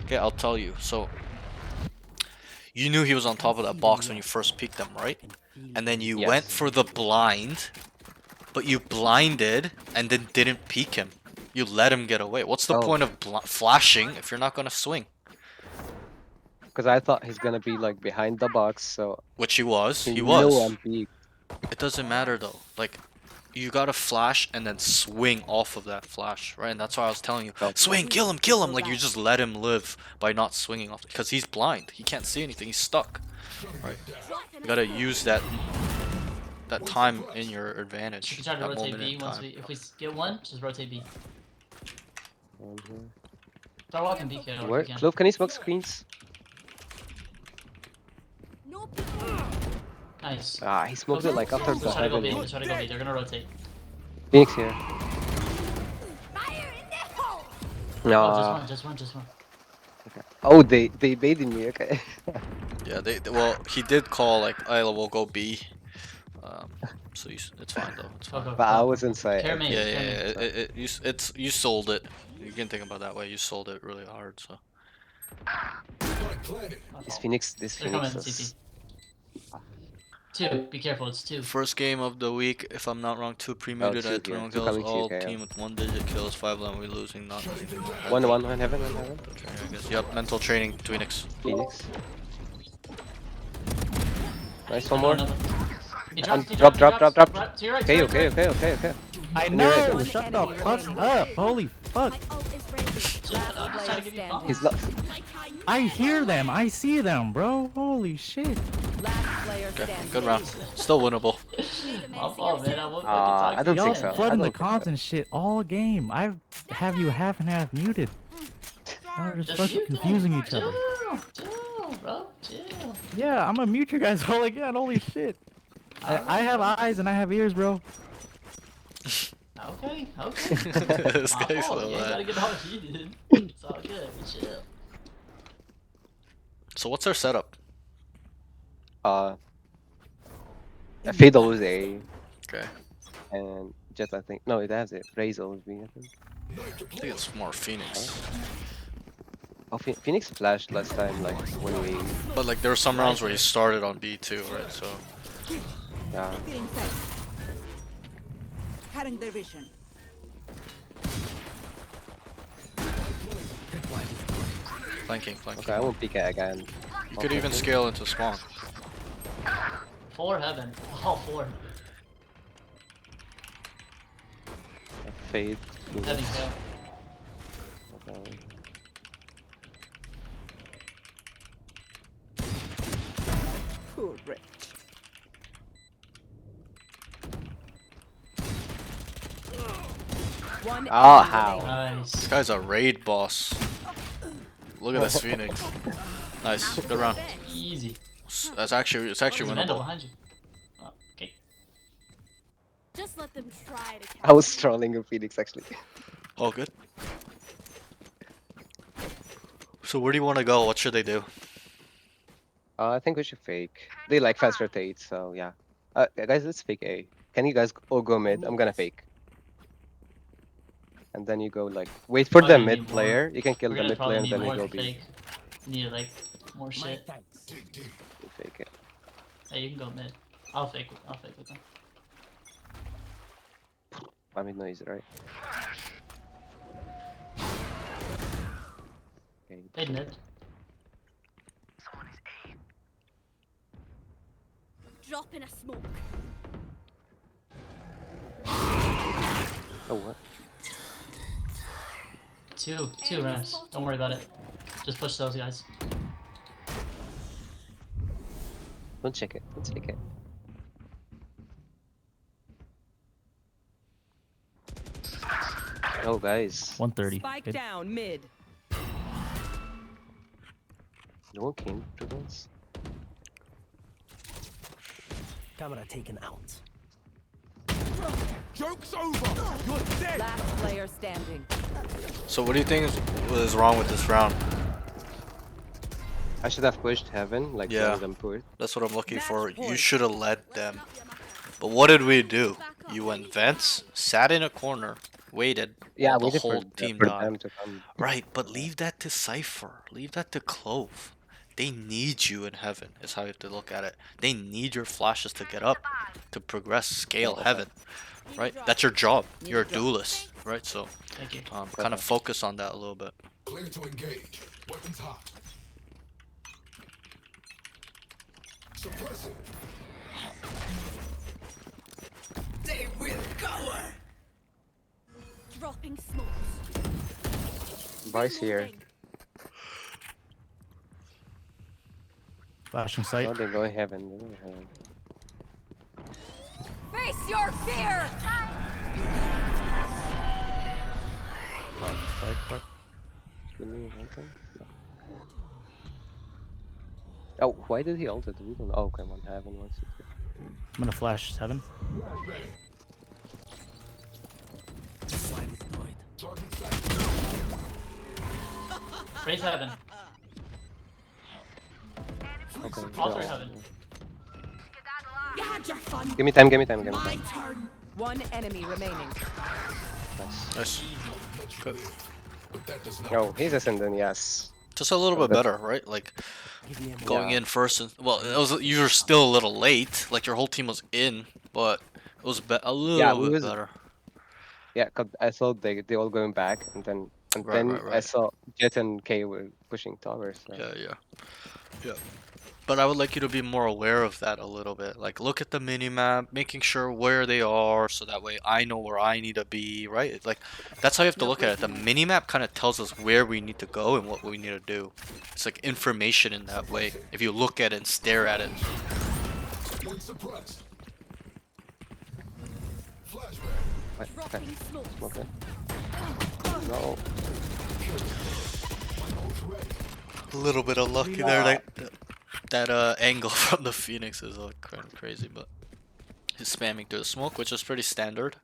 Speaker 1: Okay, I'll tell you. So you knew he was on top of that box when you first peeked him, right? And then you went for the blind, but you blinded and then didn't peek him. You let him get away. What's the point of flashing if you're not gonna swing?
Speaker 2: Because I thought he's gonna be like behind the box, so.
Speaker 1: Which he was. He
Speaker 2: know
Speaker 1: was.
Speaker 2: I'm peaked.
Speaker 1: It doesn't matter though. Like, you gotta flash and then swing off of that flash, right? And that's why I was telling you, swing, kill him. Like, you just let him live by not swinging off, because he's blind. He can't see anything. He's stuck, right? You gotta use that time in your advantage.
Speaker 10: You can try to
Speaker 1: that
Speaker 10: rotate
Speaker 1: moment
Speaker 10: B
Speaker 1: in
Speaker 10: once
Speaker 1: time.
Speaker 10: if we get one, just rotate B. Start walking B, kiddo.
Speaker 2: Where?
Speaker 10: if you can.
Speaker 2: Clove, can you smoke screens?
Speaker 4: No.
Speaker 10: Nice.
Speaker 2: He smoked it like after the
Speaker 10: Let's try to go B.
Speaker 2: heaven.
Speaker 10: Let's try to go B. They're gonna rotate.
Speaker 2: Phoenix here.
Speaker 4: Fire in the hole.
Speaker 2: No.
Speaker 10: Just one.
Speaker 2: Oh, they baited me. Okay.
Speaker 1: Yeah, well, he did call like, "I will go B." So it's fine though. It's fine.
Speaker 10: Go.
Speaker 2: But I was inside.
Speaker 10: Care main,
Speaker 1: Yeah,
Speaker 10: care main.
Speaker 1: you sold it. You can think about it that way. You sold it really hard. So
Speaker 2: This Phoenix
Speaker 10: They're coming,
Speaker 2: is.
Speaker 10: CT. Two. Be careful. It's two.
Speaker 1: first game of the week, if I'm not wrong, 2 pre-muted
Speaker 2: two
Speaker 1: at
Speaker 2: here.
Speaker 1: 3
Speaker 2: Two
Speaker 1: kills,
Speaker 2: coming to you,
Speaker 1: all
Speaker 2: okay, yeah.
Speaker 1: team with 1-digit kills, 5 lane, we losing, not losing.
Speaker 2: One heaven.
Speaker 1: Okay, I guess. Yep, mental training, Phoenix.
Speaker 2: Phoenix. Nice, one more.
Speaker 10: Another. He
Speaker 2: And
Speaker 10: drops,
Speaker 2: drop.
Speaker 10: Right, to your right,
Speaker 2: Okay.
Speaker 10: to your right.
Speaker 9: I
Speaker 2: You're
Speaker 9: know.
Speaker 2: right.
Speaker 9: Shut the fuck up. Holy fuck.
Speaker 4: My ult is ready.
Speaker 10: Just
Speaker 4: Last
Speaker 10: trying to
Speaker 4: player
Speaker 10: give you
Speaker 4: standing.
Speaker 10: confidence.
Speaker 2: He's not.
Speaker 9: I hear them. I see them, bro. Holy shit.
Speaker 4: Last player
Speaker 1: Okay,
Speaker 4: standing.
Speaker 1: good round. Still winnable.
Speaker 10: My fault, man. I won't
Speaker 2: I don't
Speaker 9: Y'all
Speaker 2: think so.
Speaker 9: flooding the
Speaker 2: I don't think
Speaker 9: comms and shit all game. I have you half and half muted. Y'all are just fucking
Speaker 10: mute them.
Speaker 9: confusing each other.
Speaker 10: Chill, bro. Chill.
Speaker 9: Yeah, I'm gonna mute you guys all again. Holy shit. I have eyes and I have ears, bro.
Speaker 10: Okay.
Speaker 1: This
Speaker 10: My
Speaker 1: guy's
Speaker 10: fault.
Speaker 1: so
Speaker 10: You ain't
Speaker 1: bad.
Speaker 10: gotta get all heated. It's all good. Chill.
Speaker 1: So what's our setup?
Speaker 2: Fade always A,
Speaker 1: Okay.
Speaker 2: and Jet I think. No, it has it. Raze always B. I think.
Speaker 1: I think it's more Phoenix.
Speaker 2: Oh, Phoenix flashed last time, like when we.
Speaker 1: But like there were some rounds where he started on B too, right? So
Speaker 2: Yeah.
Speaker 4: Cutting their vision.
Speaker 1: flanking.
Speaker 2: Okay, I won't peek it again.
Speaker 1: You could even scale into spawn.
Speaker 10: 4 heaven. All 4.
Speaker 2: Fade.
Speaker 10: Heavy kill.
Speaker 2: Okay.
Speaker 4: Correct. One
Speaker 2: Oh,
Speaker 4: enemy
Speaker 2: how?
Speaker 4: remaining.
Speaker 10: Nice.
Speaker 1: This guy's a raid boss. Look at this Phoenix. Nice, good round.
Speaker 10: Easy.
Speaker 1: It's actually
Speaker 10: There's a Vandal
Speaker 1: winnable.
Speaker 10: behind you. Oh, okay.
Speaker 4: Just let them try to catch
Speaker 2: I was trolling a Phoenix actually.
Speaker 1: Oh, good. So where do you want to go? What should they do?
Speaker 2: I think we should fake. They like fast rotate, so yeah. Guys, let's fake A. Can you guys all go mid? I'm gonna fake. And then you go like wait for the
Speaker 10: Probably
Speaker 2: mid
Speaker 10: need more.
Speaker 2: player. You can kill
Speaker 10: We're
Speaker 2: the
Speaker 10: gonna
Speaker 2: mid player
Speaker 10: probably
Speaker 2: and
Speaker 10: need
Speaker 2: then you
Speaker 10: more
Speaker 2: go
Speaker 10: to
Speaker 2: B.
Speaker 10: fake. Need like more shit.
Speaker 2: You fake it.
Speaker 10: Hey, you can go mid. I'll fake it. I'll fake with them.
Speaker 2: I mean noise, right? Okay.
Speaker 10: Hey, mid.
Speaker 4: Drop in a smoke.
Speaker 2: Oh what?
Speaker 10: Two ramps. Don't worry about it. Just push those guys.
Speaker 2: Don't check it. Don't check it. Oh guys.
Speaker 9: 130.
Speaker 4: Spike
Speaker 9: Good.
Speaker 4: down mid.
Speaker 2: No one came to this.
Speaker 11: Camera taken out.
Speaker 5: Joke's over! You're dead!
Speaker 4: Last player standing.
Speaker 1: So what do you think is wrong with this round?
Speaker 2: I should have pushed heaven, like
Speaker 1: Yeah.
Speaker 2: let them push.
Speaker 1: That's what I'm looking
Speaker 4: Match
Speaker 1: for. You
Speaker 4: point.
Speaker 1: should have led them. But what did we do? You went vents, sat in a corner, waited
Speaker 2: Yeah,
Speaker 1: while the
Speaker 2: waited
Speaker 1: whole team
Speaker 2: for
Speaker 1: died.
Speaker 2: them to come.
Speaker 1: Right, but leave that to Cypher. Leave that to Clove. They need you in heaven, is how you have to look at it. They need your flashes to get up, to progress, scale heaven. Right? That's your job. You're a duelist, right? So
Speaker 10: Thank you.
Speaker 1: kind of focus on that a little bit.
Speaker 5: Clear to engage. Weapons hot. Suppress it.
Speaker 4: They will cover. Dropping smokes.
Speaker 2: Vice here.
Speaker 4: Reloading.
Speaker 9: Flashing sight.
Speaker 2: Oh, they're going heaven. They're going heaven.
Speaker 4: Face your fear.
Speaker 2: Didn't he ult him? No. Oh, why did he ult it? We don't know. Oh, come on, heaven wants it.
Speaker 9: I'm gonna flash 7.
Speaker 11: Slide is deployed.
Speaker 10: Raise heaven.
Speaker 2: Okay.
Speaker 10: All
Speaker 2: no.
Speaker 10: three heaven.
Speaker 4: You had your fun.
Speaker 2: Give me time, give me time, give me
Speaker 4: My
Speaker 2: time.
Speaker 4: turn. One enemy remaining.
Speaker 2: Nice.
Speaker 1: Nice. Good.
Speaker 2: Oh, he's ascendant, yes.
Speaker 1: Just a little bit better, right? Like
Speaker 11: Give me a
Speaker 1: going
Speaker 2: Yeah.
Speaker 1: in first and well, it was you were still a little late. Like your whole team was in, but it was a little
Speaker 2: we
Speaker 1: bit
Speaker 2: was-
Speaker 1: better.
Speaker 2: Yeah, 'cause I saw they all going back, and then
Speaker 1: Right,
Speaker 2: I
Speaker 1: right.
Speaker 2: saw Jet and K were pushing towers. So.
Speaker 1: Yeah. But I would like you to be more aware of that a little bit. Like look at the minimap, making sure where they are, so that way I know where I need to be. Right? It's like that's how you have to look at it. The minimap kind of tells us where we need to go and what we need to do. It's like information in that way. If you look at it and stare at it.
Speaker 5: Suppressed.
Speaker 2: What? Okay.
Speaker 4: Dropping smokes.
Speaker 2: Okay. No.
Speaker 1: A little bit of luck there. That angle from the Phoenix is kind of crazy, but he's spamming through the smoke, which is pretty standard.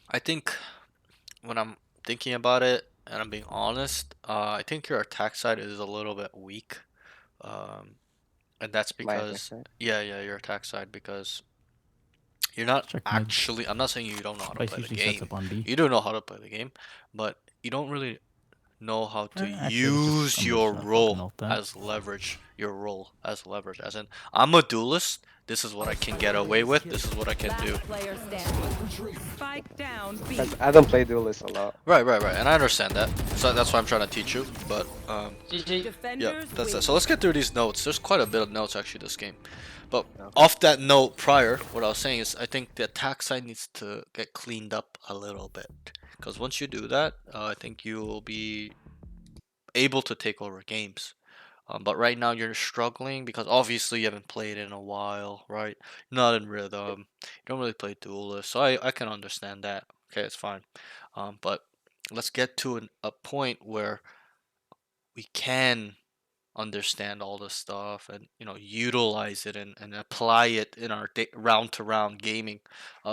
Speaker 1: I think when I'm thinking about it, and I'm being honest, I think your attack side is a little bit weak. Um, and that's
Speaker 2: My attack
Speaker 1: because,
Speaker 2: side.
Speaker 1: yeah, yeah, your attack side, because you're not
Speaker 9: Check mid.
Speaker 1: actually, I'm not saying you don't know how to
Speaker 9: Spice
Speaker 1: play the
Speaker 9: usually sets
Speaker 1: game.
Speaker 9: up on B.
Speaker 1: You do know how to play the game, but you don't really know how to
Speaker 9: Actually, let's just.
Speaker 1: use
Speaker 9: I'm just
Speaker 1: your
Speaker 9: gonna fucking
Speaker 1: role
Speaker 9: ult that.
Speaker 1: as leverage. Your role as leverage. As in, I'm a duelist. This is what I can get away with. This is what I can do.
Speaker 4: Last player standing. Spike down B.
Speaker 2: Because I don't play duelist a lot.
Speaker 1: Right, right, right. And I understand that. So that's why I'm trying to teach you. But
Speaker 10: GG.
Speaker 1: yeah,
Speaker 4: Defenders
Speaker 1: that's
Speaker 4: win.
Speaker 1: it. So let's get through these notes. There's quite a bit of notes actually this game. But
Speaker 2: Okay.
Speaker 1: off that note prior, what I was saying is I think the attack side needs to get cleaned up a little bit. Because once you do that, I think you will be able to take over games. But right now you're struggling because obviously you haven't played in a while, right? Not in rhythm. You don't really play duelist, so I can understand that. Okay, it's fine. But let's get to a point where we can understand all this stuff and utilize it and apply it in our round to round gaming,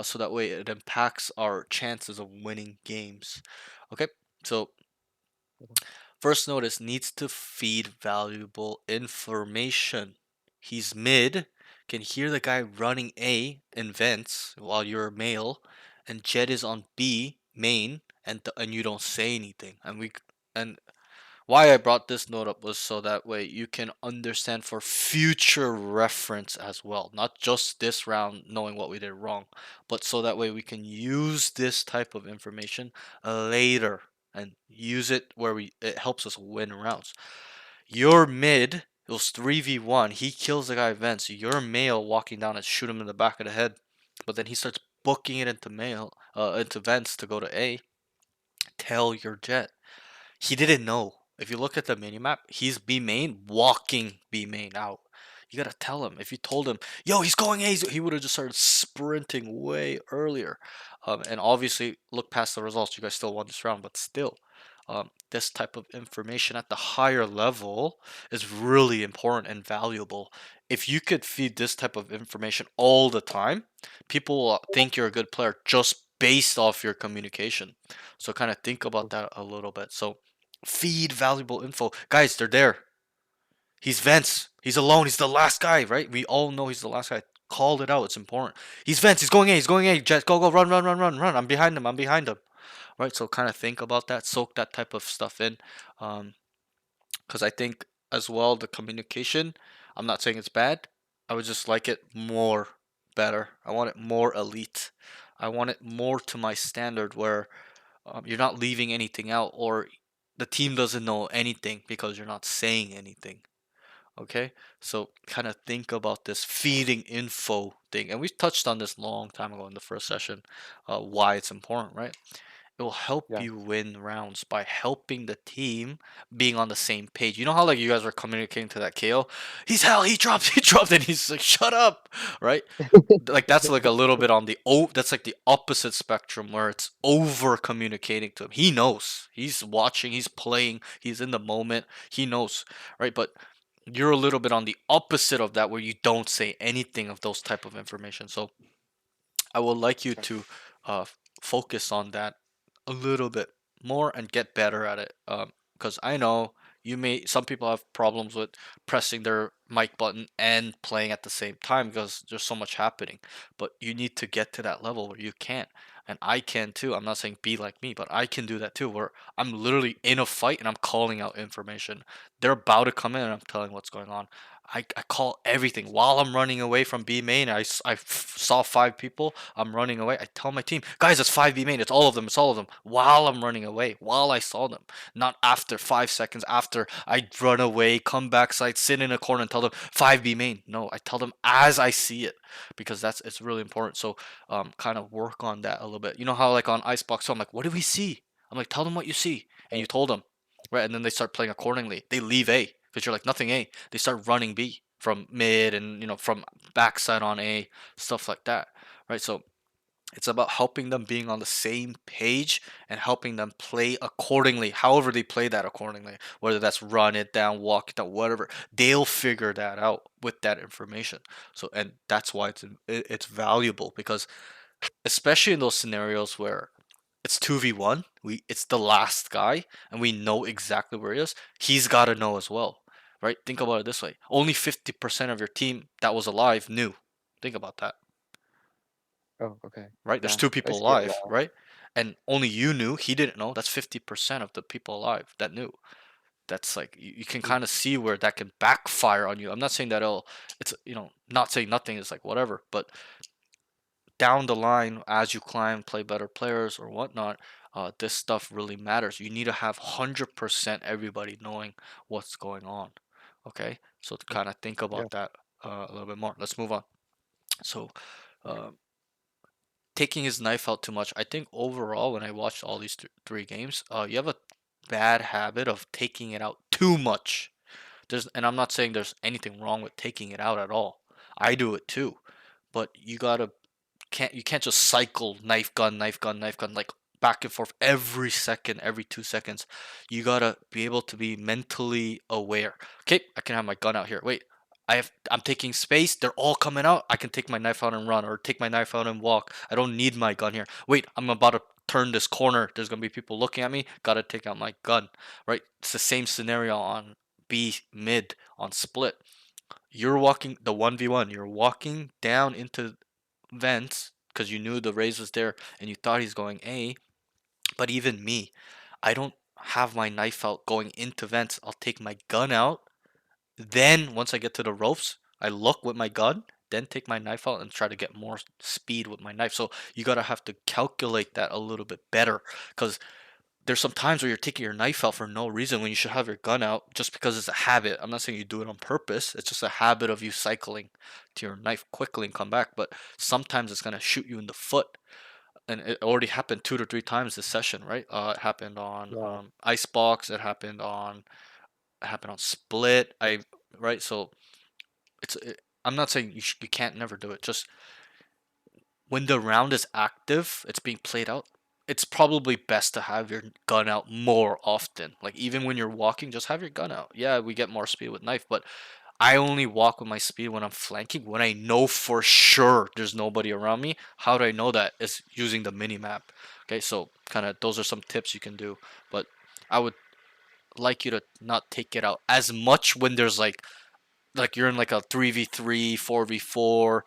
Speaker 1: so that way it impacts our chances of winning games. Okay, so first notice needs to feed valuable information. He's mid, can hear the guy running A in vents while you're male, and Jet is on B main, and you don't say anything. And why I brought this note up was so that way you can understand for future reference as well. Not just this round knowing what we did wrong, but so that way we can use this type of information later and use it where it helps us win rounds. Your mid, it was 3v1. He kills the guy Vents. Your male walking down and shoot him in the back of the head. But then he starts booking it into Vents to go to A. Tell your Jet. He didn't know. If you look at the minimap, he's B main, walking B main out. You gotta tell him. If you told him, yo, he's going A, he would have just started sprinting way earlier. And obviously, look past the results. You guys still won this round, but still, this type of information at the higher level is really important and valuable. If you could feed this type of information all the time, people will think you're a good player just based off your communication. So kind of think about that a little bit. So feed valuable info. Guys, they're there. He's Vents. He's alone. He's the last guy, right? We all know he's the last guy. Called it out. It's important. He's Vents. He's going A. He's going A. Jet, go, go, run, run, run, run, run. I'm behind him. I'm behind him. Right? So kind of think about that. Soak that type of stuff in. Because I think as well, the communication, I'm not saying it's bad. I would just like it more better. I want it more elite. I want it more to my standard where you're not leaving anything out or the team doesn't know anything because you're not saying anything. Okay, so kind of think about this feeding info thing, and we touched on this long time ago in the first session, why it's important, right? It will help
Speaker 2: Yeah.
Speaker 1: you win rounds by helping the team being on the same page. You know how like you guys were communicating to that KO? He's hell, he dropped, he dropped, and he's like, shut up, right? Like that's like a little bit on the that's like the opposite spectrum where it's over communicating to him. He knows. He's watching, he's playing, he's in the moment, he knows, right? But you're a little bit on the opposite of that where you don't say anything of those type of information. So I would like you to focus on that a little bit more and get better at it. Because I know some people have problems with pressing their mic button and playing at the same time because there's so much happening. But you need to get to that level where you can. And I can too. I'm not saying be like me, but I can do that too, where I'm literally in a fight and I'm calling out information. They're about to come in and I'm telling what's going on. I call everything while I'm running away from B main. Saw 5 people. I'm running away. I tell my team, guys, it's 5 B main. It's all of them. It's all of them. While I'm running away, while I saw them, not after 5 seconds after I run away, come back side, sit in a corner, and tell them 5 B main. No, I tell them as I see it because it's really important. So kind of work on that a little bit. You know how like on Icebox, so I'm like, what do we see? I'm like, tell them what you see, and you told them, right? And then they start playing accordingly. They leave A because you're like nothing A. They start running B from mid and from backside on A, stuff like that, right? So it's about helping them being on the same page and helping them play accordingly. However they play that accordingly, whether that's run it down, walk it down, whatever, they'll figure that out with that information. So and that's why it's valuable because especially in those scenarios where it's 2v1 it's the last guy, and we know exactly where he is. He's got to know as well, right? Think about it this way: only 50% of your team that was alive knew. Think about that,
Speaker 2: Oh, okay.
Speaker 1: right? There's
Speaker 2: Yeah,
Speaker 1: two
Speaker 2: I
Speaker 1: people
Speaker 2: see it
Speaker 1: alive,
Speaker 2: now.
Speaker 1: right? And only you knew. He didn't know. That's 50% of the people alive that knew. That's like you can
Speaker 2: Mm,
Speaker 1: kind of see where that can backfire on you. I'm not saying that it's not saying nothing is like whatever, but down the line as you climb, play better players or whatnot, this stuff really matters. You need to have 100% everybody knowing what's going on. Okay, so to
Speaker 2: mm,
Speaker 1: kind of think
Speaker 2: yeah.
Speaker 1: about that a little bit more. Let's move on. So, uh, taking his knife out too much. I think overall, when I watched all these three games, you have a bad habit of taking it out too much. And I'm not saying there's anything wrong with taking it out at all. I do it too, but you can't just cycle knife gun, knife gun, knife gun like back and forth every second, every 2 seconds. You gotta be able to be mentally aware. Okay, I can have my gun out here. Wait, I'm taking space. They're all coming out. I can take my knife out and run, or take my knife out and walk. I don't need my gun here. Wait, I'm about to turn this corner. There's gonna be people looking at me. Gotta take out my gun. Right? It's the same scenario on B mid on split. You're walking the 1v1. You're walking down into vents because you knew the raise was there and you thought he's going A. But even me, I don't have my knife out going into vents. I'll take my gun out. Then once I get to the ropes, I look with my gun, then take my knife out and try to get more speed with my knife. So you gotta have to calculate that a little bit better because there's some times where you're taking your knife out for no reason when you should have your gun out just because it's a habit. I'm not saying you do it on purpose. It's just a habit of you cycling to your knife quickly and come back. But sometimes it's gonna shoot you in the foot, and it already happened 2 to 3 times this session, right? It happened on
Speaker 2: Yeah.
Speaker 1: Icebox. It happened on Split. I right. So I'm not saying you can't never do it. Just when the round is active, it's being played out, it's probably best to have your gun out more often. Like even when you're walking, just have your gun out. Yeah, we get more speed with knife, but I only walk with my speed when I'm flanking, when I know for sure there's nobody around me. How do I know that? Is using the mini map. Okay, so kind of those are some tips you can do, but I would like you to not take it out as much when there's like you're in like a 3v3, 4v4,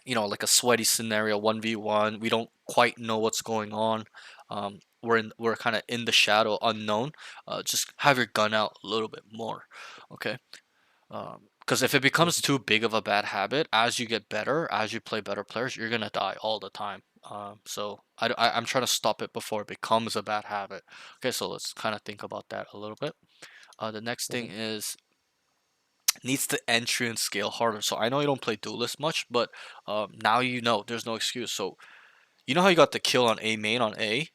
Speaker 1: like a sweaty scenario, 1v1. We don't quite know what's going on. We're kind of in the shadow, unknown. Just have your gun out a little bit more, okay? Because if it becomes
Speaker 2: Mhm.
Speaker 1: too big of a bad habit, as you get better, as you play better players, you're gonna die all the time. So I'm trying to stop it before it becomes a bad habit. Okay, so let's kind of think about that a little bit. The next thing
Speaker 2: Mhm.
Speaker 1: is needs to entry and scale harder. So I know you don't play duelist much, but now you know there's no excuse. So you know how you got the kill on A main on A,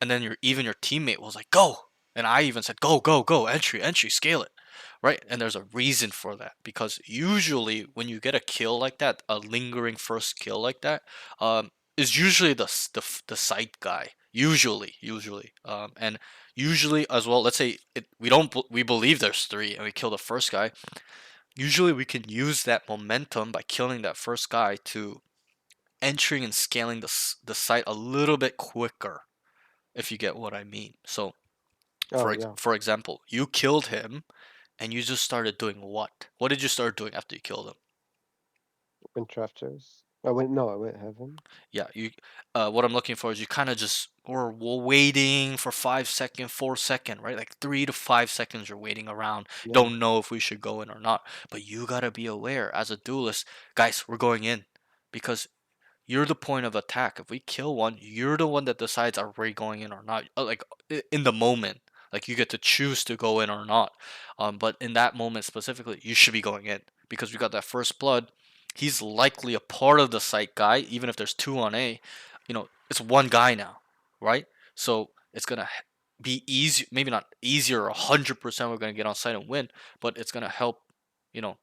Speaker 1: and then even your teammate was like, "Go," and I even said, "Go, go, go, entry, entry, scale it," right? And there's a reason for that because usually when you get a kill like that, a lingering first kill like that, is usually the site guy. And usually as well. Let's say we believe there's three, and we kill the first guy. Usually we can use that momentum by killing that first guy to entering and scaling the site a little bit quicker, if you get what I mean. So
Speaker 2: Oh, yeah.
Speaker 1: for example, you killed him and you just started doing what? What did you start doing after you killed him?
Speaker 2: Went rafters. I went heaven.
Speaker 1: Yeah, what I'm looking for is you kind of just we're waiting for 5 second, 4 second, right? Like 3 to 5 seconds you're waiting around.
Speaker 2: Yeah.
Speaker 1: Don't know if we should go in or not. But you gotta be aware as a duelist, guys, we're going in. Because you're the point of attack. If we kill one, you're the one that decides are we going in or not. Like in the moment, like you get to choose to go in or not. But in that moment specifically, you should be going in because we got that first blood. He's likely a part of the site guy, even if there's two on A. It's one guy now, right? So it's gonna be easy, maybe not easier, 100%. We're gonna get on site and win, but it's gonna help, you know,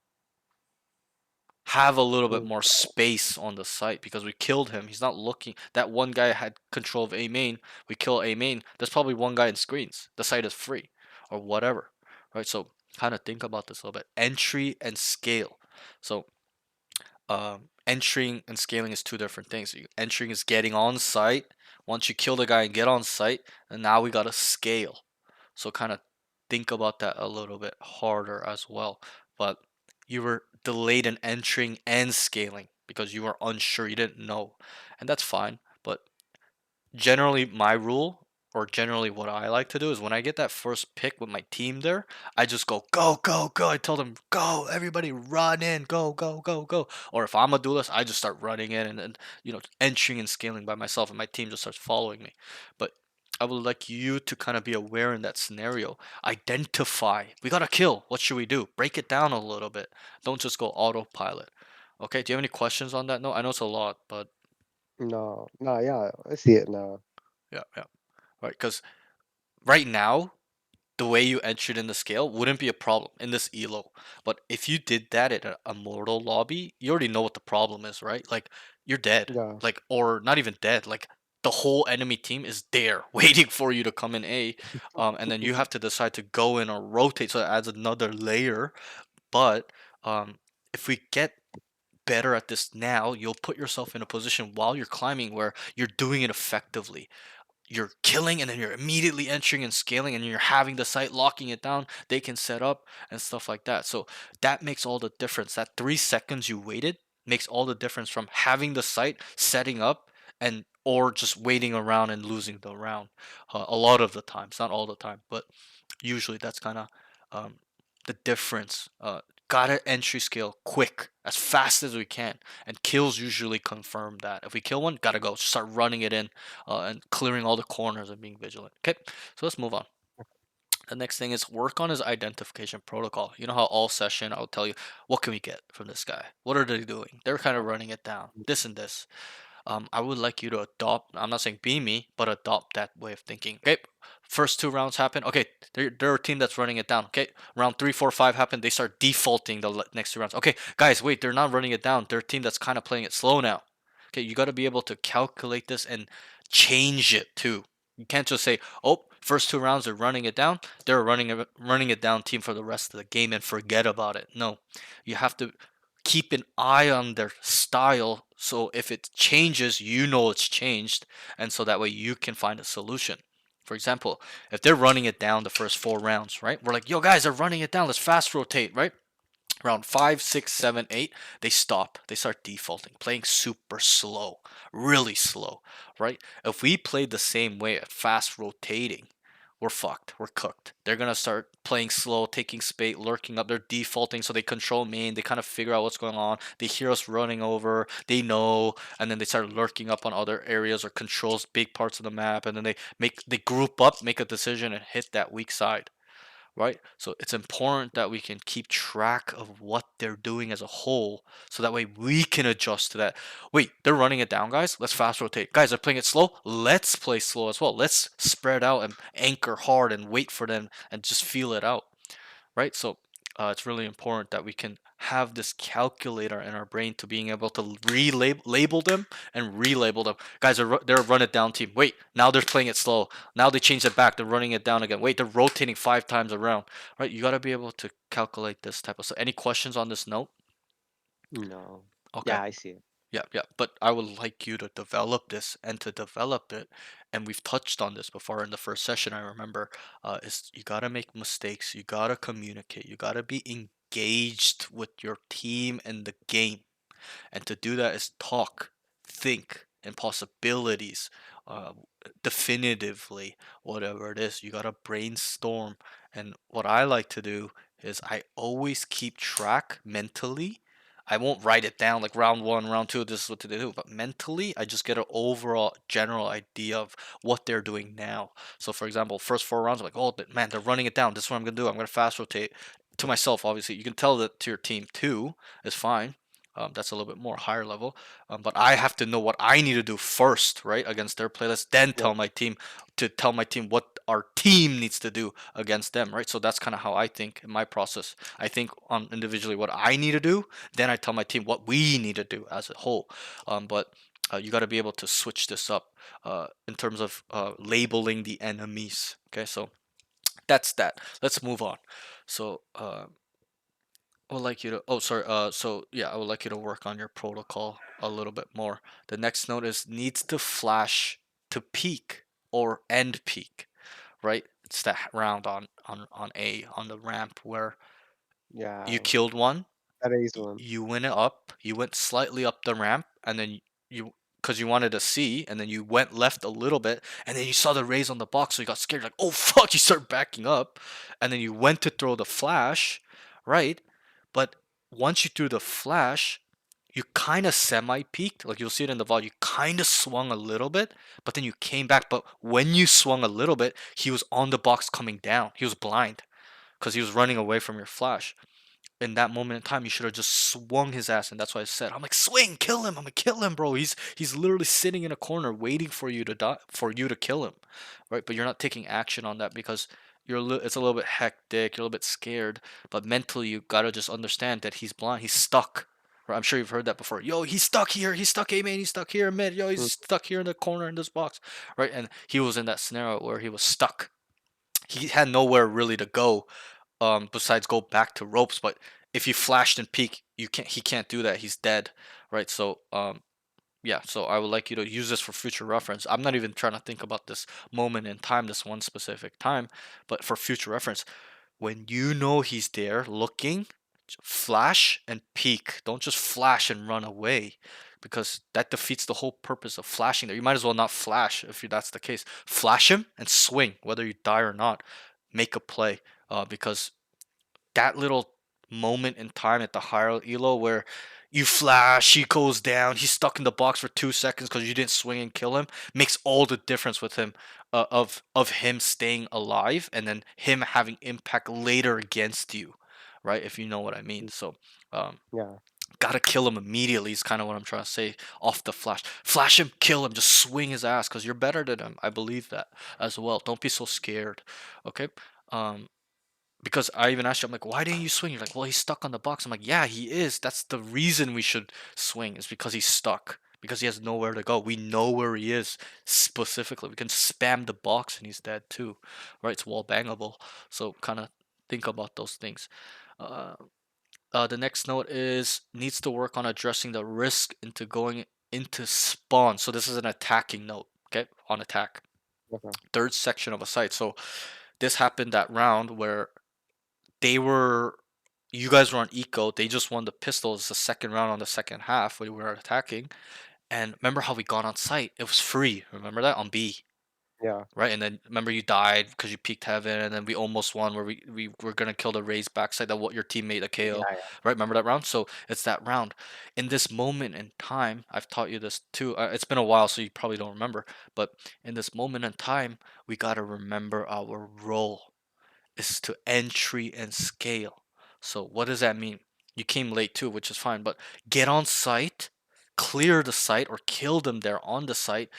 Speaker 1: have a little bit
Speaker 2: Mm.
Speaker 1: more space on the site because we killed him. He's not looking. That one guy had control of A main. We kill A main. There's probably one guy in screens. The site is free or whatever, right? So kind of think about this a little bit. Entry and scale. So entering and scaling is two different things. Entering is getting on site. Once you kill the guy and get on site, and now we gotta scale. So kind of think about that a little bit harder as well. But you were delayed in entering and scaling because you were unsure, you didn't know, and that's fine. But generally my rule, or generally what I like to do, is when I get that first pick with my team there, I just go go go go. I tell them go, everybody run in, go go go go. Or if I'm a duelist, I just start running in and then entering and scaling by myself, and my team just starts following me. But I would like you to kind of be aware in that scenario. Identify. We got to kill. What should we do? Break it down a little bit. Don't just go autopilot. Okay. Do you have any questions on that? No, I know it's a lot, but
Speaker 2: No, no, yeah, I see it now.
Speaker 1: yeah, yeah. Right. Because right now, the way you entered in the scale wouldn't be a problem in this elo. But if you did that in a mortal lobby, you already know what the problem is, right? Like you're dead.
Speaker 2: Yeah.
Speaker 1: Like, or not even dead. Like the whole enemy team is there waiting for you to come in A. And then you have to decide to go in or rotate, so it adds another layer. But um, if we get better at this now, you'll put yourself in a position while you're climbing where you're doing it effectively. You're killing and then you're immediately entering and scaling, and you're having the site, locking it down, they can set up and stuff like that. So that makes all the difference. That 3 seconds you waited makes all the difference from having the site, setting up, and or just waiting around and losing the round. A lot of the times, not all the time, but usually that's kind of um, the difference. Gotta entry scale quick, as fast as we can, and kills usually confirm that. If we kill one, gotta go, start running it in, and clearing all the corners and being vigilant. Okay, so let's move on. The next thing is work on his identification protocol. You know how all session I'll tell you, what can we get from this guy? What are they doing? They're kind of running it down. This and this. I would like you to adopt. I'm not saying be me, but adopt that way of thinking. Okay, first 2 rounds happen. Okay, they're a team that's running it down. Okay, round 3, 4, 5 happen. They start defaulting the next 2 rounds. Okay, guys, wait, they're not running it down. They're a team that's kind of playing it slow now. Okay, you got to be able to calculate this and change it too. You can't just say, "Oh, first 2 rounds they're running it down. They're running it down team for the rest of the game and forget about it." No, you have to keep an eye on their style, so if it changes, you know it's changed, and so that way you can find a solution. For example, if they're running it down the first 4 rounds, right? We're like, yo guys, they're running it down. Let's fast rotate, right? Round 5, 6, 7, 8, they stop. They start defaulting, playing super slow, really slow, right? If we played the same way at fast rotating, we're fucked. We're cooked. They're gonna start playing slow, taking spate, lurking up. They're defaulting, so they control main. They kind of figure out what's going on. They hear us running over. They know, and then they start lurking up on other areas or controls big parts of the map. And then they group up, make a decision, and hit that weak side, right? So it's important that we can keep track of what they're doing as a whole, so that way we can adjust to that. Wait, they're running it down, guys. Let's fast rotate. Guys, they're playing it slow. Let's play slow as well. Let's spread out and anchor hard and wait for them and just feel it out, right? So it's really important that we can have this calculator in our brain to being able to label them and relabel them. Guys, they're a run it down team. Wait, now they're playing it slow. Now they changed it back. They're running it down again. Wait, they're rotating 5 times around. Right? You got to be able to calculate this type of stuff. Any questions on this note?
Speaker 2: No.
Speaker 1: Okay.
Speaker 2: Yeah, I see it.
Speaker 1: Yeah, yeah. But I would like you to develop this, and to develop it, and we've touched on this before in the first session, I remember, is you gotta make mistakes, you gotta communicate, you gotta be engaged with your team and the game. And to do that is talk, think, and possibilities, uh, definitively, whatever it is. You gotta brainstorm. And what I like to do is I always keep track mentally. I won't write it down like round 1, round 2, this is what to do. But mentally, I just get an overall general idea of what they're doing now. So, for example, first 4 rounds, I'm like, oh man, they're running it down. This is what I'm gonna do. I'm gonna fast rotate. To myself, obviously, you can tell that to your team too. Is fine. That's a little bit more higher level. But I have to know what I need to do first, right, against their playlist. Then
Speaker 2: Yeah.
Speaker 1: tell my team what our team needs to do against them, right? So that's kind of how I think in my process. I think on individually what I need to do. Then I tell my team what we need to do as a whole. But you got to be able to switch this up in terms of labeling the enemies. Okay, so that's that. Let's move on. So I would like you to. Oh, sorry. So yeah, I would like you to work on your protocol a little bit more. The next note is needs to flash to peek or end peek, right? It's that round on A on the ramp where
Speaker 2: Yeah,
Speaker 1: you killed one,
Speaker 2: that is one.
Speaker 1: you went up, you went slightly up the ramp, and then you, because you wanted to see, and then you went left a little bit, and then you saw the rays on the box, so you got scared, like, oh fuck, you start backing up, and then you went to throw the flash, right? But once you threw the flash, you kind of semi peeked, like you'll see it in the VOD, you kind of swung a little bit, but then you came back, but when you swung a little bit, he was on the box coming down, he was blind, because he was running away from your flash. In that moment in time, you should have just swung his ass, and that's why I said, I'm like, swing, kill him. I'm gonna kill him, bro. He's literally sitting in a corner waiting for you to die, for you to kill him, right? But you're not taking action on that because it's a little bit hectic. You're a little bit scared, but mentally you gotta just understand that he's blind. He's stuck. Right? I'm sure you've heard that before. Yo, he's stuck here. He's stuck, A main. He's stuck here, mid. Yo, he's
Speaker 2: Mm,
Speaker 1: stuck here in the corner in this box, right? And he was in that scenario where he was stuck. He had nowhere really to go besides go back to ropes. But if you flashed and peek, he can't do that. He's dead, right? So yeah, so I would like you to use this for future reference. I'm not even trying to think about this moment in time, this one specific time, but for future reference, when you know he's there looking, flash and peek. Don't just flash and run away, because that defeats the whole purpose of flashing there. You might as well not flash if that's the case. Flash him and swing, whether you die or not. Make a play, because that little moment in time at the higher elo where you flash, he goes down, he's stuck in the box for 2 seconds because you didn't swing and kill him, makes all the difference with him, of him staying alive and then him having impact later against you, right? If you know what I mean.
Speaker 2: mm,
Speaker 1: So um,
Speaker 2: yeah.
Speaker 1: gotta kill him immediately is kind of what I'm trying to say. Off the flash him, kill him, just swing his ass because you're better than him. I believe that as well. Don't be so scared, okay? Um, because I even asked you, I'm like, why didn't you swing? You're like, well, he's stuck on the box. I'm like, yeah, he is. That's the reason we should swing, is because he's stuck. Because he has nowhere to go. We know where he is specifically. We can spam the box and he's dead too. Right? It's wall bangable. So kind of think about those things. Uh, the next note is needs to work on addressing the risk into going into spawn. So this is an attacking note, okay? On attack.
Speaker 2: Okay.
Speaker 1: Third section of a site. So this happened that round where they were you guys were on eco, they just won the pistols the second round on the second half when we were attacking. And remember how we got on site? It was free. Remember that on B,
Speaker 2: Yeah.
Speaker 1: right? And then remember you died because you peaked heaven, and then we almost won where we were gonna kill the Raze backside that what your teammate a KO,
Speaker 2: Yeah.
Speaker 1: right? Remember that round? So it's that round. In this moment in time, I've taught you this too. It's been a while, so you probably don't remember. But in this moment in time, we gotta remember our role is to entry and scale. So what does that mean? You came late too, which is fine, but get on site, clear the site or kill them there on the site,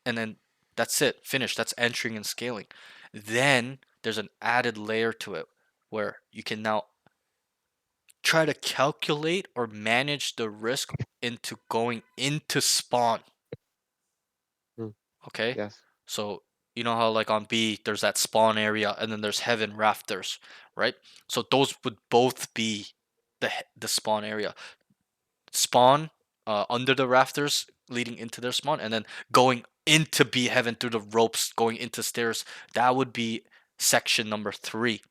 Speaker 1: and then that's it. Finish. That's entering and scaling. Then there's an added layer to it where you can now try to calculate or manage the risk into going into spawn.
Speaker 2: Mm,
Speaker 1: Okay?
Speaker 2: yes.
Speaker 1: So you know how like on B there's that spawn area and then there's heaven rafters, right? So those would both be the spawn area. Spawn under the rafters leading into their spawn, and then going into B heaven through the ropes, going into stairs. That would be section number 3.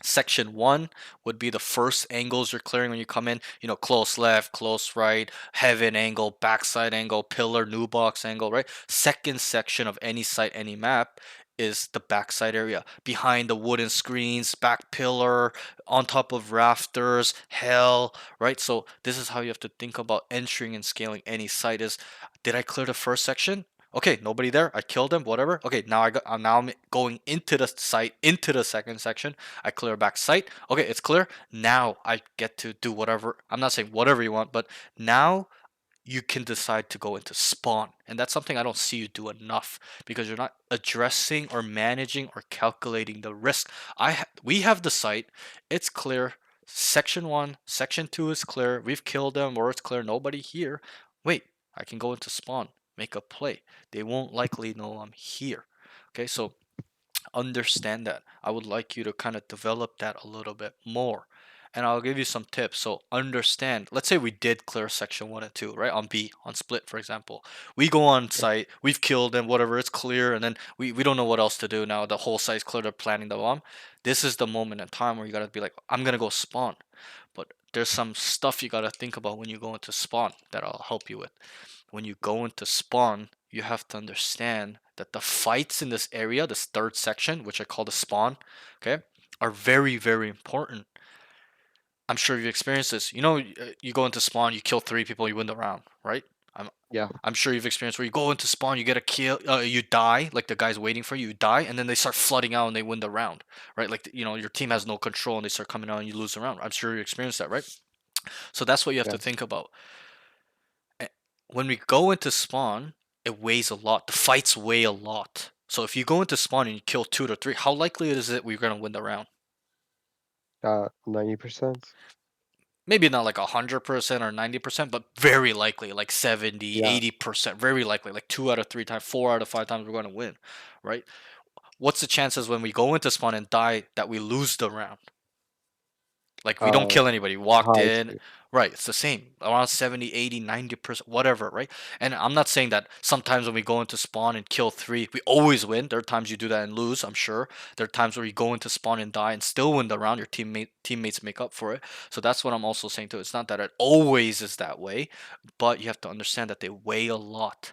Speaker 1: Section 1 would be the first angles you're clearing when you come in, close left, close right, heaven angle, backside angle, pillar, new box angle, right? Second section of any site, any map is the backside area, behind the wooden screens, back pillar, on top of rafters, hell, right? So this is how you have to think about entering and scaling any site is, did I clear the first section? Okay, nobody there. I killed them. Whatever. Okay, now I'm going into the site, into the second section. I clear back site. Okay, it's clear. Now I get to do whatever. I'm not saying whatever you want, but now you can decide to go into spawn. And that's something I don't see you do enough because you're not addressing or managing or calculating the risk. We have the site. It's clear. Section 1, section 2 is clear. We've killed them or it's clear. Nobody here. Wait, I can go into spawn, make a play. They won't likely know I'm here. Okay, so understand that. I would like you to kind of develop that a little bit more. And I'll give you some tips. So understand, let's say we did clear section 1 and 2, right? On B, on split, for example. We go on site, we've killed them, whatever, it's clear, and then we don't know what else to do now. The whole site's clear, they're planting the bomb. This is the moment in time where you gotta be like, I'm gonna go spawn. But there's some stuff you gotta think about when you go into spawn that I'll help you with. When you go into spawn, you have to understand that the fights in this area, this third section, which I call the spawn, okay, are very, very important. I'm sure you've experienced this. You know, you go into spawn, you kill 3 people, you win the round, right? I'm
Speaker 2: Yeah.
Speaker 1: I'm sure you've experienced where you go into spawn, you get a kill, you die, like the guy's waiting for you, you die, and then they start flooding out and they win the round, right? Like your team has no control and they start coming out and you lose the round. I'm sure you experienced that, right? So that's what you have
Speaker 2: Yeah.
Speaker 1: to think about. When we go into spawn, it weighs a lot. The fights weigh a lot. So if you go into spawn and you kill 2 to 3, how likely is it we're gonna win the round?
Speaker 2: 90%.
Speaker 1: Maybe not like 100% or 90%, but very likely, like 70,
Speaker 2: Yeah.
Speaker 1: 80%, very likely, like 2 out of 3 times, 4 out of 5 times we're going to win, right? What's the chances when we go into spawn and die that we lose the round? Like we don't
Speaker 2: Uh,
Speaker 1: kill anybody, walked
Speaker 2: high
Speaker 1: in,
Speaker 2: too.
Speaker 1: right? It's the same, around 70, 80, 90%, whatever, right? And I'm not saying that sometimes when we go into spawn and kill 3, we always win. There are times you do that and lose, I'm sure. There are times where you go into spawn and die and still win the round. Your teammates make up for it. So that's what I'm also saying too. It's not that it always is that way, but you have to understand that they weigh a lot.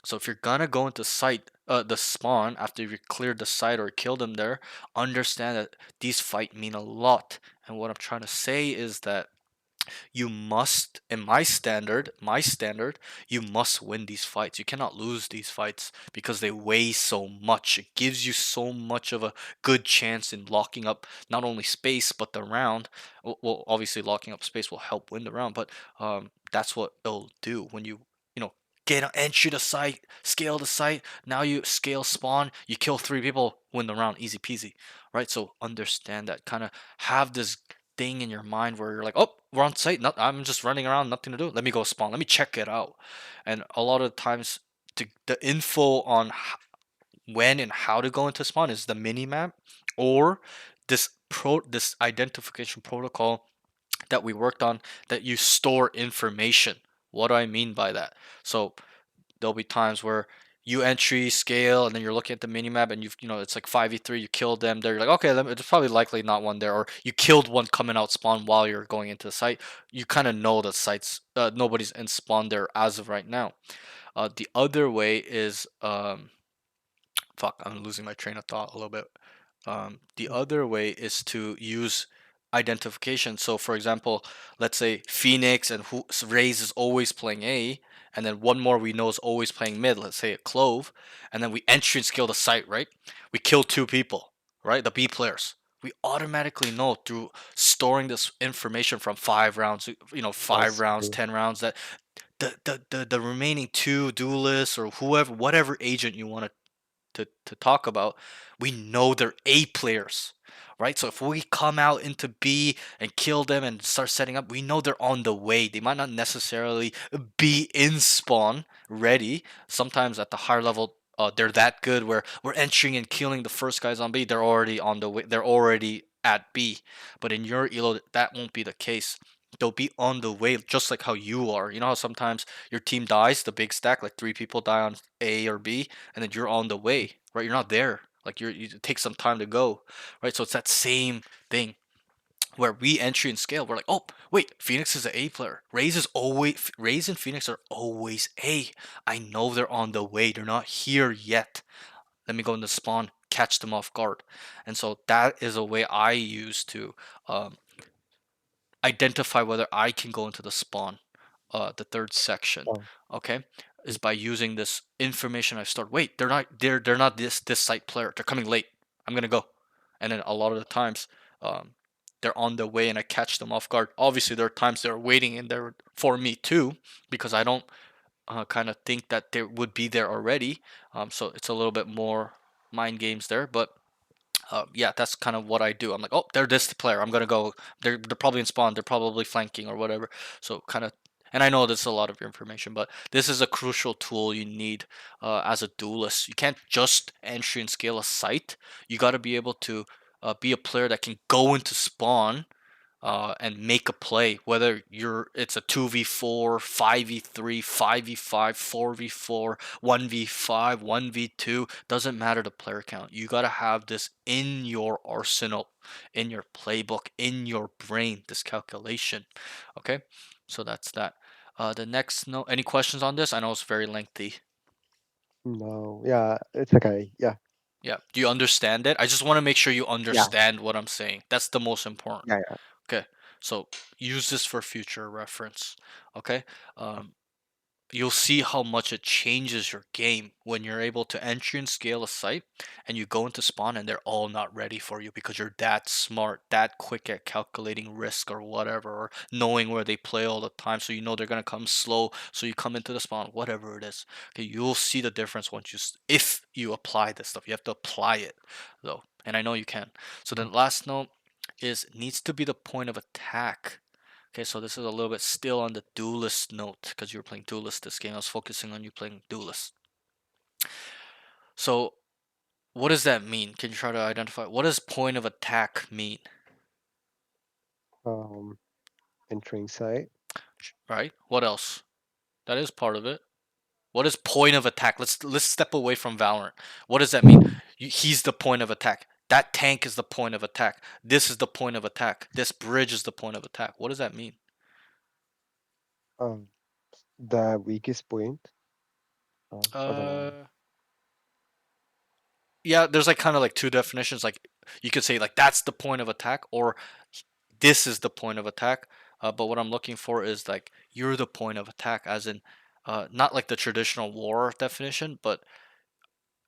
Speaker 1: So if you're gonna go into the spawn after you've cleared the site or killed them there, understand that these fight mean a lot. And what I'm trying to say is that you must, in my standard, you must win these fights. You cannot lose these fights because they weigh so much. It gives you so much of a good chance in locking up not only space but the round. Well, obviously locking up space will help win the round, but that's what it'll do when you know get an entry to site, scale the site. Now you scale spawn, you kill 3 people, win the round, easy peasy, right? So understand that, kind of have this thing in your mind where you're like, oh, we're on site. Not, I'm just running around, nothing to do. Let me go spawn. Let me check it out. And a lot of times, the info on when and how to go into spawn is the mini map or this identification protocol that we worked on that you store information. What do I mean by that? So there'll be times where you entry scale and then you're looking at the minimap and it's like 5v3, you killed them there, you're like, okay, there's probably likely not one there, or you killed one coming out spawn while you're going into the site. You kind of know the sites, nobody's in spawn there as of right now. The other way is fuck, I'm losing my train of thought a little bit. The other way is to use identification. So, for example, let's say Phoenix and Raze is always playing A, and then one more we know is always playing mid. Let's say a Clove, and then we entry and scale the site. Right? We kill 2 people. Right? The B players. We automatically know through storing this information from 5 rounds, five
Speaker 2: That's
Speaker 1: rounds,
Speaker 2: true.
Speaker 1: 10 rounds, that the remaining 2 duelists or whoever, whatever agent you want to talk about, we know they're A players, right? So if we come out into B and kill them and start setting up, we know they're on the way. They might not necessarily be in spawn ready. Sometimes at the higher level, they're that good where we're entering and killing the first guys on B. They're already on the way. They're already at B. But in your elo, that won't be the case. They'll be on the way, just like how you are. You know how sometimes your team dies, the big stack, like 3 people die on A or B, and then you're on the way, right? You're not there. Like it takes some time to go, right? So it's that same thing where we entry and scale. We're like, oh wait, Phoenix is an A player. Raze and Phoenix are always A. I know they're on the way. They're not here yet. Let me go in the spawn, catch them off guard. And so that is a way I use to identify whether I can go into the spawn, the third section.
Speaker 2: Oh.
Speaker 1: Okay, is by using this information I've stored. Wait, they're not this site player. They're coming late. I'm gonna go, and then a lot of the times, they're on their way and I catch them off guard. Obviously, there are times they're waiting in there for me too, because I don't kind of think that they would be there already. So it's a little bit more mind games there, but yeah, that's kind of what I do. I'm like, oh, they're this player. I'm gonna go. They're probably in spawn. They're probably flanking or whatever. So kind of, and I know this is a lot of information, but this is a crucial tool you need as a duelist. You can't just entry and scale a site. You got to be able to be a player that can go into spawn and make a play. Whether it's a 2v4, 5v3, 5v5, 4v4, 1v5, 1v2, doesn't matter the player count. You gotta have this in your arsenal, in your playbook, in your brain. This calculation. Okay, so that's that. The next no. Any questions on this? I know it's very lengthy.
Speaker 2: No, yeah, it's okay. Yeah,
Speaker 1: Yeah. Do you understand it? I just want to make sure you
Speaker 2: yeah,
Speaker 1: understand what I'm saying. That's the most important.
Speaker 2: yeah, yeah.
Speaker 1: Okay. So use this for future reference. Okay. Um, you'll see how much it changes your game when you're able to entry and scale a site and you go into spawn and they're all not ready for you because you're that smart, that quick at calculating risk or whatever, or knowing where they play all the time, so you know they're gonna come slow, so you come into the spawn, whatever it is. Okay, you'll see the difference once if you apply this stuff. You have to apply it though, and I know you can. So the last note is needs to be the point of attack. Okay, so this is a little bit still on the duelist note because you were playing duelist this game. I was focusing on you playing duelist. So what does that mean? Can you try to identify what does point of attack mean?
Speaker 2: Um, Entering site.
Speaker 1: Right? What else? That is part of it. What is point of attack? Let's step away from Valorant. What does that mean? He's the point of attack. That tank is the point of attack. This is the point of attack. This bridge is the point of attack. What does that mean?
Speaker 2: Um, the weakest point. I don't know.
Speaker 1: Uh, yeah, there's like kind of like two definitions. Like you could say like that's the point of attack, or this is the point of attack. But what I'm looking for is like you're the point of attack, as in not like the traditional war definition, but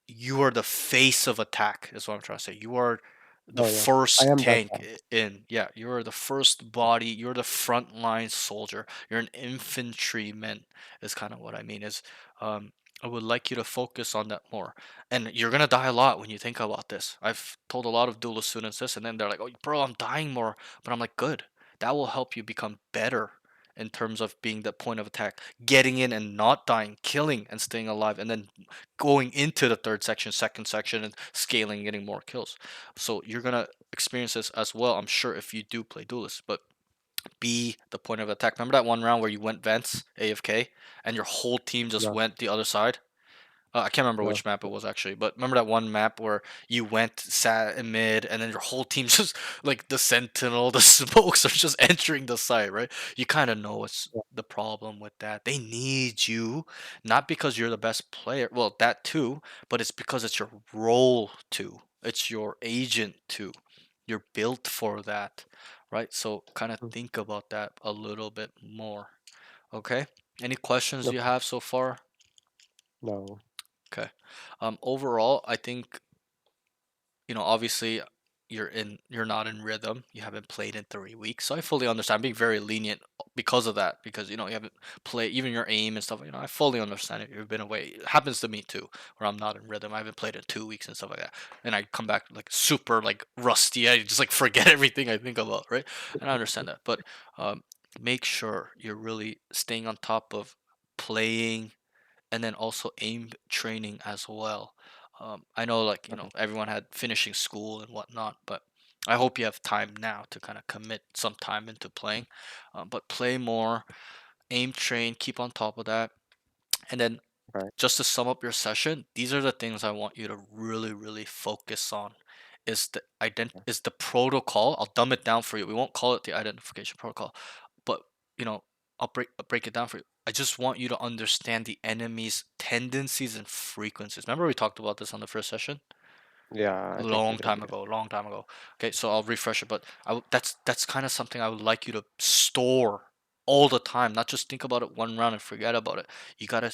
Speaker 1: you are the face of attack is what I'm trying to say. You are the
Speaker 2: Oh yeah, I
Speaker 1: first
Speaker 2: am that
Speaker 1: tank
Speaker 2: guy.
Speaker 1: in. Yeah, you are the first body. You're the frontline soldier. You're an infantryman. Is kind of what I mean. Is I would like you to focus on that more. And you're gonna die a lot when you think about this. I've told a lot of duelist students this, and then they're like, "Oh, bro, I'm dying more." But I'm like, "Good. That will help you become better." In terms of being the point of attack, getting in and not dying, killing and staying alive, and then going into the third section, second section, and scaling, getting more kills. So you're gonna experience this as well, I'm sure, if you do play duelist. But be the point of attack. Remember that one round where you went vents AFK and your whole team just
Speaker 2: No,
Speaker 1: went the other side? I can't remember
Speaker 2: no.
Speaker 1: which map it was actually, but remember that one map where you went, sat in mid, and then your whole team just like the sentinel, the smokes are just entering the site, right? You kind of know what's
Speaker 2: Yeah.
Speaker 1: the problem with that. They need you, not because you're the best player. Well, that too, but it's because it's your role too. It's your agent too. You're built for that, right? So kind of
Speaker 2: Mm,
Speaker 1: think about that a little bit more. Okay? Any questions you
Speaker 2: okay.
Speaker 1: have so far?
Speaker 2: No.
Speaker 1: Okay. Overall, I think, obviously you're not in rhythm. You haven't played in 3 weeks. So I fully understand. I'm being very lenient because of that, because you haven't played even your aim and stuff, I fully understand it. You've been away. It happens to me too, where I'm not in rhythm. I haven't played in 2 weeks and stuff like that. And I come back like super like rusty. I just like forget everything I think about, right? And I understand that. But um make sure you're really staying on top of playing and then also aim training as well. I know, like,
Speaker 2: Okay.
Speaker 1: everyone had finishing school and whatnot, but I hope you have time now to kind of commit some time into playing. But play more, aim train, keep on top of that. And then
Speaker 2: Right.
Speaker 1: just to sum up your session, these are the things I want you to really, really focus on. Is the protocol. I'll dumb it down for you. We won't call it the identification protocol, but I'll break it down for you. I just want you to understand the enemy's tendencies and frequencies. Remember we talked about this on the first session?
Speaker 2: Yeah, I think we
Speaker 1: Long
Speaker 2: did.
Speaker 1: time
Speaker 2: Yeah.
Speaker 1: ago, long time ago. Okay, so I'll refresh it, but that's kind of something I would like you to store all the time, not just think about it one round and forget about it. You gotta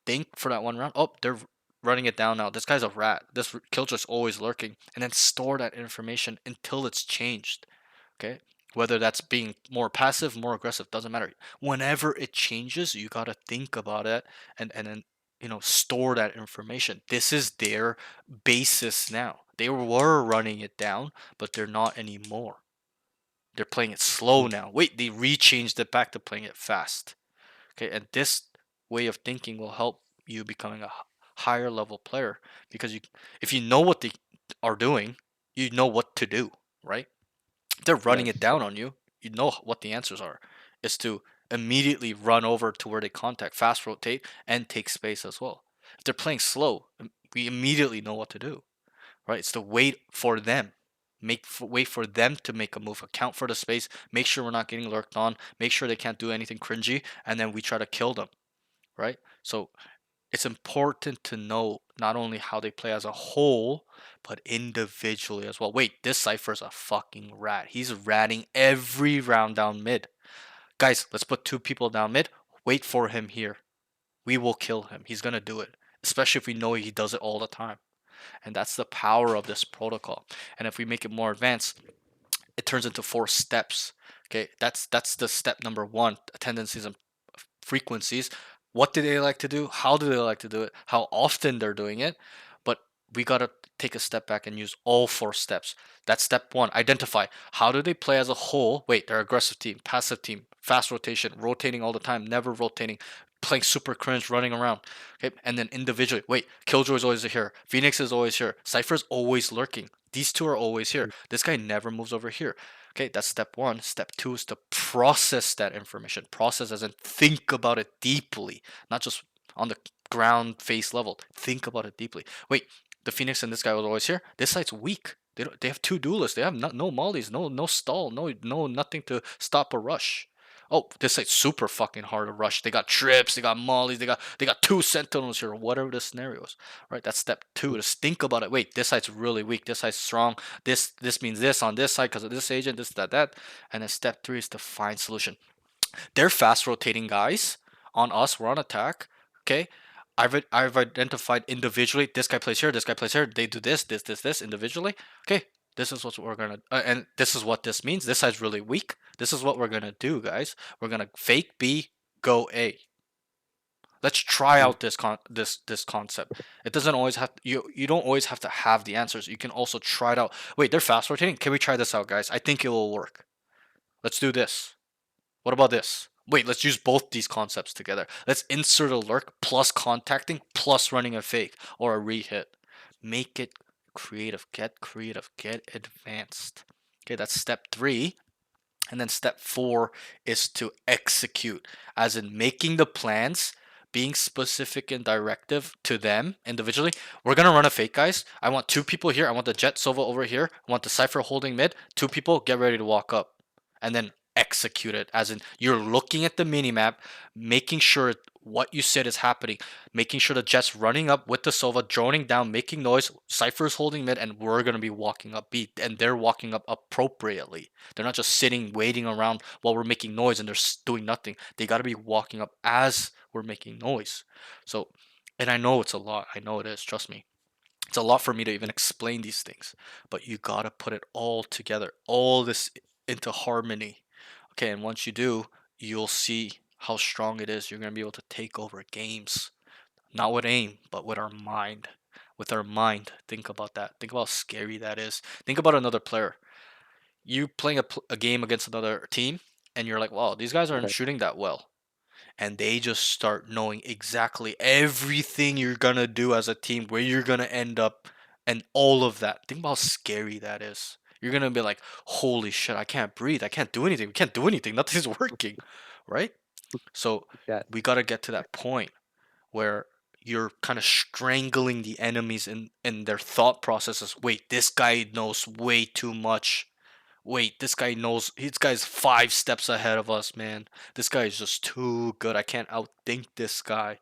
Speaker 1: think for that one round. Oh, they're running it down now. This guy's a rat. This killjoy's always lurking, and then store that information until it's changed. Okay, whether that's being more passive, more aggressive, doesn't matter. Whenever it changes, you gotta think about it and then store that information. This is their basis now. They were running it down, but they're not anymore. They're playing it slow
Speaker 2: Mm,
Speaker 1: now. Wait, they rechanged it back to playing it fast. Okay, and this way of thinking will help you becoming a higher level player, because if you know what they are doing, you know what to do, right? If they're running it
Speaker 2: yes.
Speaker 1: down on you, you know what the answers are, is to immediately run over to where they contact, fast rotate, and take space as well. If they're playing slow, we immediately know what to do, right? It's to wait for them. Wait for them to make a move, account for the space, make sure we're not getting lurked on, make sure they can't do anything cringy, and then we try to kill them, right? So it's important to know not only how they play as a whole, but individually as well. Wait, this Cypher's a fucking rat. He's ratting every round down mid. Guys, let's put 2 people down mid. Wait for him here. We will kill him. He's gonna do it. Especially if we know he does it all the time. And that's the power of this protocol. And if we make it more advanced, it turns into 4 steps. Okay, that's the step number 1, tendencies and frequencies. What do they like to do? How do they like to do it? How often they're doing it? But we got to take a step back and use all 4 steps. That's step 1. Identify. How do they play as a whole? Wait, they're aggressive team, passive team, fast rotation, rotating all the time, never rotating, playing super cringe, running around. Okay, and then individually. Wait, Killjoy's always here. Phoenix is always here. Cypher's always lurking. These 2 are always here. This guy never moves over here. Okay, that's step 1. Step 2 is to process that information. Process as in think about it deeply, not just on the ground face level. Think about it deeply. Wait, the Phoenix and this guy was always here. This site's weak. They have 2 duelists. They have no mollies, no stall, no nothing to stop a rush. Oh, this site's super fucking hard to rush. They got trips, they got mollies, they got 2 sentinels here, whatever the scenario is. Right? That's step 2. Just think about it. Wait, this site's really weak. This site's strong. This means this on this side because of this agent, this, that. And then step 3 is to find solution. They're fast rotating guys on us. We're on attack. Okay. I've identified individually. This guy plays here. This guy plays here. They do this individually. Okay. This is what we're gonna, and this is what this means. This side's really weak. This is what we're gonna do, guys. We're gonna fake B, go A. Let's try out this concept. It doesn't always have you don't always have to have the answers. You can also try it out. Wait, they're fast rotating. Can we try this out, guys? I think it will work. Let's do this. What about this? Wait, let's use both these concepts together. Let's insert a lurk plus contacting plus running a fake or a rehit. Make it creative. Get creative. Get advanced. Okay, that's step 3. And then step 4 is to execute, as in making the plans, being specific and directive to them individually. We're going to run a fake, guys. I want 2 people here. I want the Jet Sova over here. I want the Cypher holding mid. 2 people, get ready to walk up. And then execute it, as in you're looking at the minimap, making sure what you said is happening, making sure the Jet's running up with the Sova, droning down, making noise, Cypher's holding mid, and we're going to be walking up B, and they're walking up appropriately. They're not just sitting, waiting around while we're making noise and they're doing nothing. They got to be walking up as we're making noise. So, and I know it's a lot. I know it is. Trust me. It's a lot for me to even explain these things, but you got to put it all together, all this into harmony. Okay, and once you do, you'll see how strong it is. You're going to be able to take over games. Not with aim, but with our mind. With our mind. Think about that. Think about how scary that is. Think about another player. You playing a game against another team, and you're like, wow, these guys aren't shooting that well. And they just start knowing exactly everything you're going to do as a team, where you're going to end up, and all of that. Think about how scary that is. You're going to be like, holy shit, I can't breathe. I can't do anything. We can't do anything. Nothing's working. Right? So we got to get to that point where you're kind of strangling the enemies in their thought processes. Wait, this guy knows way too much. Wait, this guy's 5 steps ahead of us, man. This guy is just too good. I can't outthink this guy.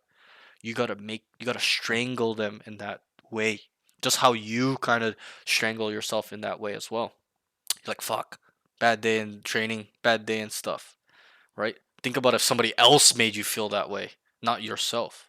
Speaker 1: You gotta strangle them in that way. Just how you kind of strangle yourself in that way as well. You're like, fuck, bad day in training, bad day and stuff, right? Think about if somebody else made you feel that way, not yourself,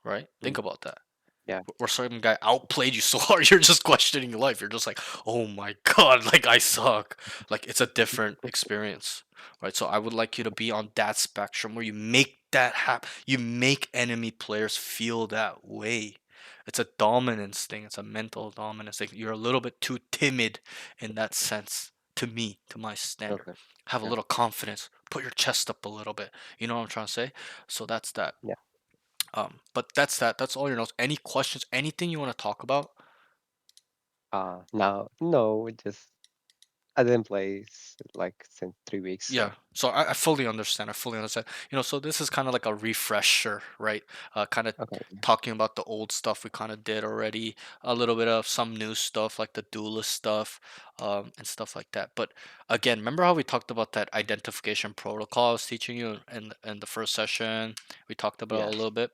Speaker 1: right? Think about that.
Speaker 2: Yeah.
Speaker 1: Or some guy outplayed you so hard, you're just questioning your life. You're just like, oh my god, like I suck. Like it's a different experience, right? So I would like you to be on that spectrum where you make that happen. You make enemy players feel that way. It's a dominance thing. It's a mental dominance thing. You're a little bit too timid in that sense, to me, to my standard.
Speaker 2: Okay.
Speaker 1: Have a little confidence. Put your chest up a little bit. You know what I'm trying to say? So that's that.
Speaker 2: Yeah.
Speaker 1: But that's that. That's all your notes. Any questions? Anything you want to talk about?
Speaker 2: No, just I didn't play like since 3 weeks,
Speaker 1: Yeah,
Speaker 2: so
Speaker 1: so I fully understand. I fully understand. So this is kind of like a refresher, right? Kind of
Speaker 2: okay.
Speaker 1: talking about the old stuff we kind of did already, a little bit of some new stuff like the duelist stuff, and stuff like that. But again, remember how we talked about that identification protocol I was teaching you in the first session? We talked about it a
Speaker 2: Yeah.
Speaker 1: little bit.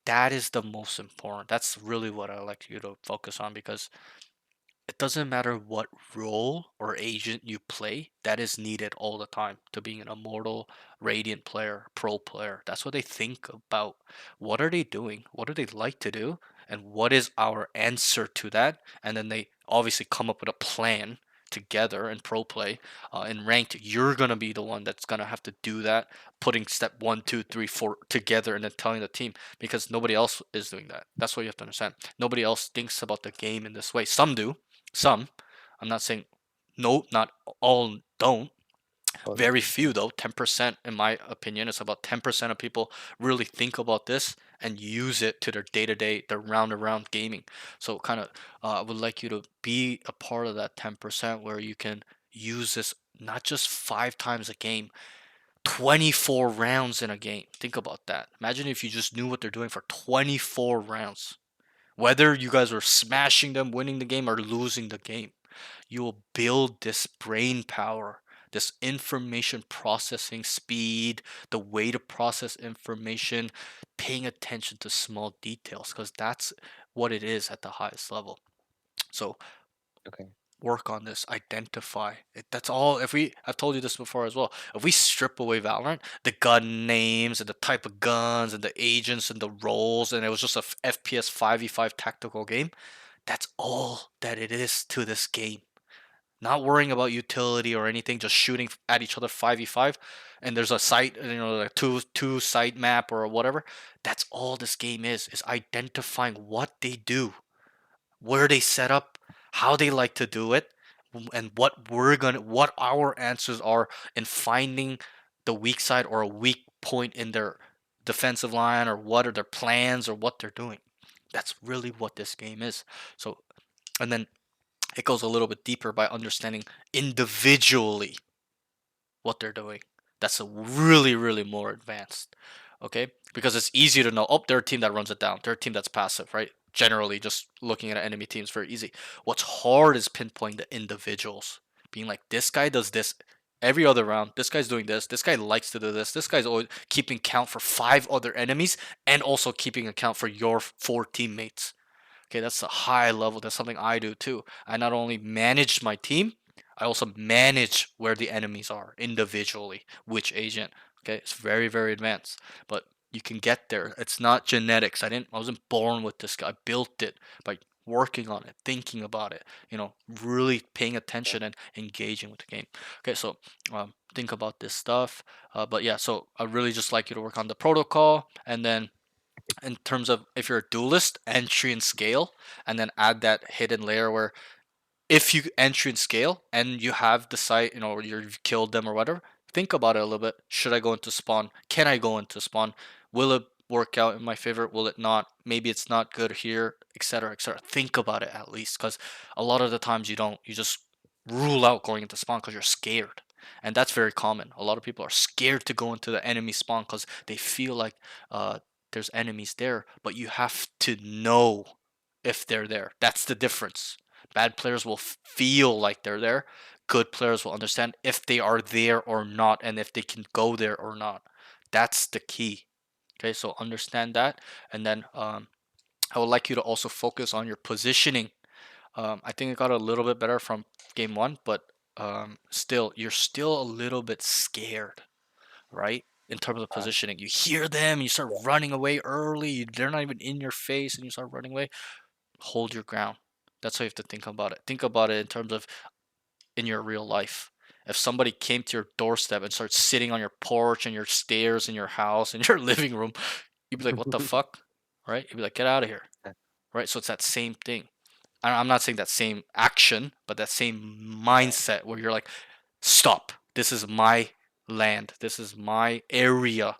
Speaker 1: That is the most important. That's really what I like you to focus on because it doesn't matter what role or agent you play, that is needed all the time to being an immortal, radiant player, pro player. That's what they think about. What are they doing? What do they like to do? And what is our answer to that? And then they obviously come up with a plan together in pro play. In ranked, you're gonna be the one that's gonna have to do that, putting step 1, 2, 3, 4 together and then telling the team because nobody else is doing that. That's what you have to understand. Nobody else thinks about the game in this way. Some do, some. I'm not saying no, not all don't.
Speaker 2: Oh,
Speaker 1: Very
Speaker 2: yeah.
Speaker 1: few though, 10% in my opinion. It's about 10% of people really think about this and use it to their day-to-day, their round-around gaming. So kind of, I would like you to be a part of that 10% where you can use this not just 5 times a game, 24 rounds in a game. Think about that. Imagine if you just knew what they're doing for 24 rounds. Whether you guys are smashing them, winning the game, or losing the game, you will build this brain power, this information processing speed, the way to process information, paying attention to small details, because that's what it is at the highest level. So
Speaker 2: Okay.
Speaker 1: work on this, identify it. That's all. If we, I've told you this before as well, if we strip away Valorant, the gun names and the type of guns and the agents and the roles, and it was just a FPS 5v5 tactical game, that's all that it is to this game. Not worrying about utility or anything, just shooting at each other 5v5, and there's a site, like two site map or whatever. That's all this game is identifying what they do, where they set up, how they like to do it, and what our answers are in finding the weak side or a weak point in their defensive line, or what are their plans or what they're doing. That's really what this game is. So, and then it goes a little bit deeper by understanding individually what they're doing. That's a really more advanced. Okay? Because it's easy to know, oh, they're a team that runs it down. They're a team that's passive, right? Generally, just looking at enemy teams, very easy. What's hard is pinpointing the individuals. Being like, this guy does this every other round. This guy's doing this. This guy likes to do this. This guy's always keeping count for 5 other enemies and also keeping account for your 4 teammates. Okay, that's a high level. That's something I do too. I not only manage my team, I also manage where the enemies are individually, which agent. Okay, it's very advanced, but you can get there. It's not genetics. I wasn't born with this guy. I built it by working on it, thinking about it, really paying attention and engaging with the game. Okay, so think about this stuff. But yeah, so I really just like you to work on the protocol, and then in terms of if you're a duelist, entry and scale, and then add that hidden layer where if you entry and scale and you have the site, or you've killed them or whatever, think about it a little bit. Should I go into spawn? Can I go into spawn? Will it work out in my favor? Will it not? Maybe it's not good here, etc., etc. Think about it at least, because a lot of the times you don't. You just rule out going into spawn because you're scared. And that's very common. A lot of people are scared to go into the enemy spawn because they feel like there's enemies there, but you have to know if they're there. That's the difference. Bad players will feel like they're there. Good players will understand if they are there or not, and if they can go there or not. That's the key. Okay, so understand that, and then I would like you to also focus on your positioning. I think it got a little bit better from game one, but still, you're still a little bit scared, right? In terms of positioning, you hear them, you start running away early. They're not even in your face, and you start running away. Hold your ground. That's how you have to think about it. Think about it in terms of in your real life. If somebody came to your doorstep and started sitting on your porch and your stairs in your house in your living room, you'd be like, "What the fuck?" Right? You'd be like, "Get out of here." Right? So it's that same thing. I'm not saying that same action, but that same mindset where you're like, "Stop. This is my land. This is my area.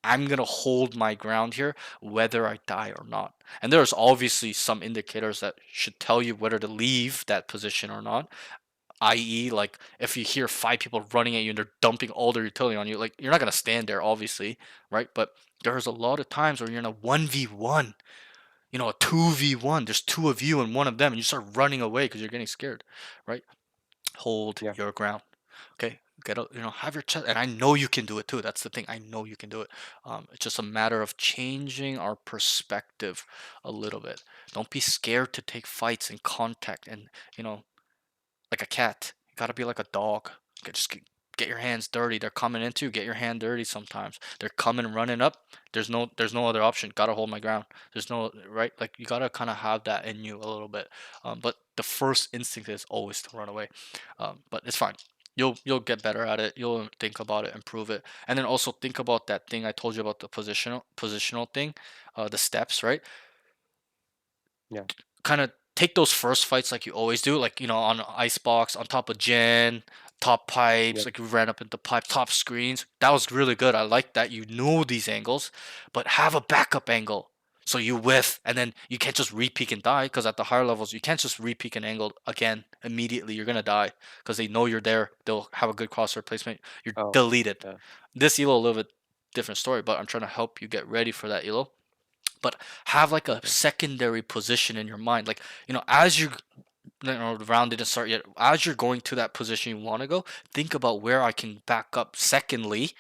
Speaker 1: I'm gonna hold my ground here, whether I die or not." And there's obviously some indicators that should tell you whether to leave that position or not. i.e., like if you hear 5 people running at you and they're dumping all their utility on you, like you're not gonna stand there, obviously, right? But there's a lot of times where you're in a 1v1, a 2v1. There's two of you and one of them, and you start running away because you're getting scared, right? Hold
Speaker 2: Yeah.
Speaker 1: your ground. Okay, have your chest, and I know you can do it too. That's the thing. I know you can do it. It's just a matter of changing our perspective a little bit. Don't be scared to take fights and contact, and you know, like a cat. You gotta be like a dog. Just get your hands dirty. They're coming into you. Get your hand dirty sometimes. They're coming running up. There's no other option. Gotta hold my ground. There's no right. Like you gotta kind of have that in you a little bit. But the first instinct is always to run away. But it's fine. You'll get better at it. You'll think about it, improve it, and then also think about that thing I told you about, the positional thing, the steps, right?
Speaker 2: Yeah.
Speaker 1: Kind of take those first fights like you always do, like on icebox, on top of gen, top pipes,
Speaker 2: Yep.
Speaker 1: like you ran up into pipe, top screens. That was really good. I like that you know these angles, but have a backup angle. So you whiff, and then you can't just re-peek and die, because at the higher levels you can't just re-peek an angle again immediately. You're gonna die because they know you're there. They'll have a good crosshair placement. You're
Speaker 2: Oh.
Speaker 1: deleted.
Speaker 2: Yeah.
Speaker 1: This elo a little bit different story, but I'm trying to help you get ready for that elo. But have like a
Speaker 2: Okay.
Speaker 1: secondary position in your mind, like as the round didn't start yet, as you're going to that position you want to go, think about where I can back up secondly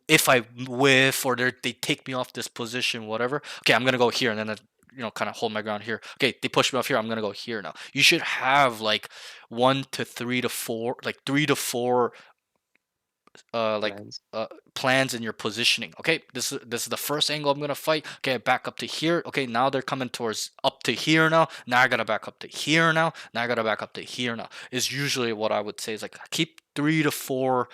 Speaker 1: if I whiff, or they take me off this position, whatever. Okay, I'm gonna go here, and then kind of hold my ground here. Okay, they push me off here, I'm gonna go here now. You should have like 1 to 3 to 4, like 3 to 4 like
Speaker 2: Plans.
Speaker 1: plans in your positioning. Okay, this is the first angle I'm gonna fight. Okay, back up to here. Okay, now they're coming towards up to here now. Now I gotta back up to here now. Now I gotta back up to here now. Is usually what I would say is like keep 3 to 4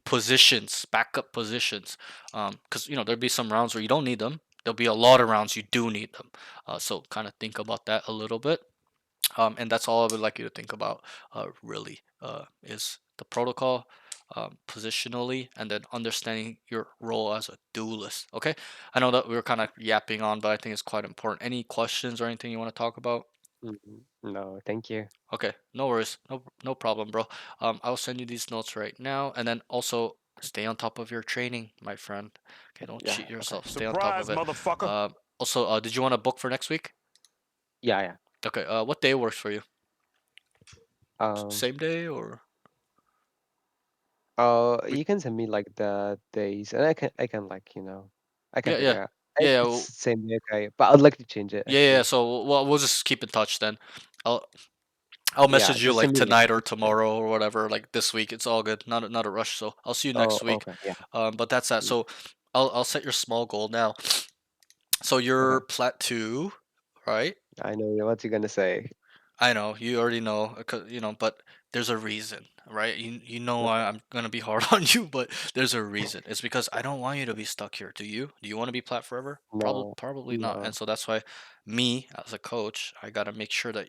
Speaker 1: positions, backup positions. Because there'll be some rounds where you don't need them. There'll be a lot of rounds you do need them. So kind of think about that a little bit. And that's all I would like you to think about, really, is the protocol, positionally, and then understanding your role as a duelist. Okay, I know that we were kind of yapping on, but I think it's quite important. Any questions or anything you want to talk about?
Speaker 2: No, thank you.
Speaker 1: Okay, no worries, no problem, bro. I'll send you these notes right now, and then also stay on top of your training, my friend. Okay, don't
Speaker 2: Yeah.
Speaker 1: cheat
Speaker 2: Okay.
Speaker 1: yourself. Stay on top of
Speaker 8: Surprise,
Speaker 1: it.
Speaker 8: motherfucker.
Speaker 1: Also, did you want to book for next week?
Speaker 2: Yeah. Yeah.
Speaker 1: Okay, what day works for you?
Speaker 2: Um.
Speaker 1: Same day or?
Speaker 2: You can send me like the days, and I can like I can
Speaker 1: Yeah, yeah,
Speaker 2: figure out.
Speaker 1: yeah, yeah,
Speaker 2: It's same day, okay, but I'd like to change it
Speaker 1: yeah, yeah.
Speaker 2: actually.
Speaker 1: So we'll just keep in touch then. I'll I'll
Speaker 2: Yeah,
Speaker 1: message you
Speaker 2: just send
Speaker 1: like
Speaker 2: me like
Speaker 1: tonight or
Speaker 2: which day.
Speaker 1: tomorrow or whatever. Like this week, it's all good. Not a rush. So I'll see you
Speaker 2: Oh,
Speaker 1: next week.
Speaker 2: okay. Yeah.
Speaker 1: But that's that.
Speaker 2: Mm,
Speaker 1: So I'll set your small goal now. So you're
Speaker 2: okay.
Speaker 1: Plat 2, right?
Speaker 2: I know what you're gonna say.
Speaker 1: I know you already know, but there's a reason, right? You know
Speaker 2: Okay.
Speaker 1: I'm gonna be hard on you, but there's a reason. It's because I don't want you to be stuck here. Do you? Do you want to be Plat forever?
Speaker 2: No.
Speaker 1: Probably not. And
Speaker 2: No.
Speaker 1: so that's why me as a coach, I gotta make sure that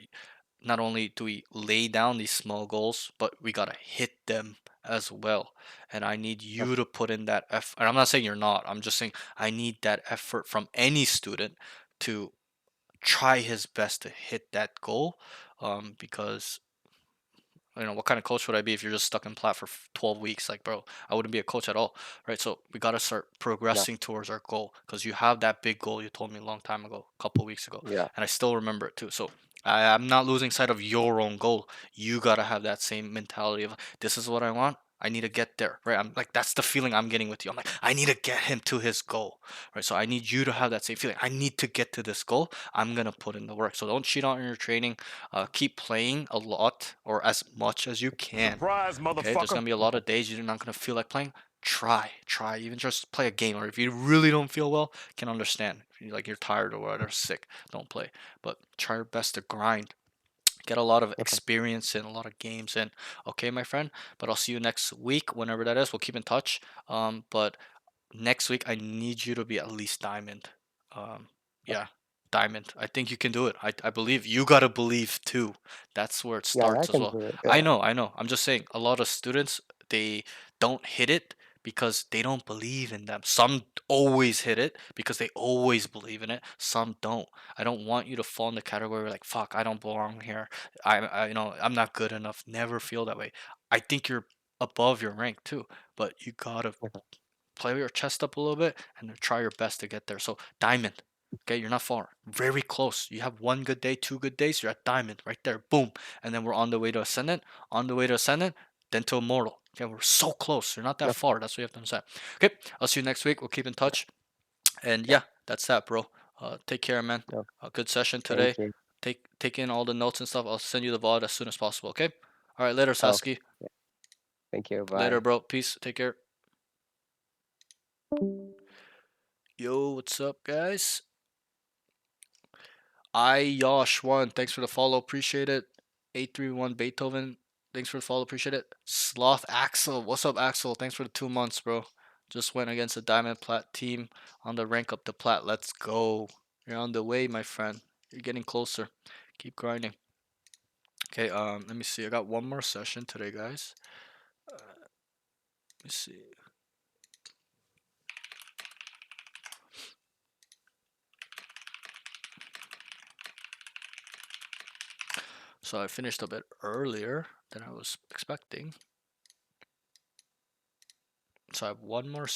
Speaker 1: not only do we lay down these small goals, but we gotta hit them as well. And I need you
Speaker 2: Okay.
Speaker 1: to put in that effort. And I'm not saying you're not. I'm just saying I need that effort from any student to try his best to hit that goal, because what kind of coach would I be if you're just stuck in Plat for 12 weeks? Like, bro, I wouldn't be a coach at all, right? So we got to start
Speaker 2: Yeah.
Speaker 1: progressing towards our goal, because you have that big goal you told me a long time ago, a couple weeks ago,
Speaker 2: Yeah.
Speaker 1: and I still remember it too. So I'm not losing sight of your own goal. You got to have that same mentality of, this is what I want. I need to get there, right? I'm like, that's the feeling I'm getting with you. I'm like, I need to get him to his goal, right? So I need you to have that same feeling. I need to get to this goal. I'm gonna put in the work. So don't cheat on your training. Keep playing a lot, or as much as you can.
Speaker 8: Surprise,
Speaker 1: Okay, there's
Speaker 8: motherfucker.
Speaker 1: gonna be a lot of days you're not gonna feel like playing. Try, even just play a game. Or if you really don't feel well, can understand. If you're tired or whatever, sick, don't play. But try your best to grind. Get a lot of
Speaker 2: Okay.
Speaker 1: experience in, a lot of games in. Okay, my friend. But I'll see you next week, whenever that is. We'll keep in touch. But next week I need you to be at least diamond. Um,
Speaker 2: Okay.
Speaker 1: yeah, diamond. I think you can do it. I believe you gotta believe too. That's where it
Speaker 2: Yeah, I
Speaker 1: starts as
Speaker 2: can
Speaker 1: well.
Speaker 2: do it.
Speaker 1: I
Speaker 2: Yeah.
Speaker 1: know, I know. I'm just saying, a lot of students, they don't hit it because they don't believe in them. Some always hit it because they always believe in it. Some don't. I don't want you to fall in the category where like, fuck, I don't belong here. I'm not good enough. Never feel that way. I think you're above your rank too, but you gotta play your chest up a little bit and try your best to get there. So diamond, okay, you're not far, very close. You have one good day, 2 good days, you're at diamond right there, boom, and then we're on the way to ascendant, then to immortal. Okay, we're so close. You're not that
Speaker 2: Okay.
Speaker 1: far. That's what you have to understand. Okay, I'll see you next week. We'll keep in touch, and
Speaker 2: Yeah.
Speaker 1: yeah, that's that, bro. Take care, man.
Speaker 2: Okay.
Speaker 1: A good session
Speaker 2: Thank
Speaker 1: today.
Speaker 2: you.
Speaker 1: Take in all the notes and stuff. I'll send you the VOD as soon as possible. Okay. All right, later,
Speaker 2: Okay.
Speaker 1: Sasuke.
Speaker 2: Yeah. Thank you.
Speaker 1: Later,
Speaker 2: Bye.
Speaker 1: bro. Peace. Take care. Yo, what's up, guys? Yosh1, thanks for the follow, appreciate it. 831 Beethoven, thanks for the follow, appreciate it. Sloth Axel, what's up, Axel? Thanks for the 2 months, bro. Just went against the Diamond Plat team on the rank up to Plat. Let's go. You're on the way, my friend. You're getting closer. Keep grinding. Okay, let me see. I got one more session today, guys. Let me see. So I finished a bit earlier than I was expecting. So I have one more